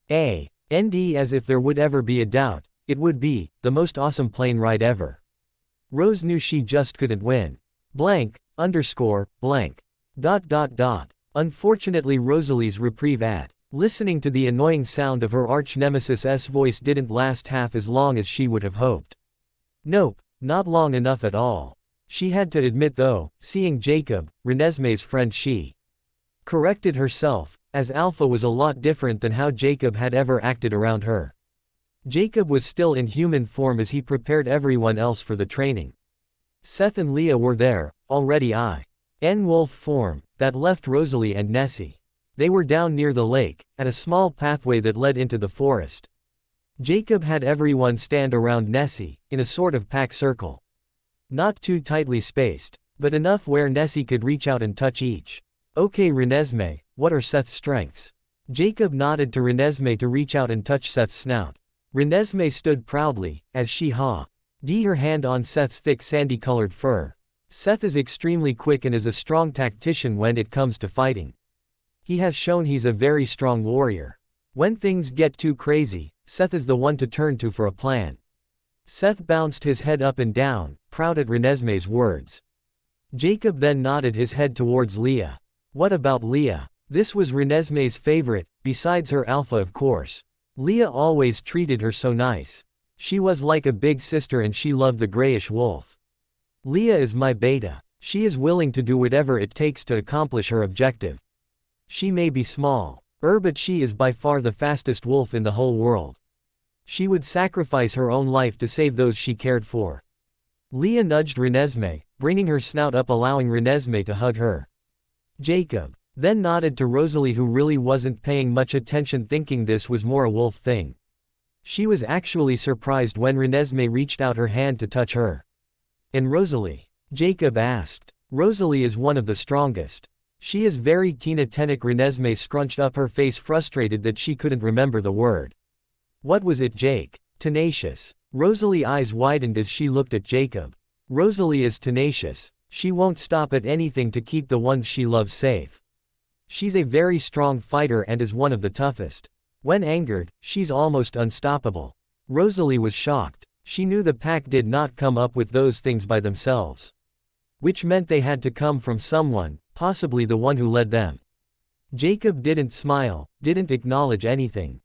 And as if there would ever be a doubt, it would be the most awesome plane ride ever. Rose knew she just couldn't win. Blank. Unfortunately, Rosalie's reprieve at listening to the annoying sound of her arch-nemesis's voice didn't last half as long as she would have hoped. Nope, not long enough at all. She had to admit though, seeing Jacob, Renesmee's friend, she corrected herself, as Alpha was a lot different than how Jacob had ever acted around her. Jacob was still in human form as he prepared everyone else for the training. Seth and Leah were there, already in wolf form, that left Rosalie and Nessie. They were down near the lake, at a small pathway that led into the forest. Jacob had everyone stand around Nessie, in a sort of pack circle. Not too tightly spaced, but enough where Nessie could reach out and touch each. Okay Renesmee, what are Seth's strengths? Jacob nodded to Renesmee to reach out and touch Seth's snout. Renesmee stood proudly, as she her hand on Seth's thick sandy-colored fur. Seth is extremely quick and is a strong tactician when it comes to fighting. He has shown he's a very strong warrior. When things get too crazy, Seth is the one to turn to for a plan. Seth bounced his head up and down, proud at Renesmee's words. Jacob then nodded his head towards Leah. What about Leah? This was Renesmee's favorite, besides her Alpha of course. Leah always treated her so nice. She was like a big sister and she loved the grayish wolf. Leah is my beta. She is willing to do whatever it takes to accomplish her objective. She may be small, but she is by far the fastest wolf in the whole world. She would sacrifice her own life to save those she cared for. Leah nudged Renesmee, bringing her snout up, allowing Renesmee to hug her. Jacob then nodded to Rosalie, who really wasn't paying much attention, thinking this was more a wolf thing. She was actually surprised when Renesmee reached out her hand to touch her. And Rosalie? Jacob asked. Rosalie is one of the strongest. She is very tenactic. Renesmee scrunched up her face, frustrated that she couldn't remember the word. What was it, Jake? Tenacious. Rosalie's eyes widened as she looked at Jacob. Rosalie is tenacious. She won't stop at anything to keep the ones she loves safe. She's a very strong fighter and is one of the toughest. When angered, she's almost unstoppable. Rosalie was shocked. She knew the pack did not come up with those things by themselves. Which meant they had to come from someone, possibly the one who led them. Jacob didn't smile, didn't acknowledge anything.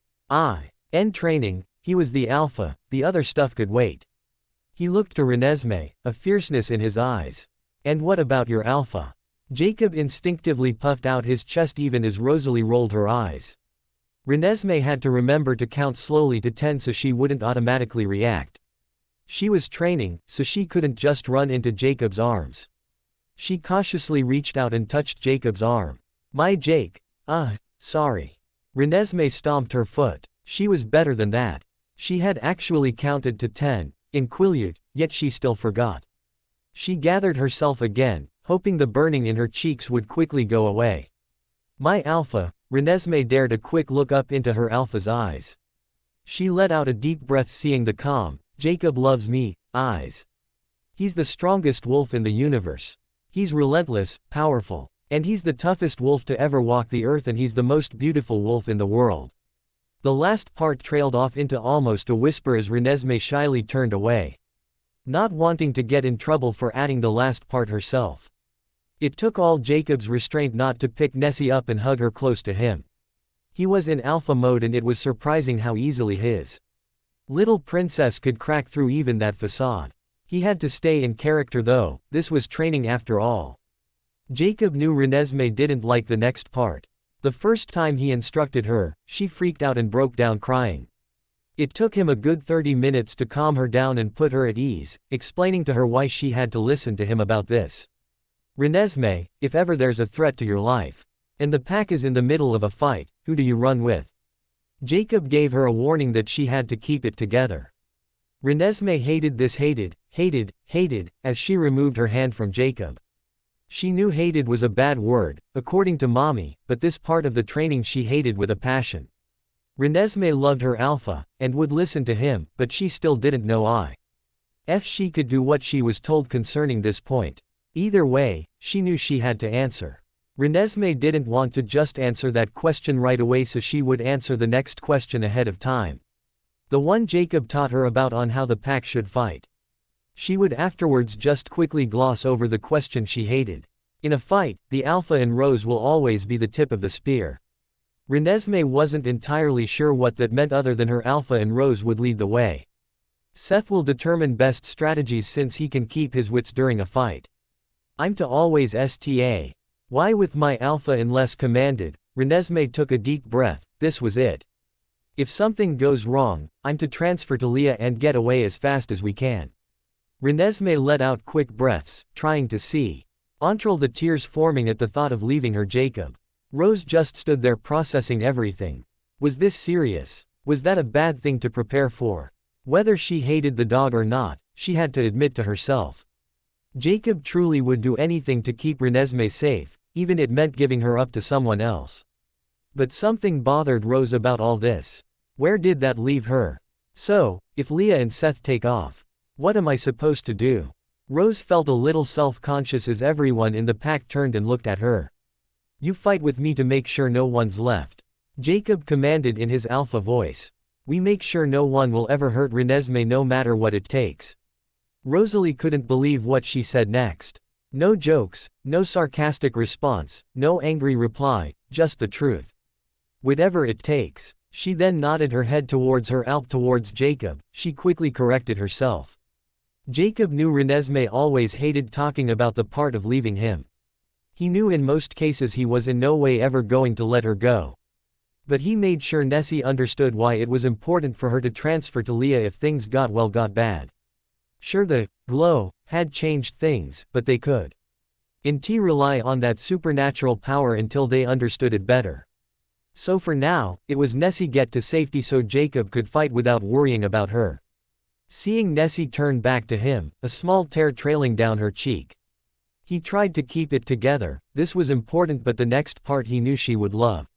In training, he was the Alpha, the other stuff could wait. He looked to Renesmee, a fierceness in his eyes. And what about your Alpha? Jacob instinctively puffed out his chest even as Rosalie rolled her eyes. Renesmee had to remember to count slowly to 10 so she wouldn't automatically react. She was training, so she couldn't just run into Jacob's arms. She cautiously reached out and touched Jacob's arm. My Jake. Sorry. Renesmee stomped her foot. She was better than that. She had actually counted to 10, in Quileute, yet she still forgot. She gathered herself again, hoping the burning in her cheeks would quickly go away. My Alpha. Renesmee dared a quick look up into her Alpha's eyes. She let out a deep breath, seeing the calm, Jacob loves me, eyes. He's the strongest wolf in the universe. He's relentless, powerful, And he's the toughest wolf to ever walk the earth, and he's the most beautiful wolf in the world. The last part trailed off into almost a whisper as Renesmee shyly turned away, not wanting to get in trouble for adding the last part herself. It took all Jacob's restraint not to pick Nessie up and hug her close to him. He was in alpha mode, and it was surprising how easily his little princess could crack through even that facade. He had to stay in character though, this was training after all. Jacob knew Renesmee didn't like the next part. The first time he instructed her, she freaked out and broke down crying. It took him a good 30 minutes to calm her down and put her at ease, explaining to her why she had to listen to him about this. Renesmee, if ever there's a threat to your life, and the pack is in the middle of a fight, who do you run with? Jacob gave her a warning that she had to keep it together. Renesmee hated this, hated, as she removed her hand from Jacob. She knew hated was a bad word, according to mommy, but this part of the training she hated with a passion. Renesmee loved her alpha, and would listen to him, but she still didn't know if she could do what she was told concerning this point. Either way, she knew she had to answer. Renesmee didn't want to just answer that question right away, so she would answer the next question ahead of time. The one Jacob taught her about on how the pack should fight. She would afterwards just quickly gloss over the question she hated. In a fight, the alpha and Rose will always be the tip of the spear. Renesmee wasn't entirely sure what that meant other than her alpha and Rose would lead the way. Seth will determine best strategies since he can keep his wits during a fight. I'm to always sta. Why with my alpha unless commanded? Renesmee took a deep breath, this was it. If something goes wrong, I'm to transfer to Leah and get away as fast as we can. Renesmee let out quick breaths, trying to see control the tears forming at the thought of leaving her Jacob. Rose just stood there processing everything. Was this serious? Was that a bad thing to prepare for? Whether she hated the dog or not, she had to admit to herself. Jacob truly would do anything to keep Renesmee safe, even it meant giving her up to someone else. But something bothered Rose about all this. Where did that leave her? So, if Leah and Seth take off, what am I supposed to do? Rose felt a little self-conscious as everyone in the pack turned and looked at her. You fight with me to make sure no one's left. Jacob commanded in his alpha voice. We make sure no one will ever hurt Renesmee no matter what it takes. Rosalie couldn't believe what she said next. No jokes, no sarcastic response, no angry reply, just the truth. Whatever it takes. She then nodded her head towards her alp towards Jacob. She quickly corrected herself. Jacob knew Renesmee always hated talking about the part of leaving him. He knew in most cases he was in no way ever going to let her go. But he made sure Nessie understood why it was important for her to transfer to Leah if things got bad. Sure, the glow had changed things, but they could rely on that supernatural power until they understood it better. So for now, it was Nessie get to safety so Jacob could fight without worrying about her. Seeing Nessie turn back to him, a small tear trailing down her cheek. He tried to keep it together, this was important, but the next part he knew she would love.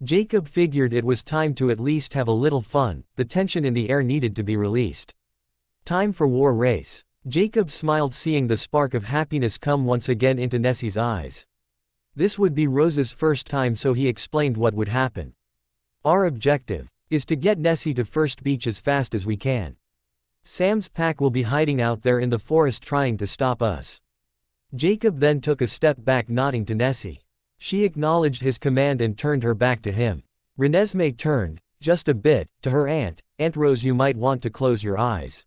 Jacob figured it was time to at least have a little fun, the tension in the air needed to be released. Time for war race. Jacob smiled seeing the spark of happiness come once again into Nessie's eyes. This would be Rose's first time, so he explained what would happen. Our objective is to get Nessie to first beach as fast as we can. Sam's pack will be hiding out there in the forest trying to stop us. Jacob then took a step back, nodding to Nessie. She acknowledged his command and turned her back to him. Renesmee turned, just a bit, to her aunt. Aunt Rose, you might want to close your eyes.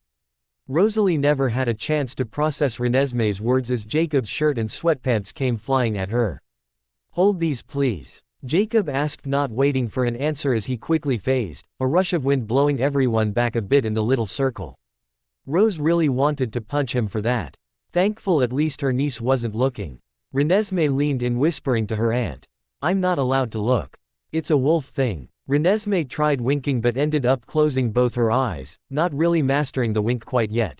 Rosalie never had a chance to process Renesmee's words as Jacob's shirt and sweatpants came flying at her. Hold these please. Jacob asked, not waiting for an answer as he quickly phased, a rush of wind blowing everyone back a bit in the little circle. Rose really wanted to punch him for that. Thankful at least her niece wasn't looking. Renesmee leaned in, whispering to her aunt. I'm not allowed to look. It's a wolf thing. Renesmee tried winking but ended up closing both her eyes, not really mastering the wink quite yet.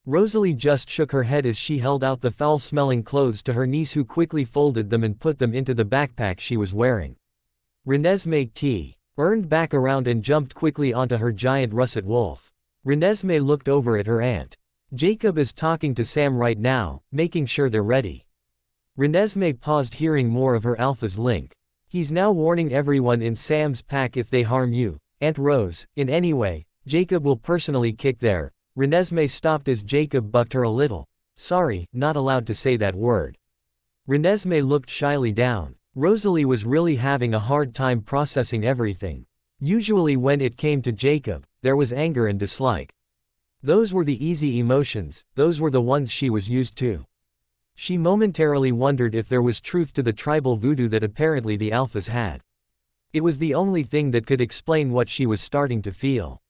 Rosalie just shook her head as she held out the foul-smelling clothes to her niece, who quickly folded them and put them into the backpack she was wearing. Renesmee turned back around and jumped quickly onto her giant russet wolf. Renesmee looked over at her aunt. Jacob is talking to Sam right now, making sure they're ready. Renesmee paused, hearing more of her alpha's link. He's now warning everyone in Sam's pack if they harm you, Aunt Rose, in any way, Jacob will personally kick their. Renesmee stopped as Jacob bucked her a little. Sorry, not allowed to say that word. Renesmee looked shyly down. Rosalie was really having a hard time processing everything. Usually when it came to Jacob, there was anger and dislike. Those were the easy emotions, those were the ones she was used to. She momentarily wondered if there was truth to the tribal voodoo that apparently the alphas had. It was the only thing that could explain what she was starting to feel.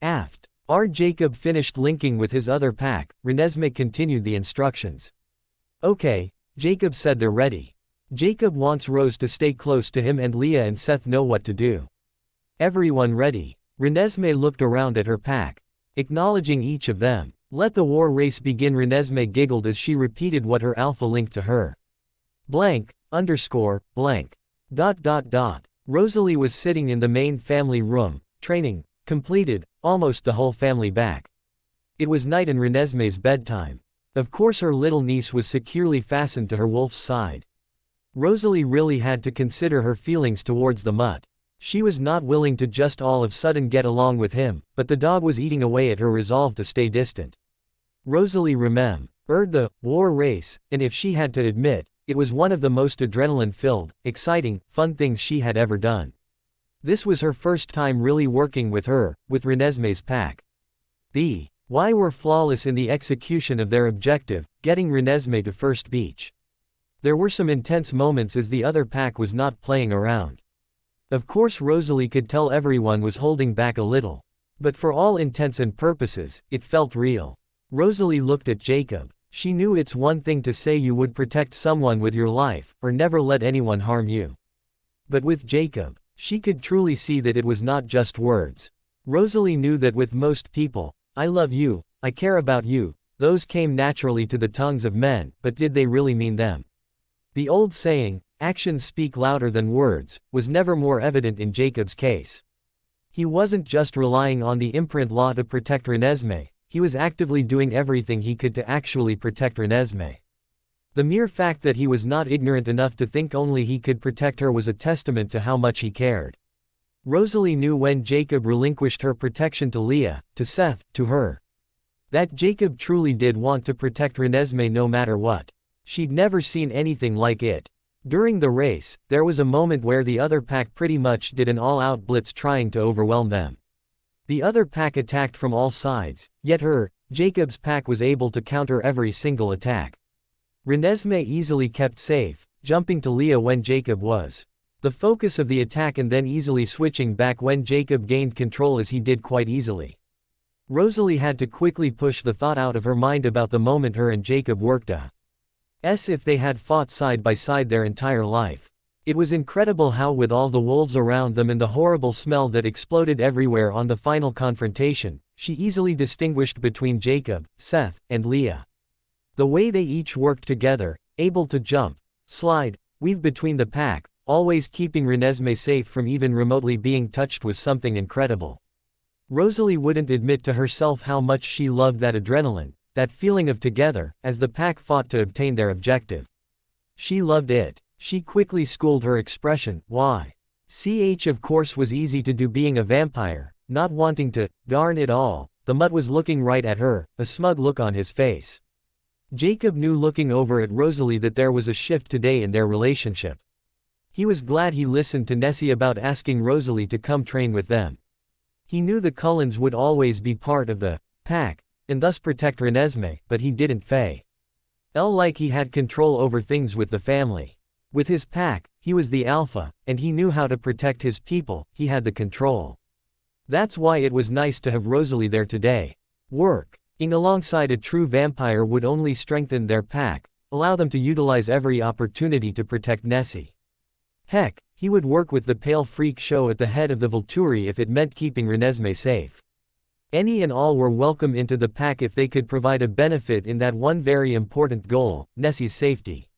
Aft. Jacob finished linking with his other pack. Renesmee continued the instructions. Okay, Jacob said, they're ready. Jacob wants Rose to stay close to him and Leah and Seth know what to do. Everyone ready? Renesmee looked around at her pack, acknowledging each of them. Let the war race begin. Renesmee giggled as she repeated what her alpha linked to her. Blank, underscore, blank. Dot dot dot. Rosalie was sitting in the main family room, training, completed, almost the whole family back. It was night and Renesmee's bedtime. Of course her little niece was securely fastened to her wolf's side. Rosalie really had to consider her feelings towards the mutt. She was not willing to just all of a sudden get along with him, but the dog was eating away at her resolve to stay distant. Rosalie remembered the war race, and if she had to admit, it was one of the most adrenaline-filled, exciting, fun things she had ever done. This was her first time really working with Renesmee's pack. The Y were flawless in the execution of their objective, getting Renesmee to first beach. There were some intense moments as the other pack was not playing around. Of course Rosalie could tell everyone was holding back a little. But for all intents and purposes, it felt real. Rosalie looked at Jacob. She knew it's one thing to say you would protect someone with your life, or never let anyone harm you. But with Jacob, she could truly see that it was not just words. Rosalie knew that with most people, I love you, I care about you, those came naturally to the tongues of men, but did they really mean them? The old saying, actions speak louder than words, was never more evident in Jacob's case. He wasn't just relying on the imprint law to protect Renesmee, he was actively doing everything he could to actually protect Renesmee. The mere fact that he was not ignorant enough to think only he could protect her was a testament to how much he cared. Rosalie knew when Jacob relinquished her protection to Leah, to Seth, to her, that Jacob truly did want to protect Renesmee no matter what. She'd never seen anything like it. During the race, there was a moment where the other pack pretty much did an all-out blitz trying to overwhelm them. The other pack attacked from all sides, yet Jacob's pack was able to counter every single attack. Renesmee easily kept safe, jumping to Leah when Jacob was the focus of the attack and then easily switching back when Jacob gained control, as he did quite easily. Rosalie had to quickly push the thought out of her mind about the moment her and Jacob worked as if they had fought side by side their entire life. It was incredible how, with all the wolves around them and the horrible smell that exploded everywhere on the final confrontation, she easily distinguished between Jacob, Seth, and Leah. The way they each worked together, able to jump, slide, weave between the pack, always keeping Renesmee safe from even remotely being touched, was something incredible. Rosalie wouldn't admit to herself how much she loved that adrenaline, that feeling of together, as the pack fought to obtain their objective. She loved it. She quickly schooled her expression, why? Of course was easy to do being a vampire, not wanting to, darn it all, the mutt was looking right at her, a smug look on his face. Jacob knew looking over at Rosalie that there was a shift today in their relationship. He was glad he listened to Nessie about asking Rosalie to come train with them. He knew the Cullens would always be part of the pack, and thus protect Renesmee, but he didn't feel like he had control over things with the family. With his pack, he was the alpha, and he knew how to protect his people, he had the control. That's why it was nice to have Rosalie there today. Working alongside a true vampire would only strengthen their pack, allow them to utilize every opportunity to protect Nessie. Heck, he would work with the Pale Freak Show at the head of the Volturi if it meant keeping Renesmee safe. Any and all were welcome into the pack if they could provide a benefit in that one very important goal, Nessie's safety.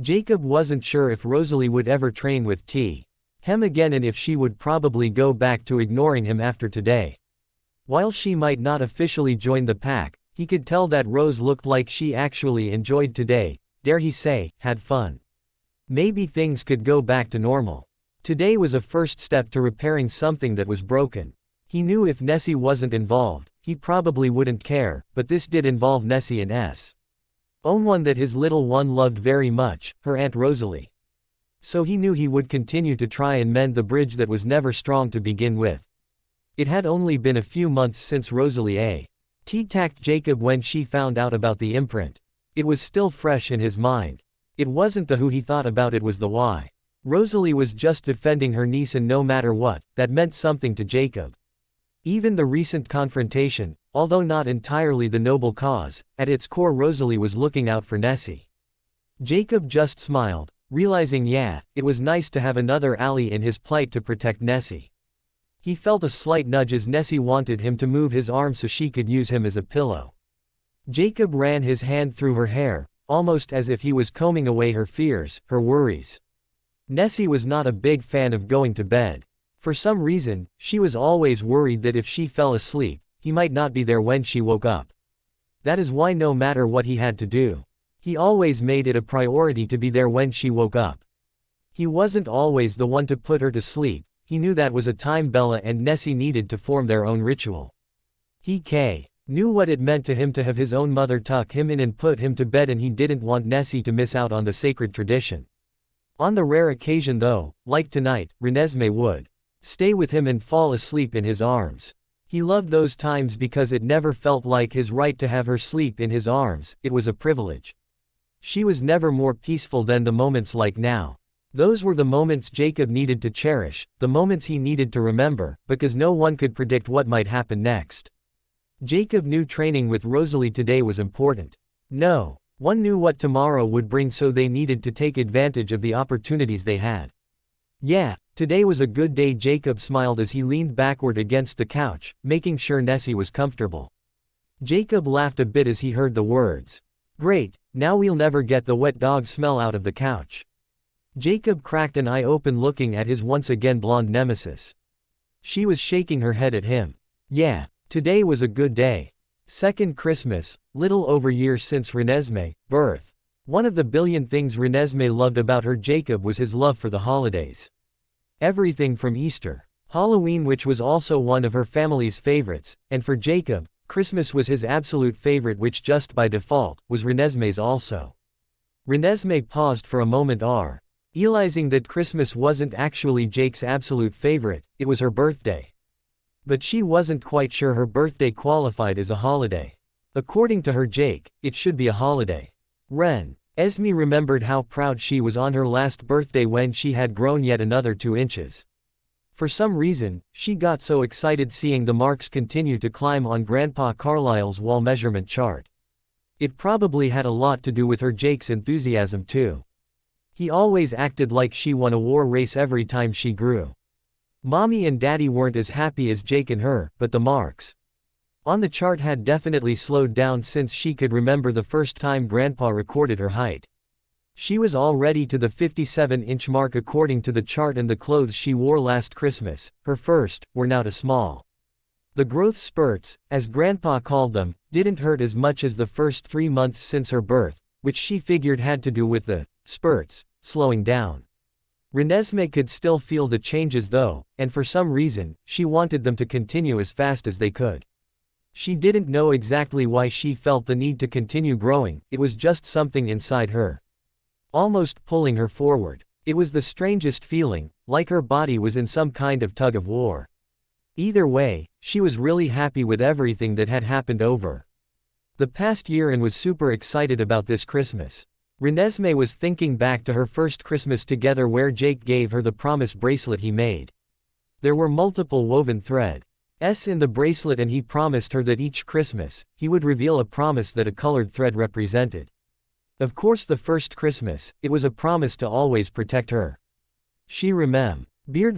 Jacob wasn't sure if Rosalie would ever train with him again, and if she would probably go back to ignoring him after today. While she might not officially join the pack, he could tell that Rose looked like she actually enjoyed today, dare he say, had fun. Maybe things could go back to normal. Today was a first step to repairing something that was broken. He knew if Nessie wasn't involved, he probably wouldn't care, but this did involve Nessie and one that his little one loved very much, her Aunt Rosalie. So he knew he would continue to try and mend the bridge that was never strong to begin with. It had only been a few months since Rosalie attacked Jacob when she found out about the imprint. It was still fresh in his mind. It wasn't the who he thought about, it was the why. Rosalie was just defending her niece, and no matter what, that meant something to Jacob. Even the recent confrontation, although not entirely the noble cause, at its core Rosalie was looking out for Nessie. Jacob just smiled, realizing it was nice to have another ally in his plight to protect Nessie. He felt a slight nudge as Nessie wanted him to move his arm so she could use him as a pillow. Jacob ran his hand through her hair, almost as if he was combing away her fears, her worries. Nessie was not a big fan of going to bed. For some reason, she was always worried that if she fell asleep, he might not be there when she woke up. That is why no matter what he had to do, he always made it a priority to be there when she woke up. He wasn't always the one to put her to sleep. He knew that was a time Bella and Nessie needed to form their own ritual. He knew what it meant to him to have his own mother tuck him in and put him to bed, and he didn't want Nessie to miss out on the sacred tradition. On the rare occasion though, like tonight, Renesmee would stay with him and fall asleep in his arms. He loved those times because it never felt like his right to have her sleep in his arms, it was a privilege. She was never more peaceful than the moments like now. Those were the moments Jacob needed to cherish, the moments he needed to remember, because no one could predict what might happen next. Jacob knew training with Rosalie today was important. No one knew what tomorrow would bring, so they needed to take advantage of the opportunities they had. Today was a good day. Jacob smiled as he leaned backward against the couch, making sure Nessie was comfortable. Jacob laughed a bit as he heard the words. Great, now we'll never get the wet dog smell out of the couch. Jacob cracked an eye open, looking at his once again blonde nemesis. She was shaking her head at him. Today was a good day. Second Christmas, little over a year since Renesmee's birth. One of the billion things Renesmee loved about her Jacob was his love for the holidays. Everything from Easter, Halloween, which was also one of her family's favorites, and for Jacob, Christmas was his absolute favorite, which just by default, was Renesmee's also. Renesmee paused for a moment, realizing that Christmas wasn't actually Jake's absolute favorite, it was her birthday. But she wasn't quite sure her birthday qualified as a holiday. According to her Jake, it should be a holiday. Renesmee remembered how proud she was on her last birthday when she had grown yet another 2 inches. For some reason, she got so excited seeing the marks continue to climb on Grandpa Carlisle's wall measurement chart. It probably had a lot to do with her Jake's enthusiasm too. He always acted like she won a war race every time she grew. Mommy and Daddy weren't as happy as Jake and her, but the marks on the chart had definitely slowed down since she could remember the first time Grandpa recorded her height. She was already to the 57-inch mark according to the chart, and the clothes she wore last Christmas, her first, were now too small. The growth spurts, as Grandpa called them, didn't hurt as much as the first 3 months since her birth, which she figured had to do with the spurts slowing down. Renesmee could still feel the changes though, and for some reason, she wanted them to continue as fast as they could. She didn't know exactly why she felt the need to continue growing, it was just something inside her, almost pulling her forward. It was the strangest feeling, like her body was in some kind of tug of war. Either way, she was really happy with everything that had happened over the past year and was super excited about this Christmas. Renesmee was thinking back to her first Christmas together, where Jake gave her the promise bracelet he made. There were multiple woven threads in the bracelet, and he promised her that each Christmas, he would reveal a promise that a colored thread represented. Of course, the first Christmas, it was a promise to always protect her. She remembered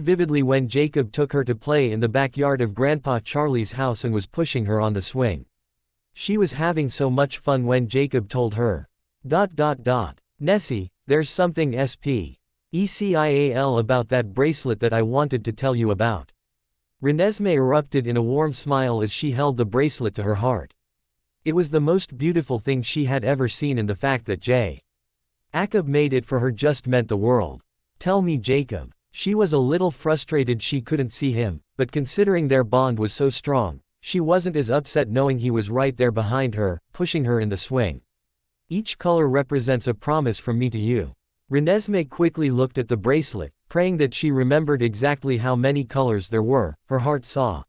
vividly when Jacob took her to play in the backyard of Grandpa Charlie's house and was pushing her on the swing. She was having so much fun when Jacob told her, Nessie, there's something special about that bracelet that I wanted to tell you about. Renesmee erupted in a warm smile as she held the bracelet to her heart. It was the most beautiful thing she had ever seen, and the fact that Jacob made it for her just meant the world. Tell me, Jacob. She was a little frustrated she couldn't see him, but considering their bond was so strong, she wasn't as upset knowing he was right there behind her, pushing her in the swing. Each color represents a promise from me to you. Renesmee quickly looked at the bracelet, praying that she remembered exactly how many colors there were. Her heart saw.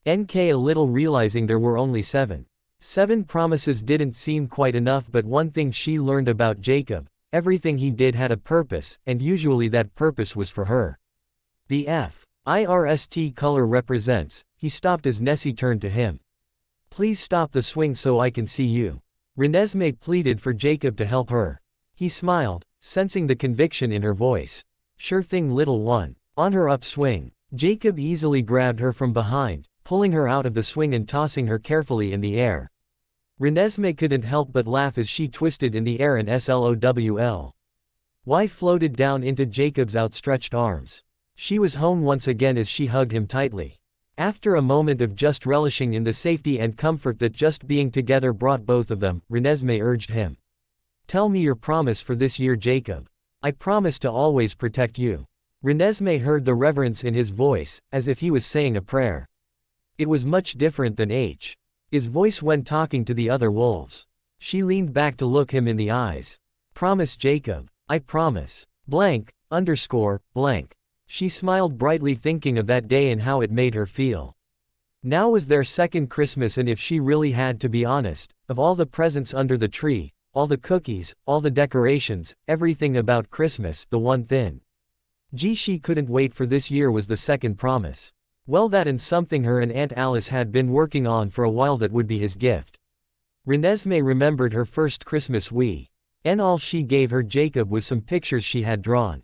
A little, realizing there were only 7. 7 promises didn't seem quite enough, but one thing she learned about Jacob: everything he did had a purpose, and usually that purpose was for her. The first color represents. He stopped as Nessie turned to him. Please stop the swing so I can see you. Renesmee pleaded for Jacob to help her. He smiled, sensing the conviction in her voice. Sure thing, little one. On her upswing, Jacob easily grabbed her from behind, pulling her out of the swing and tossing her carefully in the air. Renesmee couldn't help but laugh as she twisted in the air and slowl. Floated down into Jacob's outstretched arms. She was home once again as she hugged him tightly. After a moment of just relishing in the safety and comfort that just being together brought both of them, Renesmee urged him. Tell me your promise for this year, Jacob. I promise to always protect you. Renesmee heard the reverence in his voice, as if he was saying a prayer. It was much different than his voice when talking to the other wolves. She leaned back to look him in the eyes. Promise, Jacob. I promise. Blank. She smiled brightly, thinking of that day and how it made her feel. Now was their second Christmas, and if she really had to be honest, of all the presents under the tree, all the cookies, all the decorations, everything about Christmas, the one thing she couldn't wait for this year was the second promise. Well, that and something her and Aunt Alice had been working on for a while that would be his gift. Renesmee remembered her first Christmas and all she gave her Jacob was some pictures she had drawn.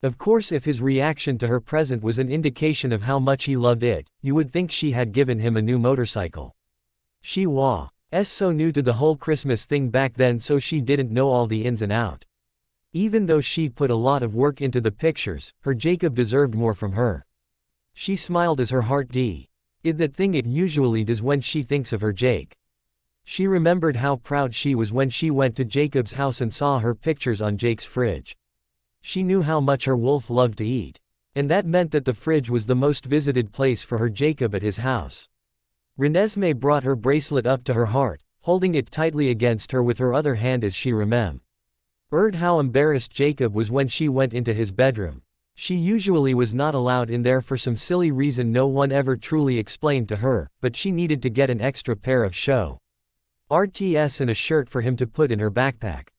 Of course, if his reaction to her present was an indication of how much he loved it, you would think she had given him a new motorcycle. She was so new to the whole Christmas thing back then, so she didn't know all the ins and outs. Even though she put a lot of work into the pictures, her Jacob deserved more from her. She smiled as her heart did that thing it usually does when she thinks of her Jake. She remembered how proud she was when she went to Jacob's house and saw her pictures on Jake's fridge. She knew how much her wolf loved to eat. And that meant that the fridge was the most visited place for her Jacob at his house. Renesmee brought her bracelet up to her heart, holding it tightly against her with her other hand as she remembered how embarrassed Jacob was when she went into his bedroom. She usually was not allowed in there for some silly reason no one ever truly explained to her, but she needed to get an extra pair of shorts and a shirt for him to put in her backpack.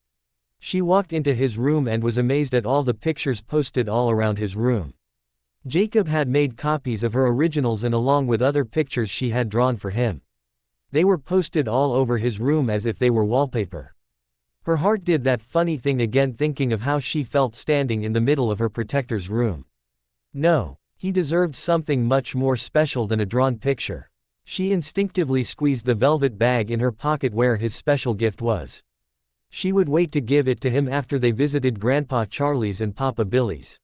She walked into his room and was amazed at all the pictures posted all around his room. Jacob had made copies of her originals and along with other pictures she had drawn for him. They were posted all over his room as if they were wallpaper. Her heart did that funny thing again, thinking of how she felt standing in the middle of her protector's room. No, he deserved something much more special than a drawn picture. She instinctively squeezed the velvet bag in her pocket where his special gift was. She would wait to give it to him after they visited Grandpa Charlie's and Papa Billy's.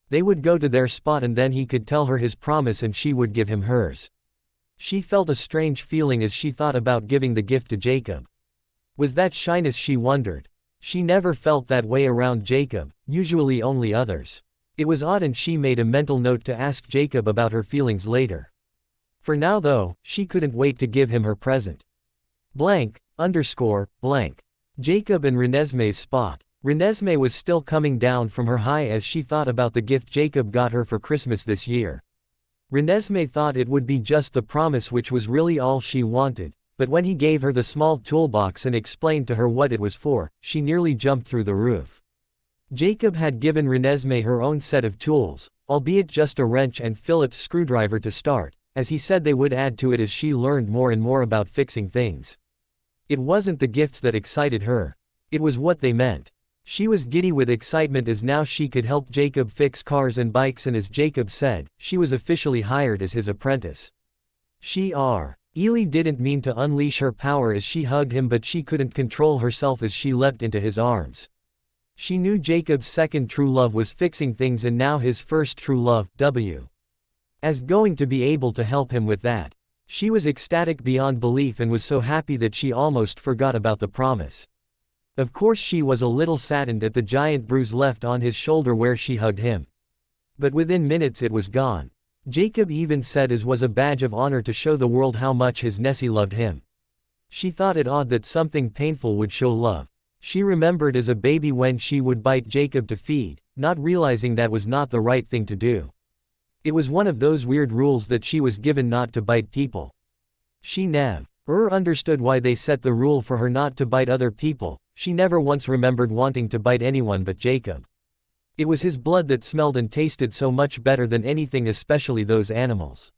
They would go to their spot and then he could tell her his promise and she would give him hers. She felt a strange feeling as she thought about giving the gift to Jacob. Was that shyness, she wondered? She never felt that way around Jacob, usually only others. It was odd, and she made a mental note to ask Jacob about her feelings later. For now though, she couldn't wait to give him her present. Jacob and Renesmee's spot. Renesmee was still coming down from her high as she thought about the gift Jacob got her for Christmas this year. Renesmee thought it would be just the promise, which was really all she wanted, but when he gave her the small toolbox and explained to her what it was for, she nearly jumped through the roof. Jacob had given Renesmee her own set of tools, albeit just a wrench and Phillips screwdriver to start, as he said they would add to it as she learned more and more about fixing things. It wasn't the gifts that excited her. It was what they meant. She was giddy with excitement as now she could help Jacob fix cars and bikes, and as Jacob said, she was officially hired as his apprentice. Ely didn't mean to unleash her power as she hugged him, but she couldn't control herself as she leapt into his arms. She knew Jacob's second true love was fixing things, and now his first true love, was going to be able to help him with that. She was ecstatic beyond belief and was so happy that she almost forgot about the promise. Of course she was a little saddened at the giant bruise left on his shoulder where she hugged him. But within minutes it was gone. Jacob even said it was a badge of honor to show the world how much his Nessie loved him. She thought it odd that something painful would show love. She remembered as a baby when she would bite Jacob to feed, not realizing that was not the right thing to do. It was one of those weird rules that she was given not to bite people. She never understood why they set the rule for her not to bite other people. She never once remembered wanting to bite anyone but Jacob. It was his blood that smelled and tasted so much better than anything, especially those animals.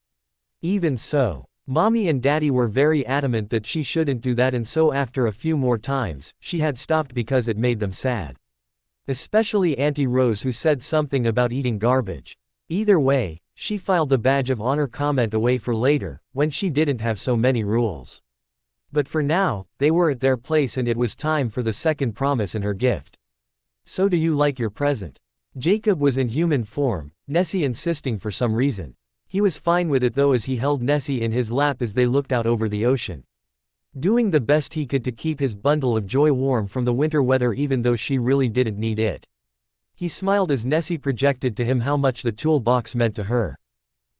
Even so, Mommy and Daddy were very adamant that she shouldn't do that, and so after a few more times, she had stopped because it made them sad. Especially Auntie Rose, who said something about eating garbage. Either way, she filed the badge of honor comment away for later, when she didn't have so many rules. But for now, they were at their place and it was time for the second promise and her gift. "So do you like your present?" Jacob was in human form, Nessie insisting for some reason. He was fine with it though, as he held Nessie in his lap as they looked out over the ocean. Doing the best he could to keep his bundle of joy warm from the winter weather, even though she really didn't need it. He smiled as Nessie projected to him how much the toolbox meant to her.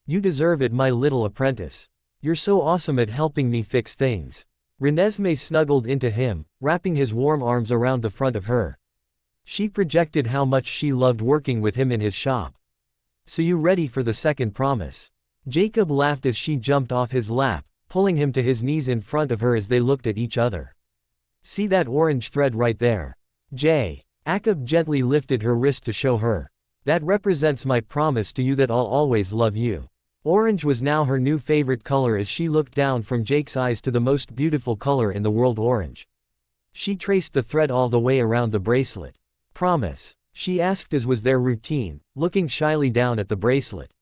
"You deserve it, my little apprentice. You're so awesome at helping me fix things." Renesmee snuggled into him, wrapping his warm arms around the front of her. She projected how much she loved working with him in his shop. "So you ready for the second promise?" Jacob laughed as she jumped off his lap, pulling him to his knees in front of her as they looked at each other. "See that orange thread right there? Jacob gently lifted her wrist to show her. "That represents my promise to you that I'll always love you." Orange was now her new favorite color as she looked down from Jake's eyes to the most beautiful color in the world, orange. She traced the thread all the way around the bracelet. "Promise?" she asked as was their routine, looking shyly down at the bracelet.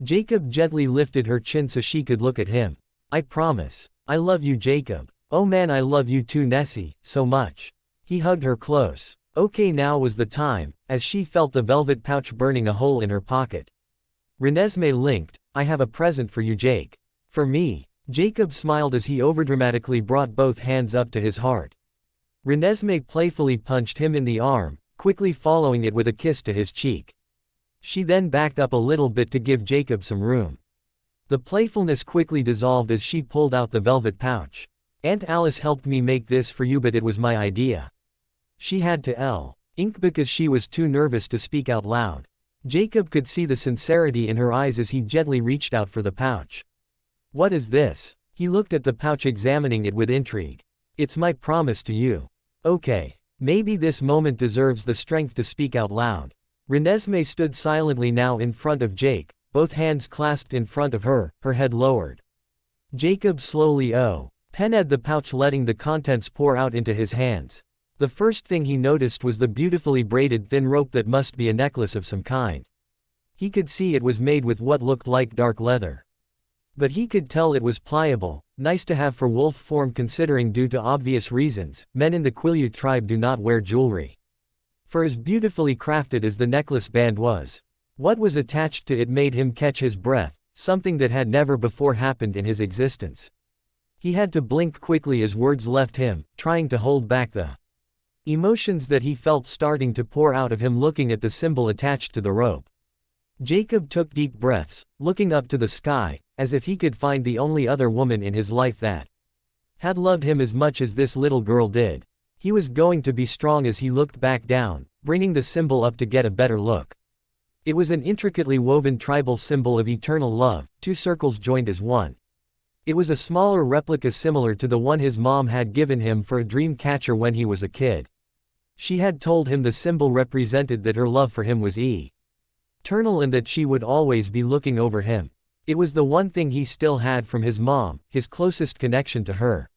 Jacob gently lifted her chin so she could look at him. "I promise. I love you, Jacob. Oh man, I love you too, Nessie, so much." He hugged her close. Okay, now was the time, as she felt the velvet pouch burning a hole in her pocket. Renesmee linked, "I have a present for you, Jake." "For me?" Jacob smiled as he overdramatically brought both hands up to his heart. Renesmee playfully punched him in the arm, quickly following it with a kiss to his cheek. She then backed up a little bit to give Jacob some room. The playfulness quickly dissolved as she pulled out the velvet pouch. "Aunt Alice helped me make this for you, but it was my idea." She had to ink because she was too nervous to speak out loud. Jacob could see the sincerity in her eyes as he gently reached out for the pouch. "What is this?" He looked at the pouch, examining it with intrigue. "It's my promise to you." "Okay. Maybe this moment deserves the strength to speak out loud." Renesmee stood silently now in front of Jake, both hands clasped in front of her, her head lowered. Jacob slowly pened the pouch, letting the contents pour out into his hands. The first thing he noticed was the beautifully braided thin rope that must be a necklace of some kind. He could see it was made with what looked like dark leather. But he could tell it was pliable, nice to have for wolf form, considering due to obvious reasons, men in the Quileute tribe do not wear jewelry. For as beautifully crafted as the necklace band was, what was attached to it made him catch his breath, something that had never before happened in his existence. He had to blink quickly as words left him, trying to hold back the emotions that he felt starting to pour out of him looking at the symbol attached to the rope. Jacob took deep breaths, looking up to the sky, as if he could find the only other woman in his life that had loved him as much as this little girl did. He was going to be strong as he looked back down, bringing the symbol up to get a better look. It was an intricately woven tribal symbol of eternal love, two circles joined as one. It was a smaller replica similar to the one his mom had given him for a dream catcher when he was a kid. She had told him the symbol represented that her love for him was eternal and that she would always be looking over him. It was the one thing he still had from his mom, his closest connection to her.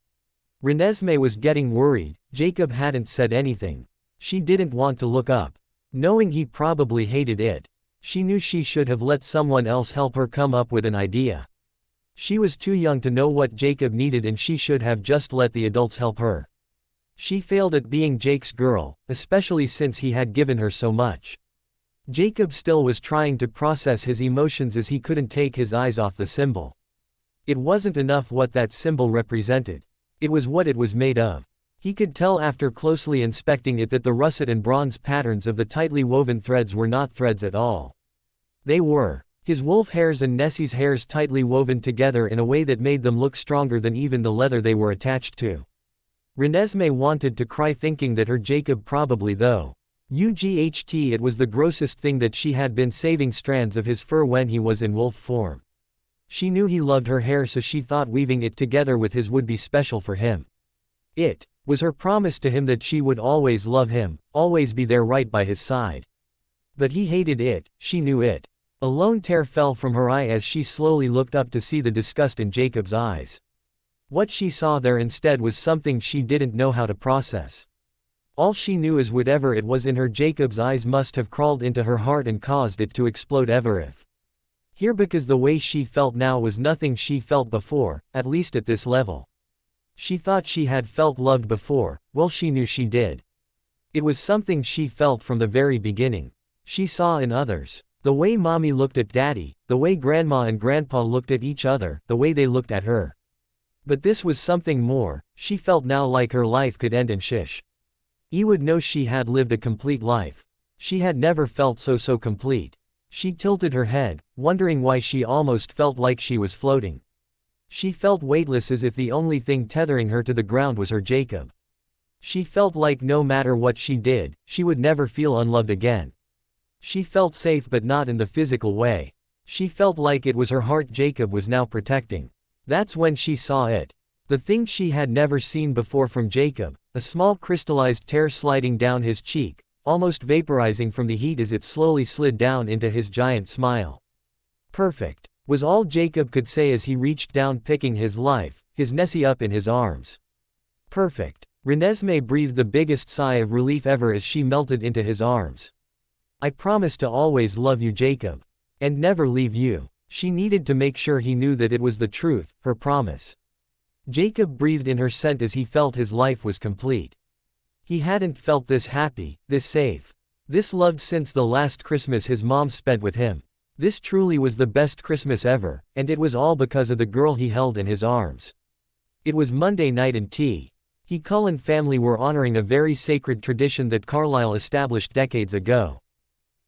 Renesmee was getting worried. Jacob hadn't said anything. She didn't want to look up. Knowing he probably hated it, she knew she should have let someone else help her come up with an idea. She was too young to know what Jacob needed, and she should have just let the adults help her. She failed at being Jake's girl, especially since he had given her so much. Jacob still was trying to process his emotions as he couldn't take his eyes off the symbol. It wasn't enough what that symbol represented. It was what it was made of. He could tell after closely inspecting it that the russet and bronze patterns of the tightly woven threads were not threads at all. They were his wolf hairs and Nessie's hairs tightly woven together in a way that made them look stronger than even the leather they were attached to. Renesmee wanted to cry thinking that her Jacob probably though. It was the grossest thing that she had been saving strands of his fur when he was in wolf form. She knew he loved her hair, so she thought weaving it together with his would be special for him. It was her promise to him that she would always love him, always be there right by his side. But he hated it, she knew it. A lone tear fell from her eye as she slowly looked up to see the disgust in Jacob's eyes. What she saw there instead was something she didn't know how to process. All she knew is whatever it was in her, Jacob's eyes must have crawled into her heart and caused it to explode ever if. Here, because the way she felt now was nothing she felt before, at least at this level. She thought she had felt loved before, well, she knew she did. It was something she felt from the very beginning. She saw in others. The way mommy looked at daddy, the way grandma and grandpa looked at each other, the way they looked at her. But this was something more. She felt now like her life could end and shish. He would know she had lived a complete life. She had never felt so complete. She tilted her head, wondering why she almost felt like she was floating. She felt weightless, as if the only thing tethering her to the ground was her Jacob. She felt like no matter what she did, she would never feel unloved again. She felt safe, but not in the physical way. She felt like it was her heart Jacob was now protecting. That's when she saw it. The thing she had never seen before from Jacob, a small crystallized tear sliding down his cheek, almost vaporizing from the heat as it slowly slid down into his giant smile. Perfect, was all Jacob could say as he reached down, picking his life, his Nessie up in his arms. Perfect. Renesmee breathed the biggest sigh of relief ever as she melted into his arms. I promise to always love you, Jacob. And never leave you. She needed to make sure he knew that it was the truth, her promise. Jacob breathed in her scent as he felt his life was complete. He hadn't felt this happy, this safe, this loved since the last Christmas his mom spent with him. This truly was the best Christmas ever, and it was all because of the girl he held in his arms. It was Monday night and tea. He Cullen family were honoring a very sacred tradition that Carlisle established decades ago.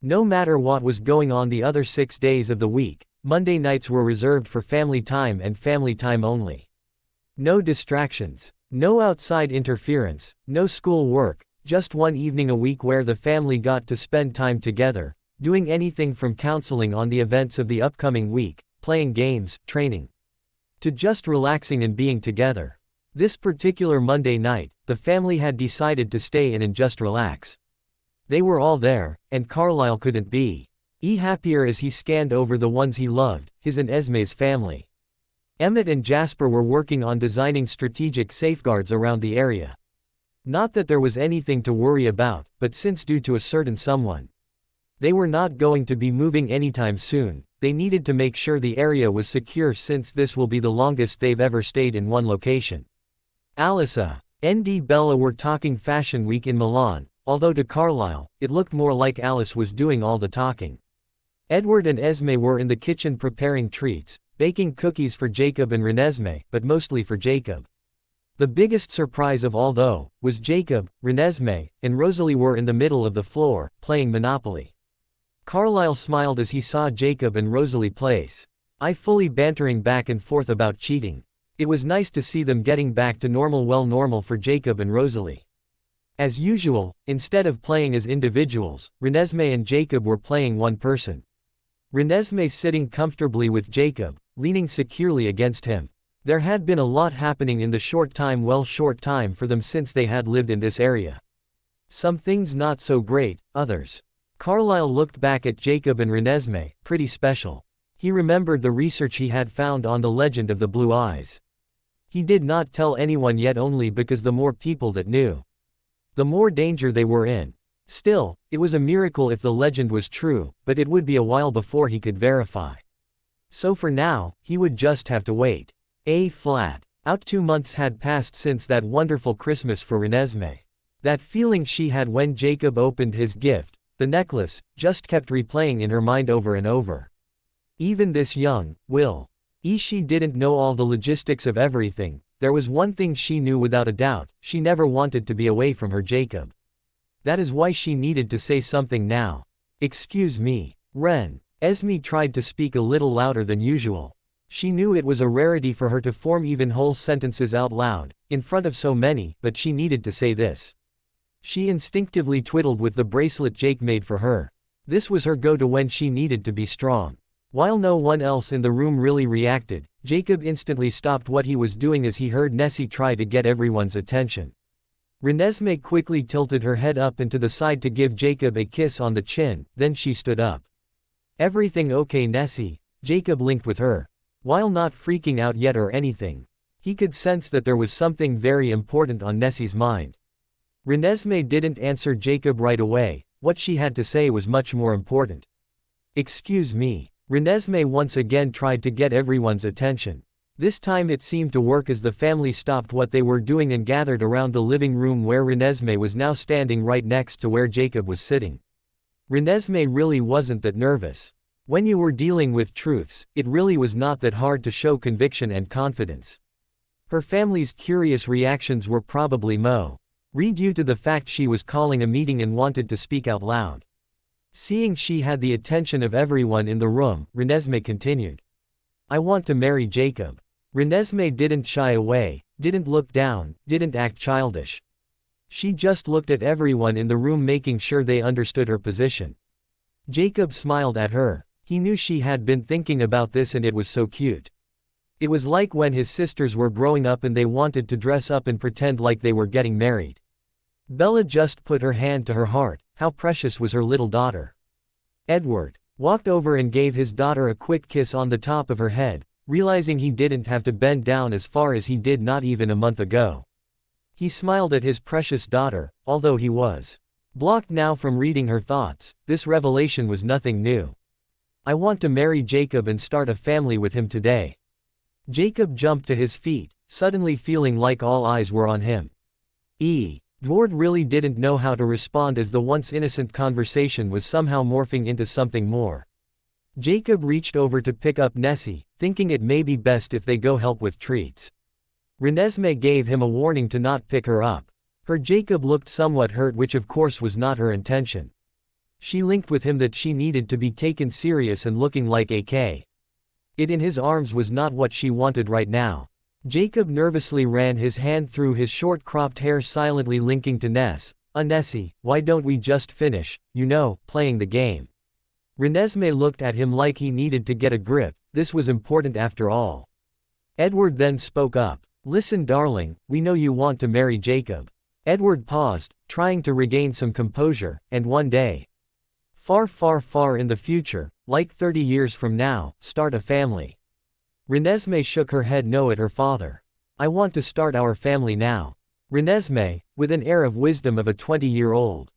No matter what was going on the other 6 days of the week, Monday nights were reserved for family time and family time only. No distractions, no outside interference, no school work, just one evening a week where the family got to spend time together, doing anything from counseling on the events of the upcoming week, playing games, training, to just relaxing and being together. This particular Monday night, the family had decided to stay in and just relax. They were all there, and Carlisle couldn't be happier as he scanned over the ones he loved, his and Esme's family. Emmett and Jasper were working on designing strategic safeguards around the area. Not that there was anything to worry about, but since due to a certain someone, they were not going to be moving anytime soon, they needed to make sure the area was secure since this will be the longest they've ever stayed in one location. Alice and Bella were talking Fashion Week in Milan, although to Carlisle, it looked more like Alice was doing all the talking. Edward and Esme were in the kitchen preparing treats, baking cookies for Jacob and Renesmee, but mostly for Jacob. The biggest surprise of all, though, was Jacob, Renesmee, and Rosalie were in the middle of the floor, playing Monopoly. Carlisle smiled as he saw Jacob and Rosalie place. Fully bantering back and forth about cheating. It was nice to see them getting back to normal, well, normal for Jacob and Rosalie. As usual, instead of playing as individuals, Renesmee and Jacob were playing one person. Renesmee sitting comfortably with Jacob, leaning securely against him. There had been a lot happening in the short time for them since they had lived in this area. Some things not so great, others. Carlisle looked back at Jacob and Renesmee, pretty special. He remembered the research he had found on the legend of the blue eyes. He did not tell anyone yet, only because the more people that knew, the more danger they were in. Still, it was a miracle if the legend was true, but it would be a while before he could verify. So for now, he would just have to wait. Out 2 months had passed since that wonderful Christmas for Renesmee. That feeling she had when Jacob opened his gift, the necklace, just kept replaying in her mind over and over. Even this young she didn't know all the logistics of everything, There was one thing she knew without a doubt, she never wanted to be away from her Jacob. That is why she needed to say something now. Excuse me, Renesmee tried to speak a little louder than usual. She knew it was a rarity for her to form even whole sentences out loud, in front of so many, but she needed to say this. She instinctively twiddled with the bracelet Jake made for her. This was her go-to when she needed to be strong. While no one else in the room really reacted, Jacob instantly stopped what he was doing as he heard Nessie try to get everyone's attention. Renesmee quickly tilted her head up and to the side to give Jacob a kiss on the chin, then she stood up. Everything okay, Nessie? Jacob linked with her. While not freaking out yet or anything, he could sense that there was something very important on Nessie's mind. Renesmee didn't answer Jacob right away. What she had to say was much more important. Excuse me. Renesmee once again tried to get everyone's attention. This time it seemed to work as the family stopped what they were doing and gathered around the living room where Renesmee was now standing right next to where Jacob was sitting. Renesmee really wasn't that nervous. When you were dealing with truths, it really was not that hard to show conviction and confidence. Her family's curious reactions were probably due to the fact she was calling a meeting and wanted to speak out loud. Seeing she had the attention of everyone in the room, Renesmee continued. I want to marry Jacob. Renesmee didn't shy away, didn't look down, didn't act childish. She just looked at everyone in the room making sure they understood her position. Jacob smiled at her. He knew she had been thinking about this and it was so cute. It was like when his sisters were growing up and they wanted to dress up and pretend like they were getting married. Bella just put her hand to her heart. How precious was her little daughter. Edward walked over and gave his daughter a quick kiss on the top of her head, realizing he didn't have to bend down as far as he did not even a month ago. He smiled at his precious daughter, although he was blocked now from reading her thoughts. This revelation was nothing new. I want to marry Jacob and start a family with him today. Jacob jumped to his feet, suddenly feeling like all eyes were on him. Edward really didn't know how to respond as the once innocent conversation was somehow morphing into something more. Jacob reached over to pick up Nessie, thinking it may be best if they go help with treats. Renesmee gave him a warning to not pick her up. Her Jacob looked somewhat hurt, which of course was not her intention. She linked with him that she needed to be taken serious and looking like it in his arms was not what she wanted right now. Jacob nervously ran his hand through his short cropped hair, silently linking to Nessie, why don't we just finish, playing the game? Renesmee looked at him like he needed to get a grip. This was important after all. Edward then spoke up. Listen darling, we know you want to marry Jacob. Edward paused, trying to regain some composure, and one day, far, far, far in the future, like 30 years from now, start a family. Renesmee shook her head no at her father. I want to start our family now. Renesmee, with an air of wisdom of a 20-year-old,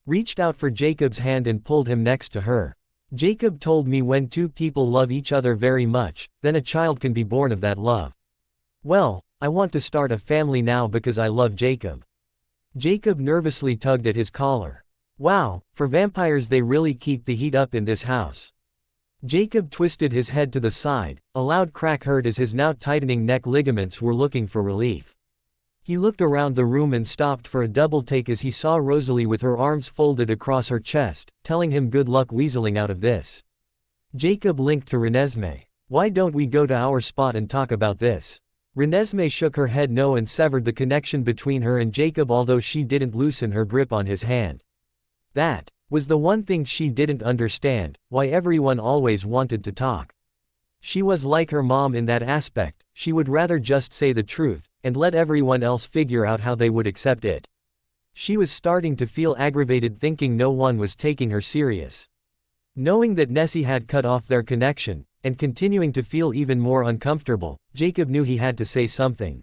reached out for Jacob's hand and pulled him next to her. Jacob told me when two people love each other very much, then a child can be born of that love. Well, I want to start a family now because I love Jacob. Jacob nervously tugged at his collar. Wow, for vampires they really keep the heat up in this house. Jacob twisted his head to the side, a loud crack heard as his now tightening neck ligaments were looking for relief. He looked around the room and stopped for a double take as he saw Rosalie with her arms folded across her chest, telling him good luck weaseling out of this. Jacob linked to Renesmee. Why don't we go to our spot and talk about this? Renesmee shook her head no and severed the connection between her and Jacob, although she didn't loosen her grip on his hand. That was the one thing she didn't understand, why everyone always wanted to talk. She was like her mom in that aspect, she would rather just say the truth, and let everyone else figure out how they would accept it. She was starting to feel aggravated thinking no one was taking her serious. Knowing that Nessie had cut off their connection, and continuing to feel even more uncomfortable, Jacob knew he had to say something.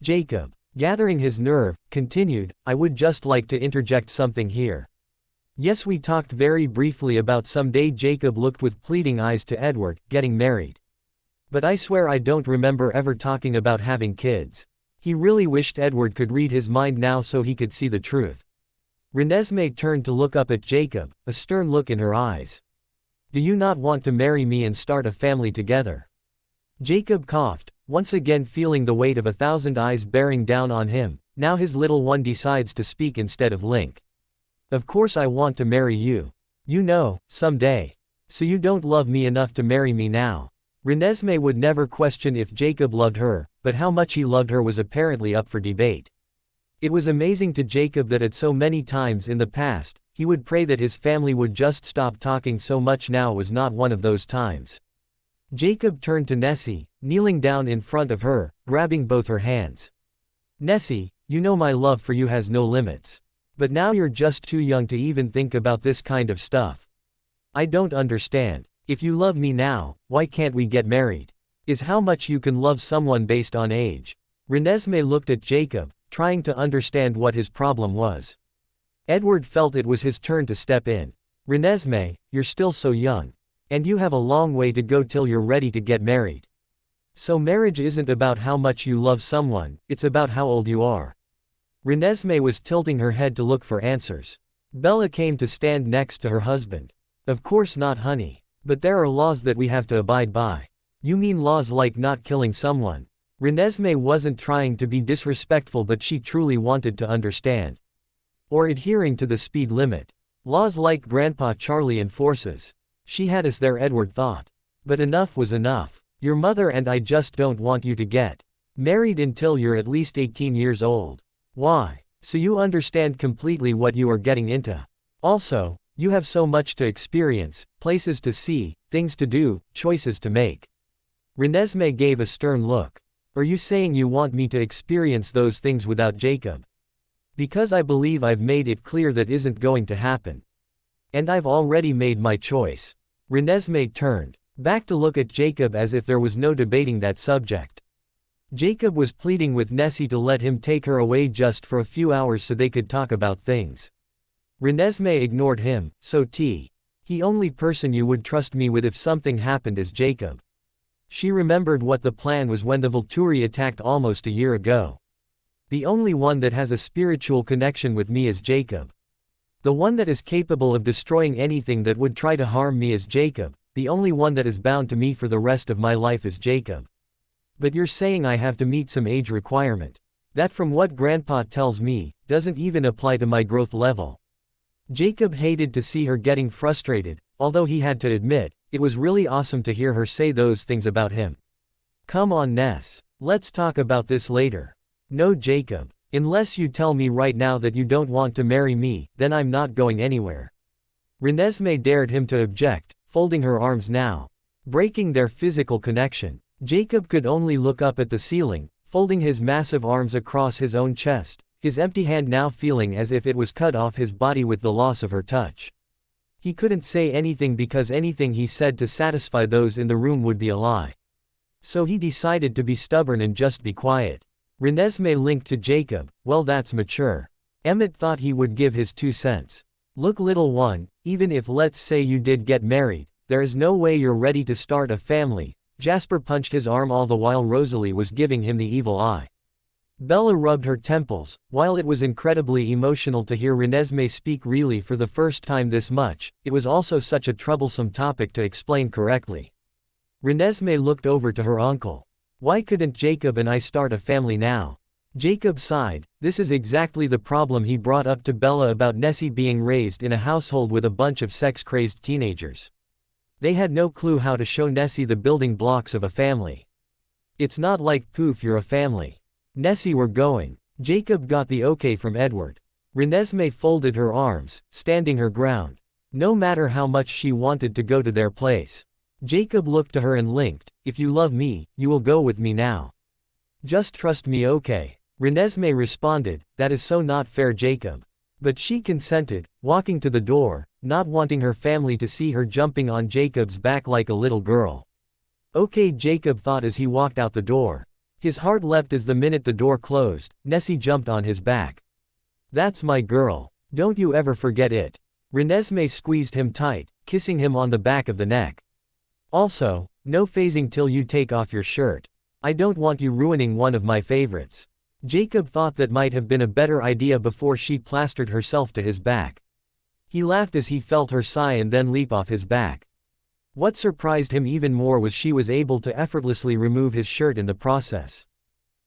Jacob, gathering his nerve, continued, I would just like to interject something here. Yes, we talked very briefly about someday. Jacob looked with pleading eyes to Edward, getting married. But I swear I don't remember ever talking about having kids. He really wished Edward could read his mind now so he could see the truth. Renesmee turned to look up at Jacob, a stern look in her eyes. Do you not want to marry me and start a family together? Jacob coughed, once again feeling the weight of 1,000 eyes bearing down on him. Now his little one decides to speak instead of Link. Of course I want to marry you. You know, someday. So you don't love me enough to marry me now. Renesmee would never question if Jacob loved her, but how much he loved her was apparently up for debate. It was amazing to Jacob that at so many times in the past, he would pray that his family would just stop talking so much. Now was not one of those times. Jacob turned to Nessie, kneeling down in front of her, grabbing both her hands. Nessie, you know my love for you has no limits. But now you're just too young to even think about this kind of stuff. I don't understand. If you love me now, why can't we get married? Is how much you can love someone based on age. Renesmee looked at Jacob, trying to understand what his problem was. Edward felt it was his turn to step in. Renesmee, you're still so young. And you have a long way to go till you're ready to get married. So marriage isn't about how much you love someone, it's about how old you are. Renesmee was tilting her head to look for answers. Bella came to stand next to her husband. Of course not, honey. But there are laws that we have to abide by. You mean laws like not killing someone? Renesmee wasn't trying to be disrespectful, but she truly wanted to understand. Or adhering to the speed limit. Laws like Grandpa Charlie enforces. She had us there, Edward thought. But enough was enough. Your mother and I just don't want you to get married until you're at least 18 years old. Why? So you understand completely what you are getting into. Also, you have so much to experience, places to see, things to do, choices to make. Renesmee gave a stern look. Are you saying you want me to experience those things without Jacob? Because I believe I've made it clear that isn't going to happen. And I've already made my choice. Renesmee turned back to look at Jacob as if there was no debating that subject. Jacob was pleading with Nessie to let him take her away just for a few hours so they could talk about things. Renesmee ignored him. So the only person you would trust me with if something happened is Jacob. She remembered what the plan was when the Volturi attacked almost a year ago. The only one that has a spiritual connection with me is Jacob. The one that is capable of destroying anything that would try to harm me is Jacob. The only one that is bound to me for the rest of my life is Jacob. But you're saying I have to meet some age requirement. That, from what Grandpa tells me, doesn't even apply to my growth level. Jacob hated to see her getting frustrated, although he had to admit, it was really awesome to hear her say those things about him. Come on, Ness. Let's talk about this later. No, Jacob. Unless you tell me right now that you don't want to marry me, then I'm not going anywhere. Renesmee dared him to object, folding her arms now. Breaking their physical connection. Jacob could only look up at the ceiling, folding his massive arms across his own chest, his empty hand now feeling as if it was cut off his body with the loss of her touch. He couldn't say anything because anything he said to satisfy those in the room would be a lie. So he decided to be stubborn and just be quiet. Renesmee linked to Jacob. Well, that's mature. Emmett thought he would give his 2 cents. Look, little one, even if let's say you did get married, there is no way you're ready to start a family. Jasper punched his arm all the while Rosalie was giving him the evil eye. Bella rubbed her temples. While it was incredibly emotional to hear Renesmee speak really for the first time this much, it was also such a troublesome topic to explain correctly. Renesmee looked over to her uncle. Why couldn't Jacob and I start a family now? Jacob sighed. This is exactly the problem he brought up to Bella about Nessie being raised in a household with a bunch of sex-crazed teenagers. They had no clue how to show Nessie the building blocks of a family. It's not like poof, you're a family. Nessie, we're going. Jacob got the okay from Edward. Renesmee folded her arms, standing her ground. No matter how much she wanted to go to their place. Jacob looked to her and linked. If you love me, you will go with me now. Just trust me, okay? Renesmee responded. That is so not fair, Jacob. But she consented, walking to the door, not wanting her family to see her jumping on Jacob's back like a little girl. Okay, Jacob thought as he walked out the door. His heart leapt as the minute the door closed, Nessie jumped on his back. That's my girl. Don't you ever forget it. Renesmee squeezed him tight, kissing him on the back of the neck. Also, no phasing till you take off your shirt. I don't want you ruining one of my favorites. Jacob thought that might have been a better idea before she plastered herself to his back. He laughed as he felt her sigh and then leap off his back. What surprised him even more was she was able to effortlessly remove his shirt in the process.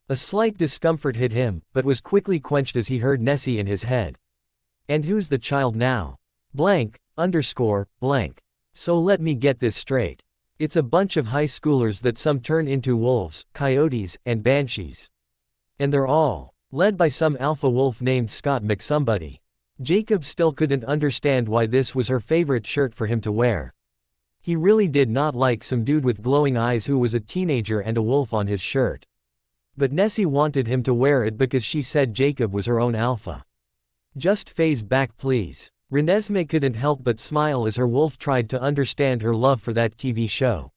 A slight discomfort hit him, but was quickly quenched as he heard Nessie in his head. And who's the child now? Blank, underscore, blank. So let me get this straight. It's a bunch of high schoolers that some turn into wolves, coyotes, and banshees. And they're all led by some alpha wolf named Scott McSomebody. Jacob still couldn't understand why this was her favorite shirt for him to wear. He really did not like some dude with glowing eyes who was a teenager and a wolf on his shirt. But Nessie wanted him to wear it because she said Jacob was her own alpha. Just phase back please. Renesmee couldn't help but smile as her wolf tried to understand her love for that TV show.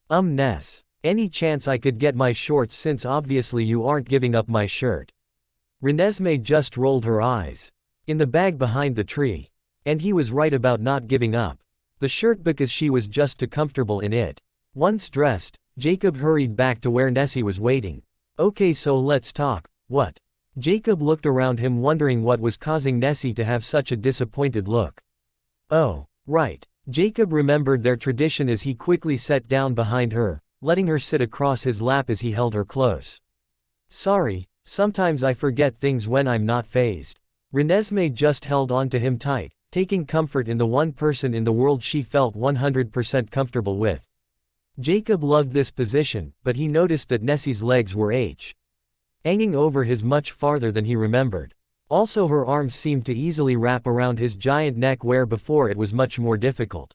Ness. Any chance I could get my shorts since obviously you aren't giving up my shirt? Renesmee just rolled her eyes. In the bag behind the tree. And he was right about not giving up the shirt because she was just too comfortable in it. Once dressed, Jacob hurried back to where Nessie was waiting. Okay, so let's talk. What? Jacob looked around him wondering what was causing Nessie to have such a disappointed look. Oh, right. Jacob remembered their tradition as he quickly sat down behind her, letting her sit across his lap as he held her close. Sorry, sometimes I forget things when I'm not phased. Renesmee just held on to him tight, taking comfort in the one person in the world she felt 100% comfortable with. Jacob loved this position, but he noticed that Nessie's legs were hanging over his much farther than he remembered. Also her arms seemed to easily wrap around his giant neck where before it was much more difficult.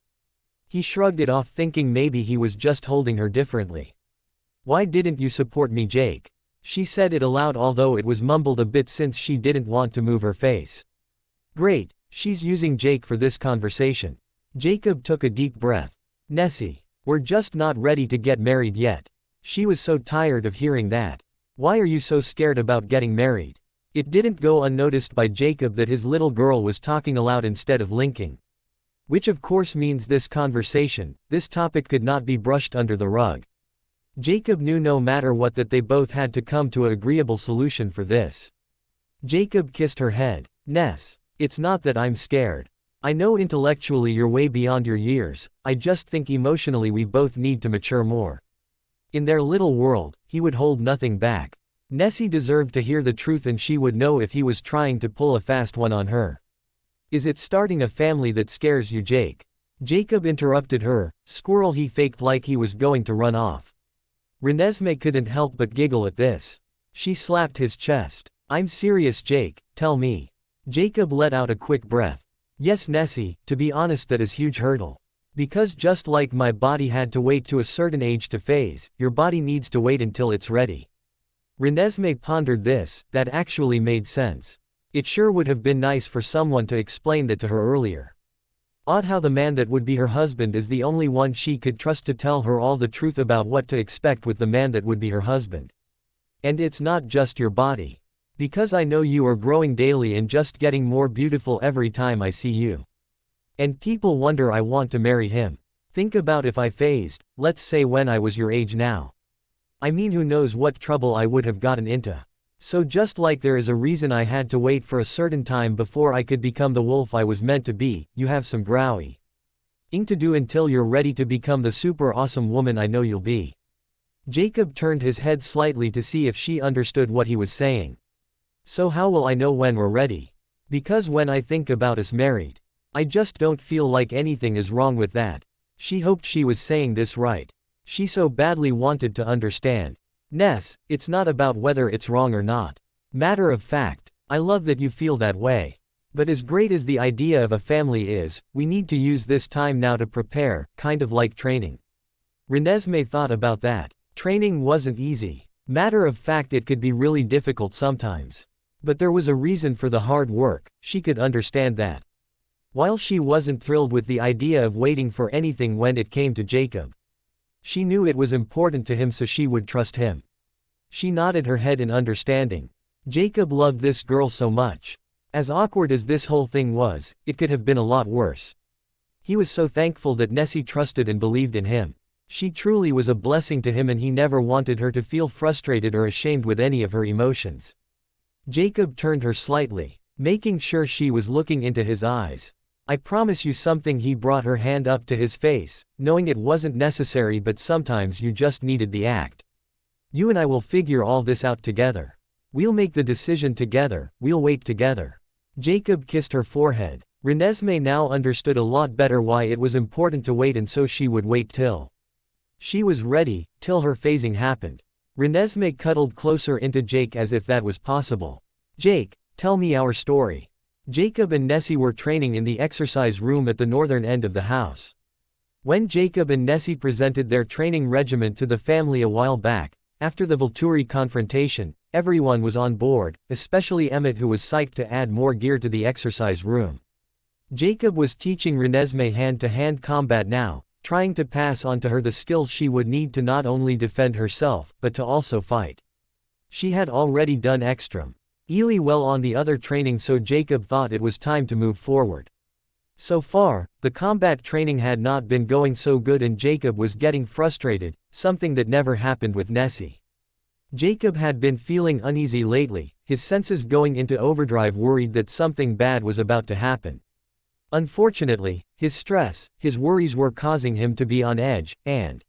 He shrugged it off thinking maybe he was just holding her differently. Why didn't you support me, Jake? She said it aloud although it was mumbled a bit since she didn't want to move her face. Great, she's using Jake for this conversation. Jacob took a deep breath. Nessie, we're just not ready to get married yet. She was so tired of hearing that. Why are you so scared about getting married? It didn't go unnoticed by Jacob that his little girl was talking aloud instead of linking. Which of course means this topic could not be brushed under the rug. Jacob knew no matter what that they both had to come to an agreeable solution for this. Jacob kissed her head. Ness, it's not that I'm scared. I know intellectually you're way beyond your years, I just think emotionally we both need to mature more. In their little world, he would hold nothing back. Nessie deserved to hear the truth and she would know if he was trying to pull a fast one on her. Is it starting a family that scares you, Jake? Jacob interrupted her, squirrel. He faked like he was going to run off. Renesmee couldn't help but giggle at this. She slapped his chest. I'm serious, Jake, tell me. Jacob let out a quick breath. Yes, Nessie, to be honest that is huge hurdle. Because just like my body had to wait to a certain age to phase, your body needs to wait until it's ready. Renesmee pondered this, that actually made sense. It sure would have been nice for someone to explain that to her earlier. Odd how the man that would be her husband is the only one she could trust to tell her all the truth about what to expect with the man that would be her husband. And it's not just your body. Because I know you are growing daily and just getting more beautiful every time I see you. And people wonder I want to marry him. Think about if I phased, let's say when I was your age now. I mean, who knows what trouble I would have gotten into. So just like there is a reason I had to wait for a certain time before I could become the wolf I was meant to be, you have some growing to do until you're ready to become the super awesome woman I know you'll be. Jacob turned his head slightly to see if she understood what he was saying. So how will I know when we're ready? Because when I think about us married, I just don't feel like anything is wrong with that. She hoped she was saying this right. She so badly wanted to understand. Ness, it's not about whether it's wrong or not. Matter of fact, I love that you feel that way. But as great as the idea of a family is, we need to use this time now to prepare, kind of like training. Renesmee thought about that. Training wasn't easy. Matter of fact, it could be really difficult sometimes. But there was a reason for the hard work, she could understand that. While she wasn't thrilled with the idea of waiting for anything when it came to Jacob, she knew it was important to him so she would trust him. She nodded her head in understanding. Jacob loved this girl so much. As awkward as this whole thing was, it could have been a lot worse. He was so thankful that Nessie trusted and believed in him. She truly was a blessing to him and he never wanted her to feel frustrated or ashamed with any of her emotions. Jacob turned her slightly, making sure she was looking into his eyes. I promise you something. He brought her hand up to his face, knowing it wasn't necessary, but sometimes you just needed the act. You and I will figure all this out together. We'll make the decision together, we'll wait together. Jacob kissed her forehead. Renesmee now understood a lot better why it was important to wait, and so she would wait till she was ready, till her phasing happened. Renesmee cuddled closer into Jake as if that was possible. Jake, tell me our story. Jacob and Nessie were training in the exercise room at the northern end of the house. When Jacob and Nessie presented their training regimen to the family a while back, after the Volturi confrontation, everyone was on board, especially Emmett, who was psyched to add more gear to the exercise room. Jacob was teaching Renesmee hand-to-hand combat now, trying to pass on to her the skills she would need to not only defend herself, but to also fight. She had already done extreme well on the other training, so Jacob thought it was time to move forward. So far, the combat training had not been going so good and Jacob was getting frustrated, something that never happened with Nessie. Jacob had been feeling uneasy lately, his senses going into overdrive, worried that something bad was about to happen. Unfortunately, his stress, his worries were causing him to be on edge, and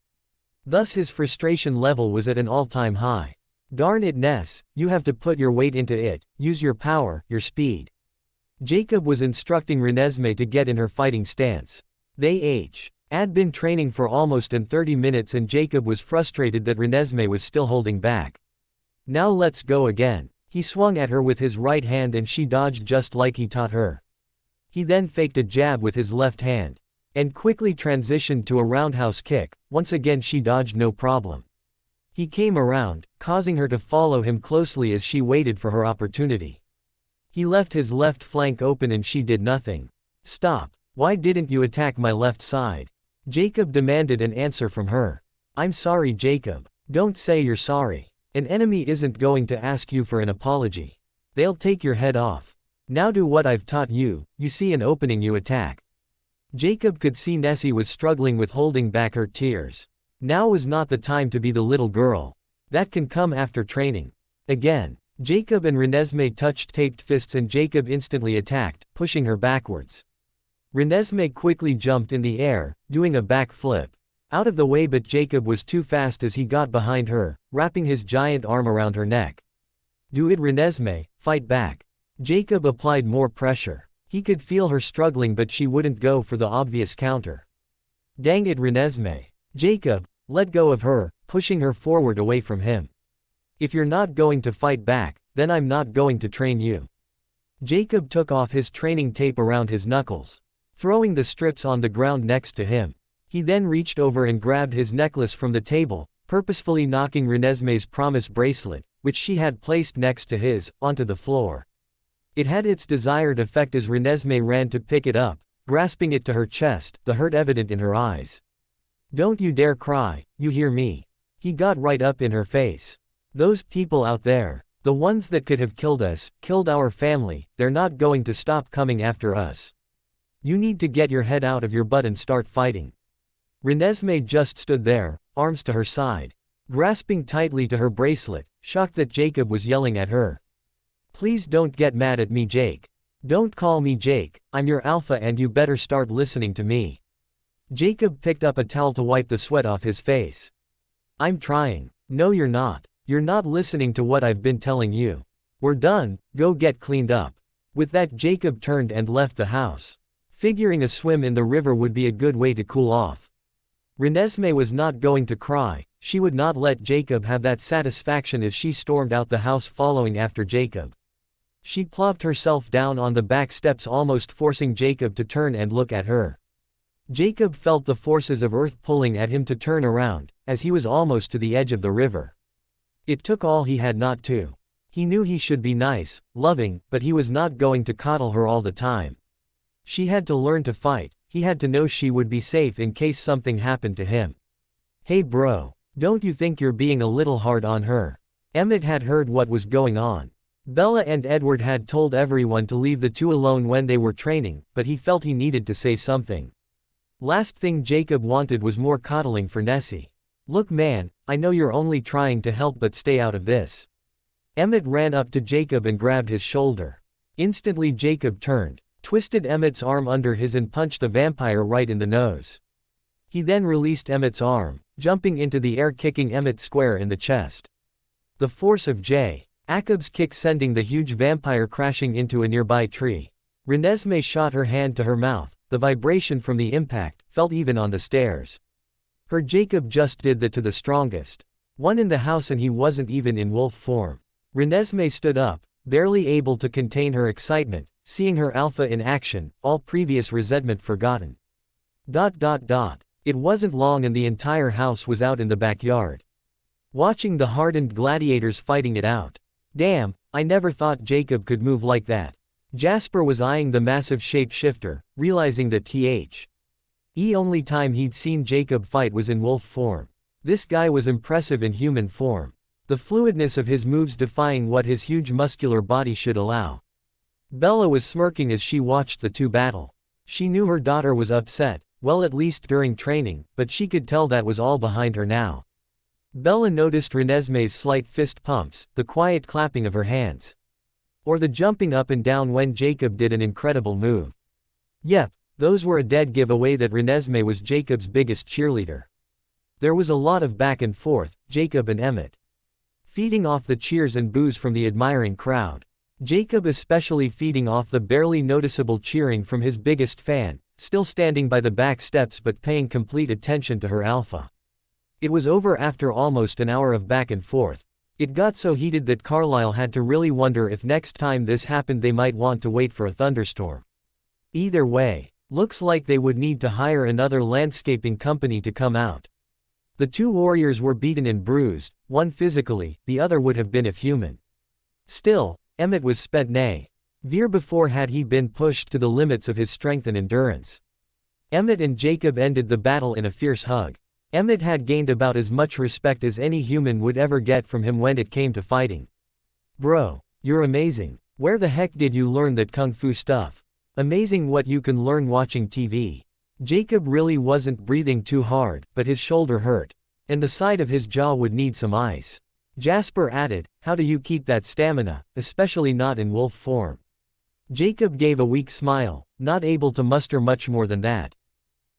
thus his frustration level was at an all-time high. Darn it, Ness, you have to put your weight into it, use your power, your speed. Jacob was instructing Renesmee to get in her fighting stance. They had been training for almost 30 minutes and Jacob was frustrated that Renesmee was still holding back. Now let's go again. He swung at her with his right hand and she dodged just like he taught her. He then faked a jab with his left hand, and quickly transitioned to a roundhouse kick. Once again she dodged no problem. He came around, causing her to follow him closely as she waited for her opportunity. He left his left flank open and she did nothing. Stop. Why didn't you attack my left side? Jacob demanded an answer from her. I'm sorry, Jacob. Don't say you're sorry. An enemy isn't going to ask you for an apology. They'll take your head off. Now do what I've taught you. You see an opening, you attack. Jacob could see Nessie was struggling with holding back her tears. Now was not the time to be the little girl. That can come after training. Again, Jacob and Renesmee touched taped fists and Jacob instantly attacked, pushing her backwards. Renesmee quickly jumped in the air, doing a back flip. Out of the way, but Jacob was too fast as he got behind her, wrapping his giant arm around her neck. Do it, Renesmee, fight back. Jacob applied more pressure. He could feel her struggling, but she wouldn't go for the obvious counter. Dang it, Renesmee. Jacob, let go of her, pushing her forward away from him. If you're not going to fight back, then I'm not going to train you. Jacob took off his training tape around his knuckles, throwing the strips on the ground next to him. He then reached over and grabbed his necklace from the table, purposefully knocking Renesmee's promise bracelet, which she had placed next to his, onto the floor. It had its desired effect as Renesmee ran to pick it up, grasping it to her chest, the hurt evident in her eyes. Don't you dare cry, you hear me? He got right up in her face. Those people out there, the ones that could have killed us, killed our family, they're not going to stop coming after us. You need to get your head out of your butt and start fighting. Renesmee just stood there, arms to her side, grasping tightly to her bracelet, shocked that Jacob was yelling at her. Please don't get mad at me, Jake. Don't call me Jake, I'm your alpha and you better start listening to me. Jacob picked up a towel to wipe the sweat off his face. I'm trying. No, you're not. You're not listening to what I've been telling you. We're done, go get cleaned up. With that, Jacob turned and left the house, figuring a swim in the river would be a good way to cool off. Renesmee was not going to cry. She would not let Jacob have that satisfaction as she stormed out the house following after Jacob. She plopped herself down on the back steps, almost forcing Jacob to turn and look at her. Jacob felt the forces of earth pulling at him to turn around, as he was almost to the edge of the river. It took all he had not to. He knew he should be nice, loving, but he was not going to coddle her all the time. She had to learn to fight. He had to know she would be safe in case something happened to him. Hey bro, don't you think you're being a little hard on her? Emmett had heard what was going on. Bella and Edward had told everyone to leave the two alone when they were training, but he felt he needed to say something. Last thing Jacob wanted was more coddling for Nessie. Look man, I know you're only trying to help, but stay out of this. Emmett ran up to Jacob and grabbed his shoulder. Instantly Jacob turned, twisted Emmet's arm under his and punched the vampire right in the nose. He then released Emmet's arm, jumping into the air, kicking Emmet square in the chest. The force of Jacob's kick sending the huge vampire crashing into a nearby tree. Renesmee shot her hand to her mouth. The vibration from the impact felt even on the stairs. Her Jacob just did that to the strongest one in the house, and he wasn't even in wolf form. Renesmee stood up, barely able to contain her excitement, seeing her alpha in action, all previous resentment forgotten. It wasn't long and the entire house was out in the backyard, watching the hardened gladiators fighting it out. Damn, I never thought Jacob could move like that. Jasper was eyeing the massive shapeshifter, realizing that the only time he'd seen Jacob fight was in wolf form. This guy was impressive in human form, the fluidness of his moves defying what his huge muscular body should allow. Bella was smirking as she watched the two battle. She knew her daughter was upset, well, at least during training, but she could tell that was all behind her now. Bella noticed Renesmee's slight fist pumps, the quiet clapping of her hands, or the jumping up and down when Jacob did an incredible move. Yep, those were a dead giveaway that Renesmee was Jacob's biggest cheerleader. There was a lot of back and forth, Jacob and Emmet feeding off the cheers and boos from the admiring crowd. Jacob especially feeding off the barely noticeable cheering from his biggest fan, still standing by the back steps but paying complete attention to her alpha. It was over after almost an hour of back and forth. It got so heated that Carlisle had to really wonder if next time this happened they might want to wait for a thunderstorm. Either way, looks like they would need to hire another landscaping company to come out. The two warriors were beaten and bruised, one physically, the other would have been if human. Still, Emmet was spent never before had he been pushed to the limits of his strength and endurance. Emmet and Jacob ended the battle in a fierce hug. Emmet had gained about as much respect as any human would ever get from him when it came to fighting. Bro, you're amazing. Where the heck did you learn that kung fu stuff? Amazing what you can learn watching TV. Jacob really wasn't breathing too hard, but his shoulder hurt, and the side of his jaw would need some ice. Jasper added, how do you keep that stamina, especially not in wolf form? Jacob gave a weak smile, not able to muster much more than that.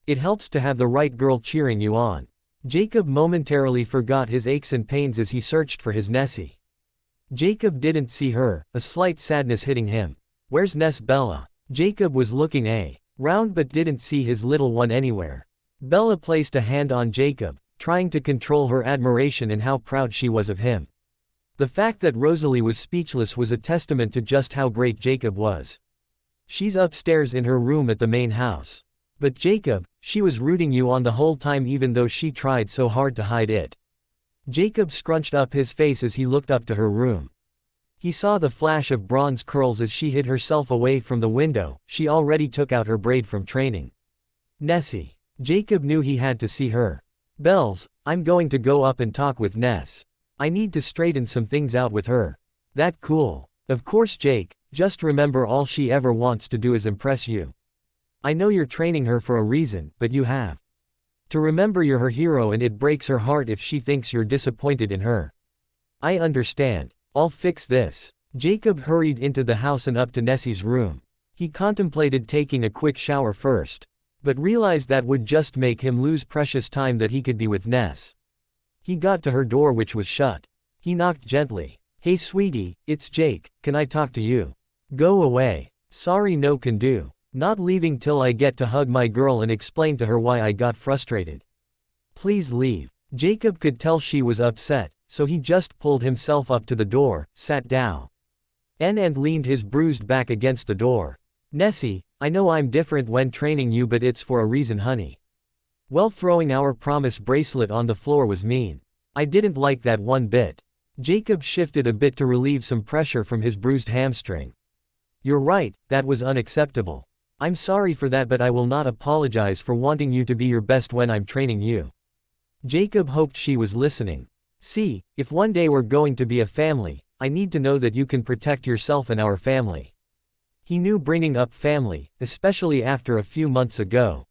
It helps to have the right girl cheering you on. Jacob momentarily forgot his aches and pains as he searched for his Nessie. Jacob didn't see her, a slight sadness hitting him. Where's Ness Bella? Jacob was looking around but didn't see his little one anywhere. Bella placed a hand on Jacob, trying to control her admiration and how proud she was of him. The fact that Rosalie was speechless was a testament to just how great Jacob was. She's upstairs in her room at the main house. But Jacob, she was rooting you on the whole time even though she tried so hard to hide it. Jacob scrunched up his face as he looked up to her room. He saw the flash of bronze curls as she hid herself away from the window. She already took out her braid from training. Nessie. Jacob knew he had to see her. Bells, I'm going to go up and talk with Ness. I need to straighten some things out with her. That cool. Of course Jake, just remember all she ever wants to do is impress you. I know you're training her for a reason, but you have to remember you're her hero and it breaks her heart if she thinks you're disappointed in her. I understand. I'll fix this. Jacob hurried into the house and up to Nessie's room. He contemplated taking a quick shower first, but realized that would just make him lose precious time that he could be with Ness. He got to her door which was shut. He knocked gently. Hey sweetie, it's Jake, can I talk to you? Go away. Sorry no can do. Not leaving till I get to hug my girl and explain to her why I got frustrated. Please leave. Jacob could tell she was upset, so he just pulled himself up to the door, sat down, and leaned his bruised back against the door. Nessie, I know I'm different when training you but it's for a reason honey. Well, throwing our promise bracelet on the floor was mean. I didn't like that one bit. Jacob shifted a bit to relieve some pressure from his bruised hamstring. You're right, that was unacceptable. I'm sorry for that but I will not apologize for wanting you to be your best when I'm training you. Jacob hoped she was listening. See, if one day we're going to be a family, I need to know that you can protect yourself and our family. He knew bringing up family, especially after a few months ago,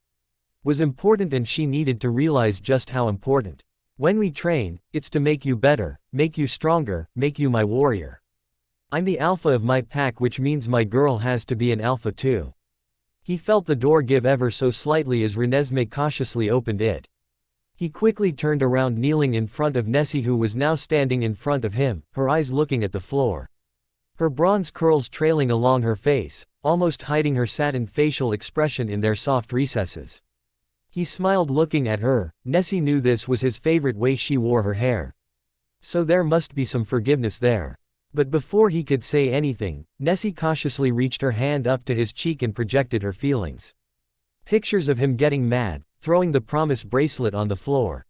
was important and she needed to realize just how important. When we train, it's to make you better, make you stronger, make you my warrior. I'm the alpha of my pack which means my girl has to be an alpha too. He felt the door give ever so slightly as Renesmee cautiously opened it. He quickly turned around, kneeling in front of Nessie, who was now standing in front of him, her eyes looking at the floor. Her bronze curls trailing along her face, almost hiding her satin facial expression in their soft recesses. He smiled looking at her. Nessie knew this was his favorite way she wore her hair. So there must be some forgiveness there. But before he could say anything, Nessie cautiously reached her hand up to his cheek and projected her feelings. Pictures of him getting mad, throwing the promise bracelet on the floor.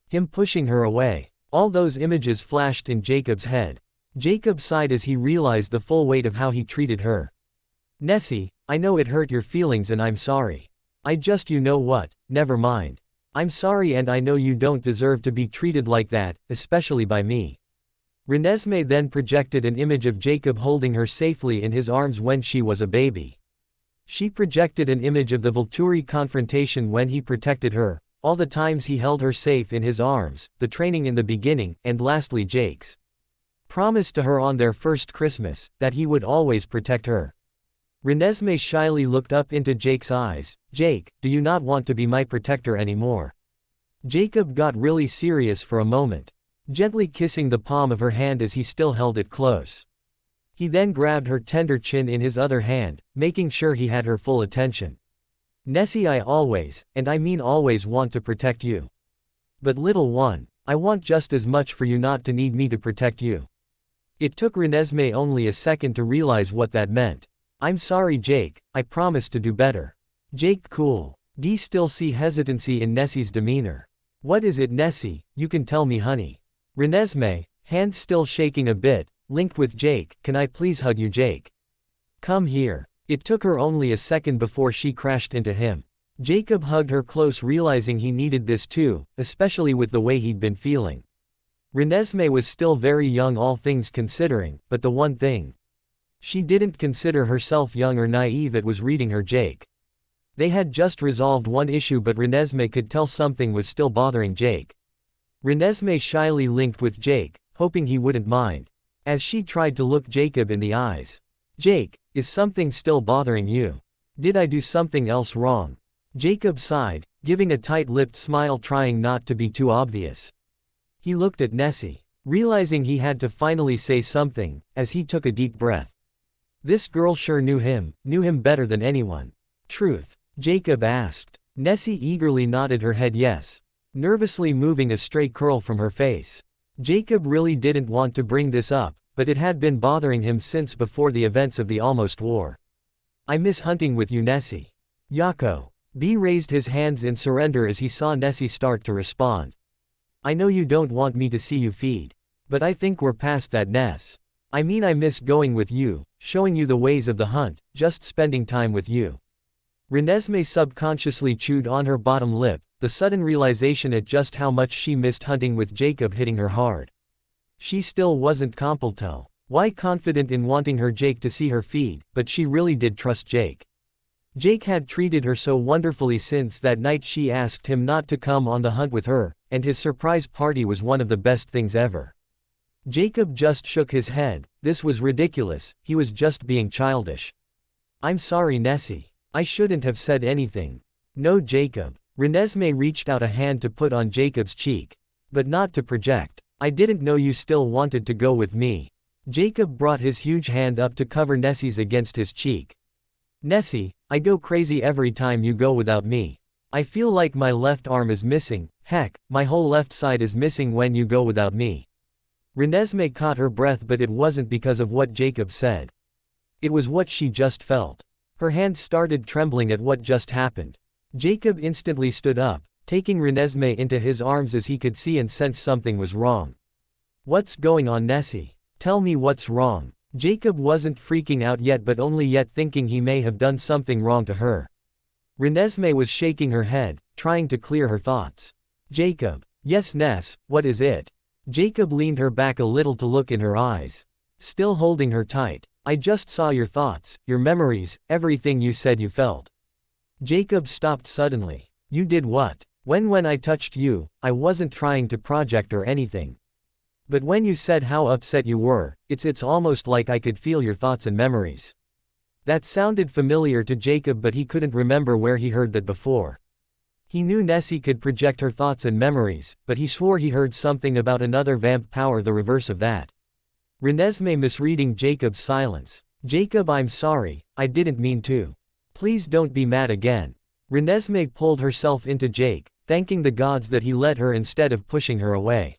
Him pushing her away. All those images flashed in Jacob's head. Jacob sighed as he realized the full weight of how he treated her. Nessie, I know it hurt your feelings and I'm sorry. You know what, never mind. I'm sorry and I know you don't deserve to be treated like that, especially by me. Renesmee then projected an image of Jacob holding her safely in his arms when she was a baby. She projected an image of the Volturi confrontation when he protected her, all the times he held her safe in his arms, the training in the beginning, and lastly Jake's promise to her on their first Christmas, that he would always protect her. Renesmee shyly looked up into Jake's eyes. Jake, do you not want to be my protector anymore? Jacob got really serious for a moment, gently kissing the palm of her hand as he still held it close. He then grabbed her tender chin in his other hand, making sure he had her full attention. Nessie, I always, and I mean always, want to protect you. But little one, I want just as much for you not to need me to protect you. It took Renesmee only a second to realize what that meant. I'm sorry Jake, I promise to do better. Jake, cool. D still see hesitancy in Nessie's demeanor. What is it Nessie, you can tell me honey. Renesmee, hands still shaking a bit, linked with Jake, can I please hug you Jake? Come here. It took her only a second before she crashed into him. Jacob hugged her close, realizing he needed this too, especially with the way he'd been feeling. Renesmee was still very young all things considering, but the one thing she didn't consider herself young or naive, it was reading her Jake. They had just resolved one issue, but Renesmee could tell something was still bothering Jake. Renesmee shyly linked with Jake, hoping he wouldn't mind, as she tried to look Jacob in the eyes. Jake, is something still bothering you? Did I do something else wrong? Jacob sighed, giving a tight-lipped smile, trying not to be too obvious. He looked at Nessie, realizing he had to finally say something, as he took a deep breath. This girl sure knew him better than anyone. Truth? Jacob asked. Nessie eagerly nodded her head yes, nervously moving a stray curl from her face. Jacob really didn't want to bring this up, but it had been bothering him since before the events of the almost war. I miss hunting with you Nessie. Yako. B raised his hands in surrender as he saw Nessie start to respond. I know you don't want me to see you feed. But I think we're past that Ness. I mean I miss going with you, showing you the ways of the hunt, just spending time with you. Renesmee subconsciously chewed on her bottom lip, the sudden realization at just how much she missed hunting with Jacob hitting her hard. She still wasn't why confident in wanting her Jake to see her feed, but she really did trust Jake. Jake had treated her so wonderfully since that night she asked him not to come on the hunt with her, and his surprise party was one of the best things ever. Jacob just shook his head. This was ridiculous, he was just being childish. I'm sorry Nessie. I shouldn't have said anything. No Jacob. Renesmee reached out a hand to put on Jacob's cheek. But not to project. I didn't know you still wanted to go with me. Jacob brought his huge hand up to cover Nessie's against his cheek. Nessie, I go crazy every time you go without me. I feel like my left arm is missing, heck, my whole left side is missing when you go without me. Renesmee caught her breath, but it wasn't because of what Jacob said. It was what she just felt. Her hands started trembling at what just happened. Jacob instantly stood up, taking Renesmee into his arms as he could see and sense something was wrong. What's going on Nessie? Tell me what's wrong. Jacob wasn't freaking out yet, but only yet thinking he may have done something wrong to her. Renesmee was shaking her head, trying to clear her thoughts. Jacob. Yes Ness, what is it? Jacob leaned her back a little to look in her eyes. Still holding her tight. I just saw your thoughts, your memories, everything you said you felt. Jacob stopped suddenly. You did what? When I touched you, I wasn't trying to project or anything. But when you said how upset you were, it's almost like I could feel your thoughts and memories. That sounded familiar to Jacob, but he couldn't remember where he heard that before. He knew Nessie could project her thoughts and memories, but he swore he heard something about another vamp power, the reverse of that. Renesmee misreading Jacob's silence. Jacob, I'm sorry, I didn't mean to. Please don't be mad again. Renesmee pulled herself into Jake, thanking the gods that he let her instead of pushing her away.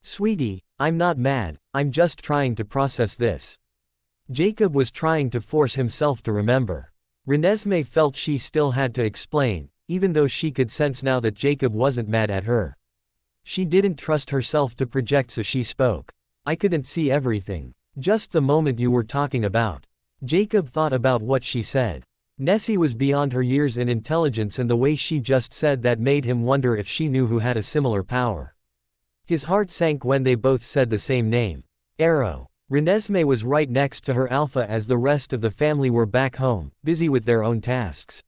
Sweetie, I'm not mad, I'm just trying to process this. Jacob was trying to force himself to remember. Renesmee felt she still had to explain, even though she could sense now that Jacob wasn't mad at her. She didn't trust herself to project, so she spoke. I couldn't see everything. Just the moment you were talking about. Jacob thought about what she said. Nessie was beyond her years in intelligence, and the way she just said that made him wonder if she knew who had a similar power. His heart sank when they both said the same name. Arrow. Renesmee was right next to her Alpha as the rest of the family were back home, busy with their own tasks.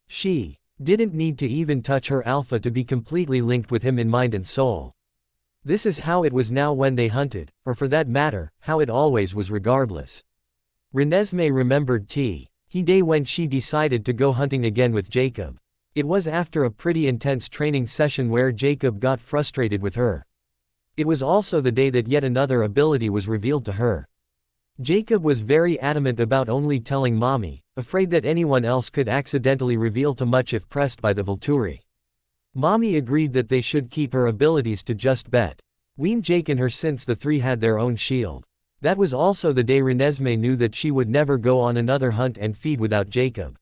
She didn't need to even touch her Alpha to be completely linked with him in mind and soul. This is how it was now when they hunted, or for that matter, how it always was regardless. Renesmee remembered the day when she decided to go hunting again with Jacob. It was after a pretty intense training session where Jacob got frustrated with her. It was also the day that yet another ability was revealed to her. Jacob was very adamant about only telling Mommy, afraid that anyone else could accidentally reveal too much if pressed by the Volturi. Mommy agreed that they should keep her abilities to just between Jake and her since the three had their own shield. That was also the day Renesmee knew that she would never go on another hunt and feed without Jacob.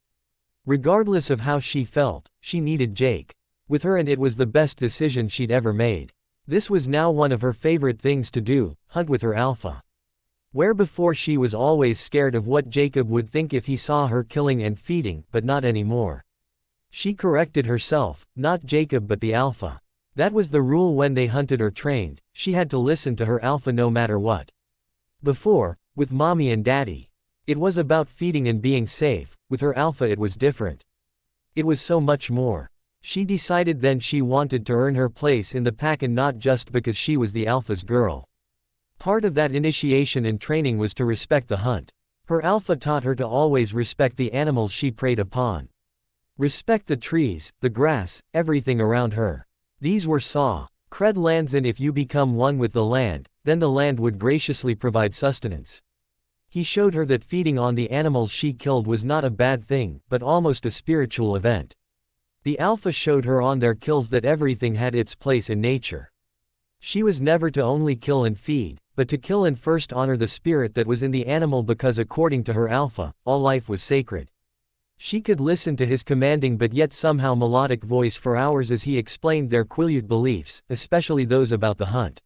Regardless of how she felt, she needed Jake with her, and it was the best decision she'd ever made. This was now one of her favorite things to do, hunt with her Alpha. Where before she was always scared of what Jacob would think if he saw her killing and feeding, but not anymore. She corrected herself, not Jacob but the Alpha. That was the rule when they hunted or trained, she had to listen to her Alpha no matter what. Before, with Mommy and Daddy, it was about feeding and being safe. With her Alpha it was different. It was so much more. She decided then she wanted to earn her place in the pack, and not just because she was the Alpha's girl. Part of that initiation and training was to respect the hunt. Her Alpha taught her to always respect the animals she preyed upon. Respect the trees, the grass, everything around her. These were sacred lands, and if you become one with the land, then the land would graciously provide sustenance. He showed her that feeding on the animals she killed was not a bad thing, but almost a spiritual event. The Alpha showed her on their kills that everything had its place in nature. She was never to only kill and feed, but to kill and first honor the spirit that was in the animal, because according to her Alpha, all life was sacred. She could listen to his commanding but yet somehow melodic voice for hours as he explained their Quileute beliefs, especially those about the hunt.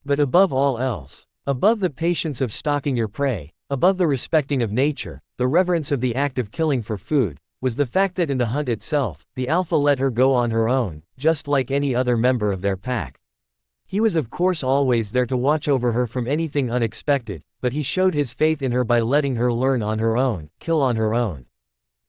But above all else, above the patience of stalking your prey, above the respecting of nature, the reverence of the act of killing for food, was the fact that in the hunt itself, the Alpha let her go on her own, just like any other member of their pack. He was of course always there to watch over her from anything unexpected, but he showed his faith in her by letting her learn on her own, kill on her own.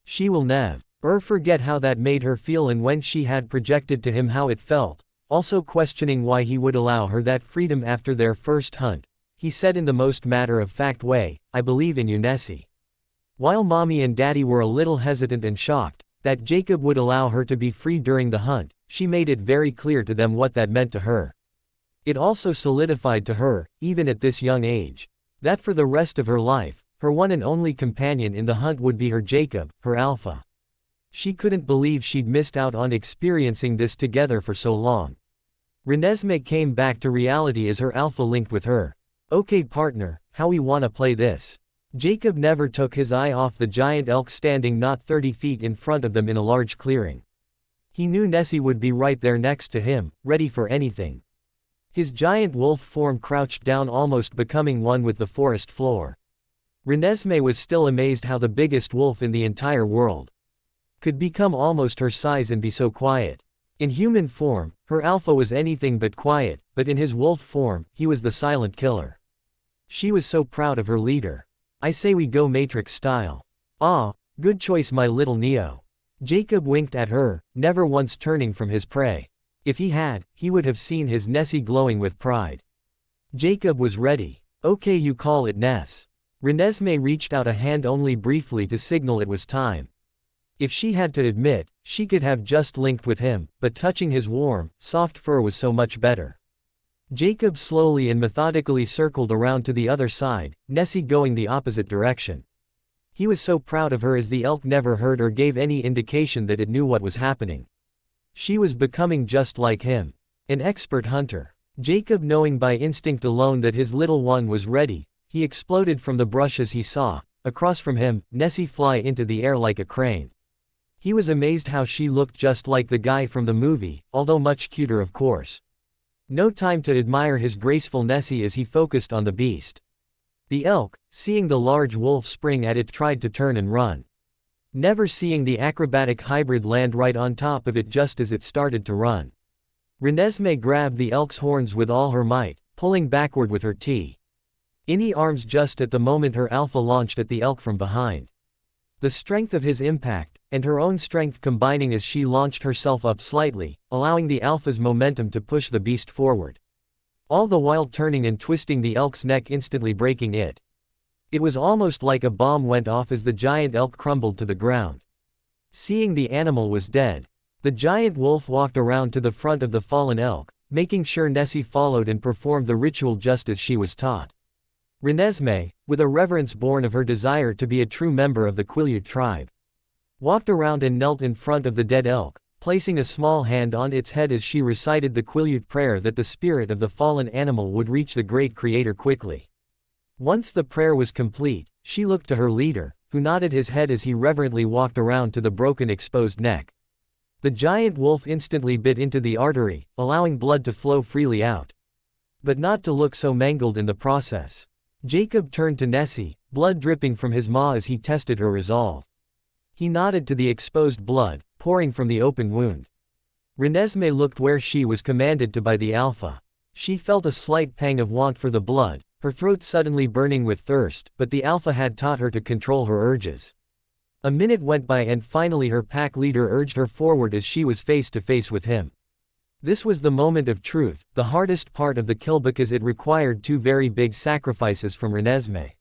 She will never forget how that made her feel, and when she had projected to him how it felt, also questioning why he would allow her that freedom after their first hunt, he said in the most matter-of-fact way, I believe in you, Nessie. While Mommy and Daddy were a little hesitant and shocked that Jacob would allow her to be free during the hunt, she made it very clear to them what that meant to her. It also solidified to her, even at this young age, that for the rest of her life, her one and only companion in the hunt would be her Jacob, her Alpha. She couldn't believe she'd missed out on experiencing this together for so long. Renesmee came back to reality as her Alpha linked with her. Okay partner, how we wanna play this? Jacob never took his eye off the giant elk standing not 30 feet in front of them in a large clearing. He knew Nessie would be right there next to him, ready for anything. His giant wolf form crouched down, almost becoming one with the forest floor. Renesmee was still amazed how the biggest wolf in the entire world could become almost her size and be so quiet. In human form, her Alpha was anything but quiet, but in his wolf form, he was the silent killer. She was so proud of her leader. I say we go Matrix style. Ah, good choice my little Neo. Jacob winked at her, never once turning from his prey. If he had, he would have seen his Nessie glowing with pride. Jacob was ready. Okay, you call it Ness. Renesmee reached out a hand only briefly to signal it was time. If she had to admit, she could have just linked with him, but touching his warm, soft fur was so much better. Jacob slowly and methodically circled around to the other side, Nessie going the opposite direction. He was so proud of her as the elk never heard or gave any indication that it knew what was happening. She was becoming just like him. An expert hunter. Jacob, knowing by instinct alone that his little one was ready, he exploded from the brush as he saw, across from him, Nessie fly into the air like a crane. He was amazed how she looked just like the guy from the movie, although much cuter of course. No time to admire his graceful Nessie as he focused on the beast. The elk, seeing the large wolf spring at it, tried to turn and run. Never seeing the acrobatic hybrid land right on top of it just as it started to run. Renesmee grabbed the elk's horns with all her might, pulling backward with her tiny arms just at the moment her alpha launched at the elk from behind. The strength of his impact, and her own strength combining as she launched herself up slightly, allowing the alpha's momentum to push the beast forward. All the while turning and twisting the elk's neck, instantly breaking it. It was almost like a bomb went off as the giant elk crumbled to the ground. Seeing the animal was dead, the giant wolf walked around to the front of the fallen elk, making sure Nessie followed and performed the ritual just as she was taught. Renesmee, with a reverence born of her desire to be a true member of the Quileute tribe, walked around and knelt in front of the dead elk, placing a small hand on its head as she recited the Quileute prayer that the spirit of the fallen animal would reach the great creator quickly. Once the prayer was complete, she looked to her leader, who nodded his head as he reverently walked around to the broken exposed neck. The giant wolf instantly bit into the artery, allowing blood to flow freely out. But not to look so mangled in the process. Jacob turned to Nessie, blood dripping from his maw as he tested her resolve. He nodded to the exposed blood, pouring from the open wound. Renesmee looked where she was commanded to by the alpha. She felt a slight pang of want for the blood, her throat suddenly burning with thirst, but the alpha had taught her to control her urges. A minute went by and finally her pack leader urged her forward as she was face to face with him. This was the moment of truth, the hardest part of the kill because it required two very big sacrifices from Renesmee.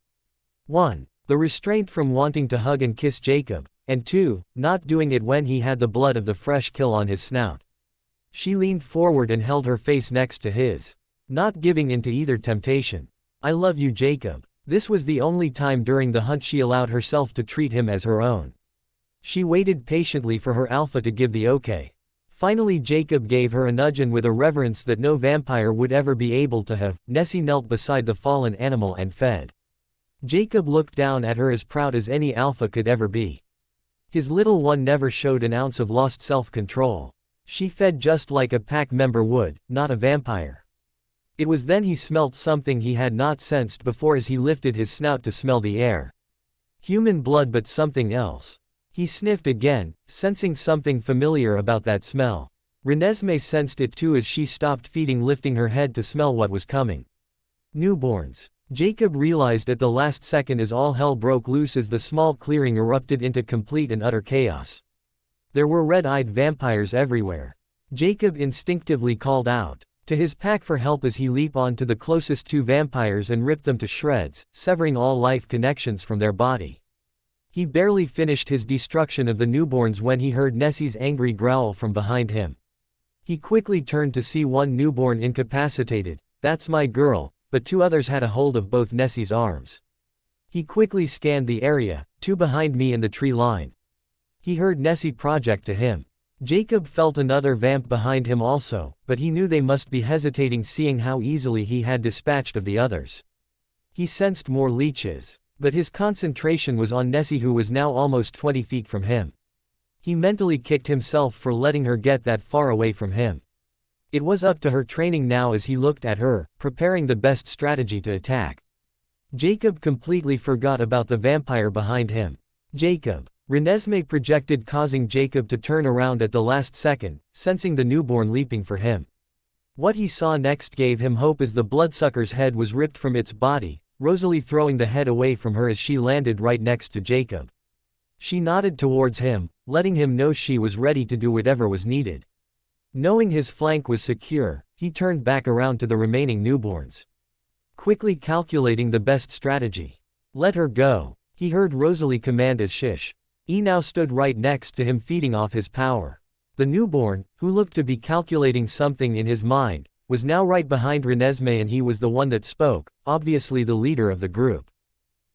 1. The restraint from wanting to hug and kiss Jacob, and 2. Not doing it when he had the blood of the fresh kill on his snout. She leaned forward and held her face next to his, not giving in to either temptation. I love you, Jacob. This was the only time during the hunt she allowed herself to treat him as her own. She waited patiently for her alpha to give the okay. Finally Jacob gave her a nudge, and with a reverence that no vampire would ever be able to have, Nessie knelt beside the fallen animal and fed. Jacob looked down at her as proud as any alpha could ever be. His little one never showed an ounce of lost self-control. She fed just like a pack member would, not a vampire. It was then he smelt something he had not sensed before as he lifted his snout to smell the air. Human blood, but something else. He sniffed again, sensing something familiar about that smell. Renesmee sensed it too as she stopped feeding, lifting her head to smell what was coming. Newborns. Jacob realized at the last second as all hell broke loose as the small clearing erupted into complete and utter chaos. There were red-eyed vampires everywhere. Jacob instinctively called out to his pack for help as he leaped onto the closest two vampires and ripped them to shreds, severing all life connections from their body. He barely finished his destruction of the newborns when he heard Nessie's angry growl from behind him. He quickly turned to see one newborn incapacitated. That's my girl, but two others had a hold of both Nessie's arms. He quickly scanned the area, two behind me in the tree line. He heard Nessie project to him. Jacob felt another vamp behind him also, but he knew they must be hesitating seeing how easily he had dispatched of the others. He sensed more leeches. But his concentration was on Nessie, who was now almost 20 feet from him. He mentally kicked himself for letting her get that far away from him. It was up to her training now as he looked at her, preparing the best strategy to attack. Jacob completely forgot about the vampire behind him. Jacob. Renesmee projected, causing Jacob to turn around at the last second, sensing the newborn leaping for him. What he saw next gave him hope as the bloodsucker's head was ripped from its body, Rosalie throwing the head away from her as she landed right next to Jacob. She nodded towards him, letting him know she was ready to do whatever was needed. Knowing his flank was secure, he turned back around to the remaining newborns. Quickly calculating the best strategy. Let her go. He heard Rosalie command as Shish. He now stood right next to him feeding off his power. The newborn, who looked to be calculating something in his mind, was now right behind Renesmee and he was the one that spoke, obviously the leader of the group.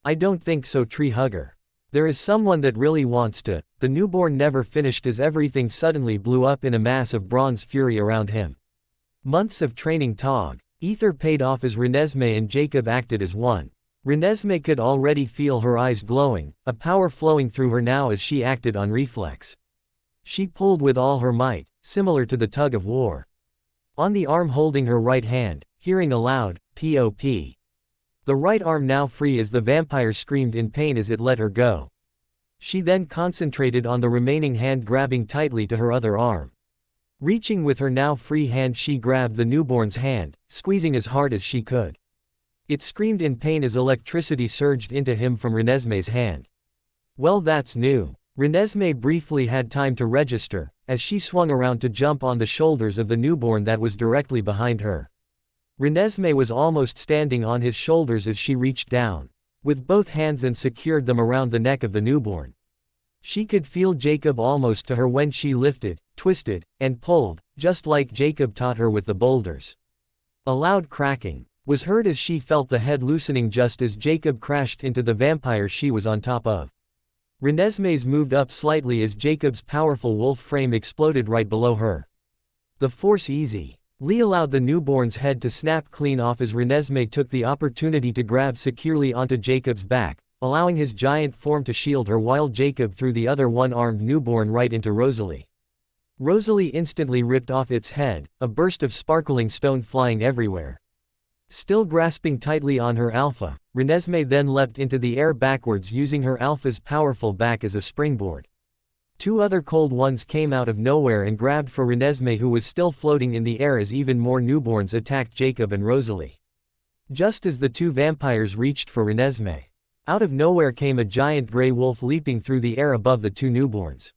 I don't think so, Tree Hugger. There is someone that really wants to. The newborn never finished as everything suddenly blew up in a mass of bronze fury around him. Months of training Tog. Ether paid off as Renesmee and Jacob acted as one. Renesmee could already feel her eyes glowing, a power flowing through her now as she acted on reflex. She pulled with all her might, similar to the tug of war. On the arm holding her right hand, hearing a loud, "Pop." The right arm now free as the vampire screamed in pain as it let her go. She then concentrated on the remaining hand grabbing tightly to her other arm. Reaching with her now free hand she grabbed the newborn's hand, squeezing as hard as she could. It screamed in pain as electricity surged into him from Renesmee's hand. Well, that's new. Renesmee briefly had time to register, as she swung around to jump on the shoulders of the newborn that was directly behind her. Renesmee was almost standing on his shoulders as she reached down, with both hands and secured them around the neck of the newborn. She could feel Jacob almost to her when she lifted, twisted, and pulled, just like Jacob taught her with the boulders. A loud cracking was heard as she felt the head loosening just as Jacob crashed into the vampire she was on top of. Renesmee's moved up slightly as Jacob's powerful wolf frame exploded right below her. The force easy. Lee allowed the newborn's head to snap clean off as Renesmee took the opportunity to grab securely onto Jacob's back, allowing his giant form to shield her while Jacob threw the other one-armed newborn right into Rosalie. Rosalie instantly ripped off its head, a burst of sparkling stone flying everywhere. Still grasping tightly on her alpha, Renesmee then leapt into the air backwards using her alpha's powerful back as a springboard. Two other cold ones came out of nowhere and grabbed for Renesmee, who was still floating in the air as even more newborns attacked Jacob and Rosalie. Just as the two vampires reached for Renesmee, out of nowhere came a giant gray wolf leaping through the air above the two newborns.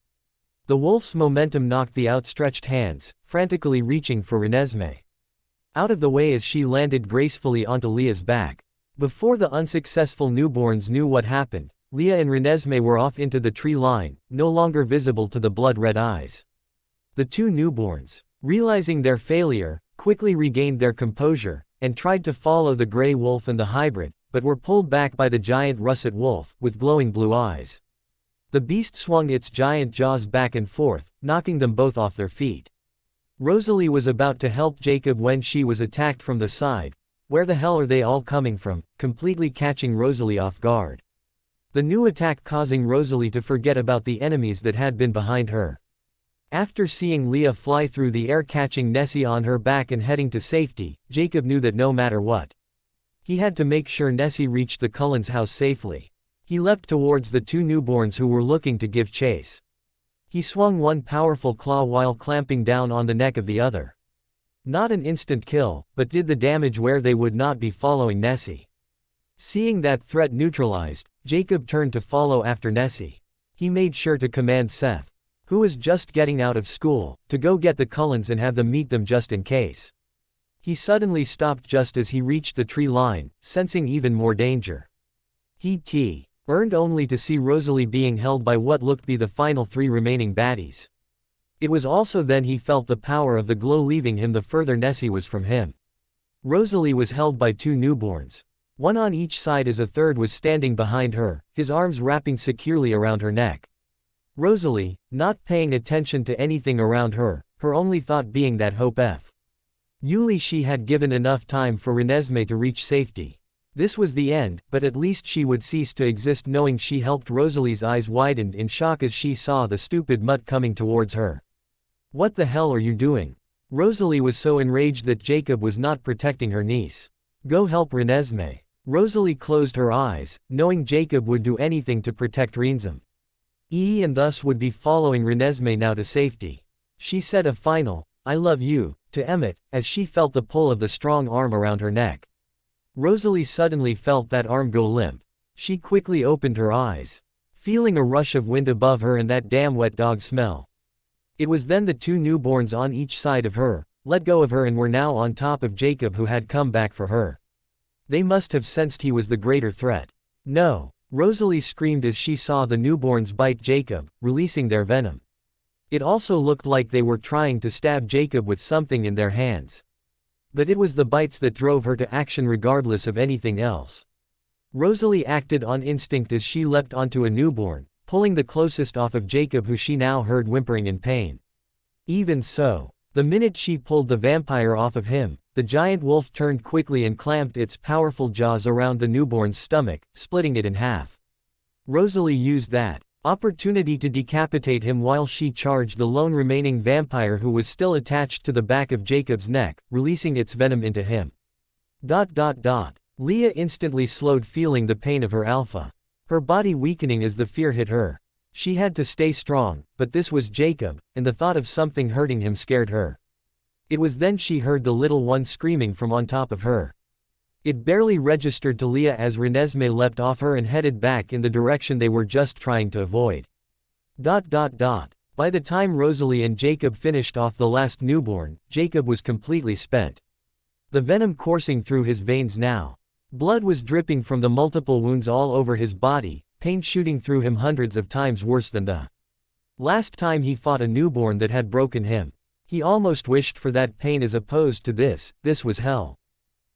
The wolf's momentum knocked the outstretched hands, frantically reaching for Renesmee out of the way as she landed gracefully onto Leah's back. Before the unsuccessful newborns knew what happened, Leah and Renesmee were off into the tree line, no longer visible to the blood-red eyes. The two newborns, realizing their failure, quickly regained their composure, and tried to follow the gray wolf and the hybrid, but were pulled back by the giant russet wolf, with glowing blue eyes. The beast swung its giant jaws back and forth, knocking them both off their feet. Rosalie was about to help Jacob when she was attacked from the side. Where the hell are they all coming from, completely catching Rosalie off guard. The new attack causing Rosalie to forget about the enemies that had been behind her. After seeing Leah fly through the air catching Nessie on her back and heading to safety, Jacob knew that no matter what, he had to make sure Nessie reached the Cullens' house safely. He leapt towards the two newborns who were looking to give chase. He swung one powerful claw while clamping down on the neck of the other. Not an instant kill, but did the damage where they would not be following Nessie. Seeing that threat neutralized, Jacob turned to follow after Nessie. He made sure to command Seth, who was just getting out of school, to go get the Cullens and have them meet them just in case. He suddenly stopped just as he reached the tree line, sensing even more danger. He earned only to see Rosalie being held by what looked to be the final three remaining baddies. It was also then he felt the power of the glow leaving him the further Nessie was from him. Rosalie was held by two newborns, one on each side as a third was standing behind her, his arms wrapping securely around her neck. Rosalie, not paying attention to anything around her, her only thought being that hope F. Yuli she had given enough time for Renesmee to reach safety. This was the end, but at least she would cease to exist knowing she helped. Rosalie's eyes widened in shock as she saw the stupid mutt coming towards her. What the hell are you doing? Rosalie was so enraged that Jacob was not protecting her niece. Go help Renesmee. Rosalie closed her eyes, knowing Jacob would do anything to protect Renesmee. And thus would be following Renesmee now to safety. She said a final, "I love you," to Emmett, as she felt the pull of the strong arm around her neck. Rosalie suddenly felt that arm go limp. She quickly opened her eyes, feeling a rush of wind above her and that damn wet dog smell. It was then the two newborns on each side of her, let go of her and were now on top of Jacob, who had come back for her. They must have sensed he was the greater threat. No! Rosalie screamed as she saw the newborns bite Jacob, releasing their venom. It also looked like they were trying to stab Jacob with something in their hands. But it was the bites that drove her to action regardless of anything else. Rosalie acted on instinct as she leapt onto a newborn, pulling the closest off of Jacob, who she now heard whimpering in pain. Even so, the minute she pulled the vampire off of him, the giant wolf turned quickly and clamped its powerful jaws around the newborn's stomach, splitting it in half. Rosalie used that opportunity to decapitate him while she charged the lone remaining vampire, who was still attached to the back of Jacob's neck, releasing its venom into him. Leah instantly slowed, feeling the pain of her alpha. Her body weakening as the fear hit her. She had to stay strong, but this was Jacob, and the thought of something hurting him scared her. It was then she heard the little one screaming from on top of her. It barely registered to Leah as Renesmee leapt off her and headed back in the direction they were just trying to avoid. By the time Rosalie and Jacob finished off the last newborn, Jacob was completely spent. The venom coursing through his veins now. Blood was dripping from the multiple wounds all over his body, pain shooting through him hundreds of times worse than the last time he fought a newborn that had broken him. He almost wished for that pain as opposed to this was hell.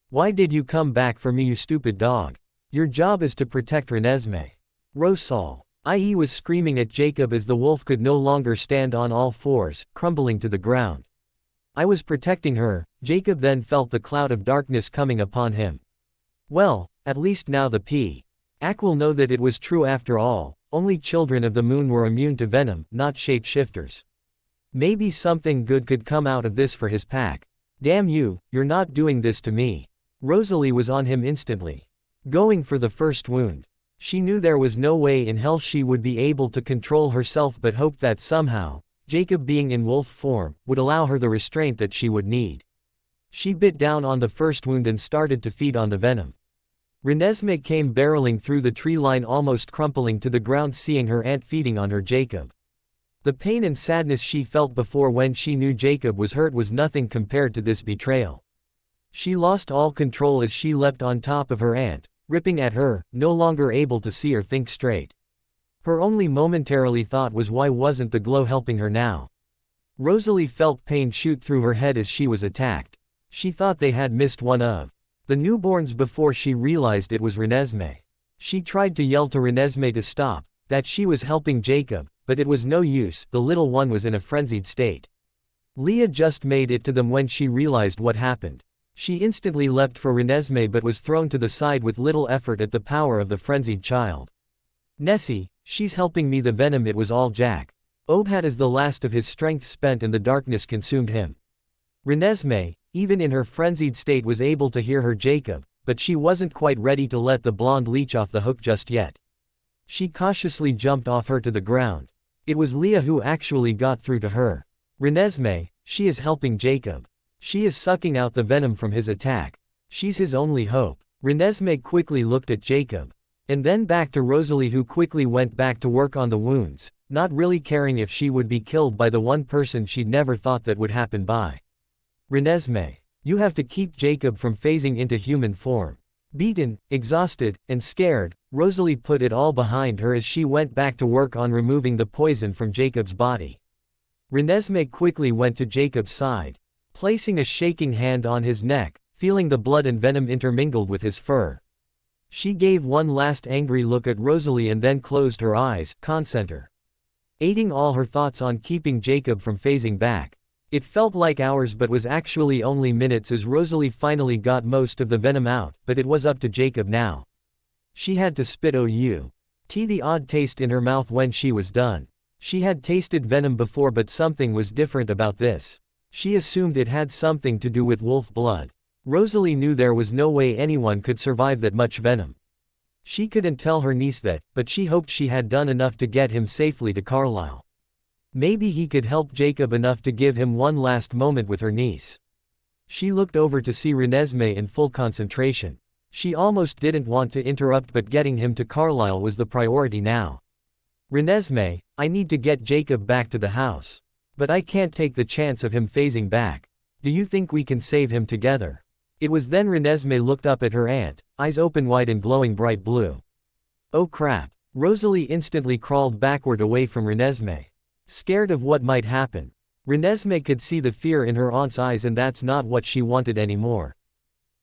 Why did you come back for me, you stupid dog? Your job is to protect Renesmee. Rosalie was screaming at Jacob as the wolf could no longer stand on all fours, crumbling to the ground. I was protecting her. Jacob then felt the cloud of darkness coming upon him. Well, at least now the P.A.C. will know that it was true after all. Only children of the moon were immune to venom, not shapeshifters. Maybe something good could come out of this for his pack. Damn you, you're not doing this to me. Rosalie was on him instantly, going for the first wound. She knew there was no way in hell she would be able to control herself, but hoped that somehow, Jacob being in wolf form, would allow her the restraint that she would need. She bit down on the first wound and started to feed on the venom. Renesmee came barreling through the tree line, almost crumpling to the ground seeing her aunt feeding on her Jacob. The pain and sadness she felt before when she knew Jacob was hurt was nothing compared to this betrayal. She lost all control as she leapt on top of her aunt, ripping at her, no longer able to see or think straight. Her only momentarily thought was, why wasn't the glow helping her now? Rosalie felt pain shoot through her head as she was attacked. She thought they had missed one of the newborns before she realized it was Renesmee. She tried to yell to Renesmee to stop, that she was helping Jacob, but it was no use, the little one was in a frenzied state. Leah just made it to them when she realized what happened. She instantly leapt for Renesmee but was thrown to the side with little effort at the power of the frenzied child. Nessie, she's helping me. The venom, it was all Jack. Ob had as the last of his strength spent and the darkness consumed him. Renesmee, even in her frenzied state, was able to hear her Jacob, but she wasn't quite ready to let the blonde leech off the hook just yet. She cautiously jumped off her to the ground. It was Leah who actually got through to her. Renesmee, she is helping Jacob. She is sucking out the venom from his attack. She's his only hope. Renesmee quickly looked at Jacob. And then back to Rosalie, who quickly went back to work on the wounds, not really caring if she would be killed by the one person she'd never thought that would happen by. Renesmee, you have to keep Jacob from phasing into human form. Beaten, exhausted, and scared, Rosalie put it all behind her as she went back to work on removing the poison from Jacob's body. Renesmee quickly went to Jacob's side, placing a shaking hand on his neck, feeling the blood and venom intermingled with his fur. She gave one last angry look at Rosalie and then closed her eyes, concentrating all her thoughts on keeping Jacob from phasing back. It felt like hours but was actually only minutes as Rosalie finally got most of the venom out, but it was up to Jacob now. She had to spit the odd taste in her mouth when she was done. She had tasted venom before, but something was different about this. She assumed it had something to do with wolf blood. Rosalie knew there was no way anyone could survive that much venom. She couldn't tell her niece that, but she hoped she had done enough to get him safely to Carlisle. Maybe he could help Jacob enough to give him one last moment with her niece. She looked over to see Renesmee in full concentration. She almost didn't want to interrupt, but getting him to Carlisle was the priority now. Renesmee, I need to get Jacob back to the house. But I can't take the chance of him phasing back. Do you think we can save him together? It was then Renesmee looked up at her aunt, eyes open wide and glowing bright blue. Oh crap. Rosalie instantly crawled backward away from Renesmee. Scared of what might happen. Renesmee could see the fear in her aunt's eyes, and that's not what she wanted anymore.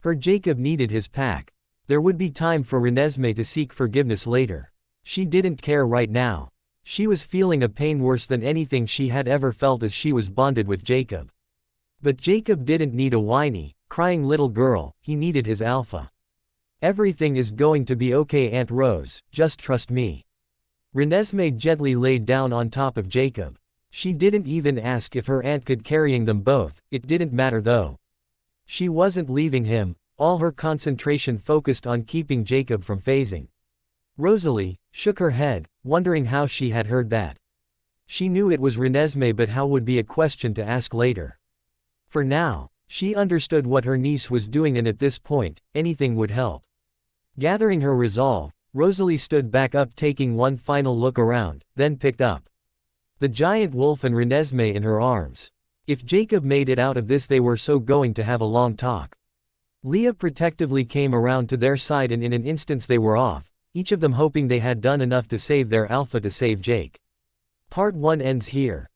Her Jacob needed his pack. There would be time for Renesmee to seek forgiveness later. She didn't care right now. She was feeling a pain worse than anything she had ever felt as she was bonded with Jacob. But Jacob didn't need a whiny, crying little girl, he needed his alpha. Everything is going to be okay, Aunt Rose, just trust me. Renesmee gently laid down on top of Jacob. She didn't even ask if her aunt could carrying them both, it didn't matter though. She wasn't leaving him, all her concentration focused on keeping Jacob from phasing. Rosalie shook her head, wondering how she had heard that. She knew it was Renesmee, but how would be a question to ask later. For now, she understood what her niece was doing, and at this point, anything would help. Gathering her resolve, Rosalie stood back up, taking one final look around, then picked up the giant wolf and Renesmee in her arms. If Jacob made it out of this, they were so going to have a long talk. Leah protectively came around to their side, and in an instant they were off, each of them hoping they had done enough to save their alpha to save Jake. Part 1 ends here.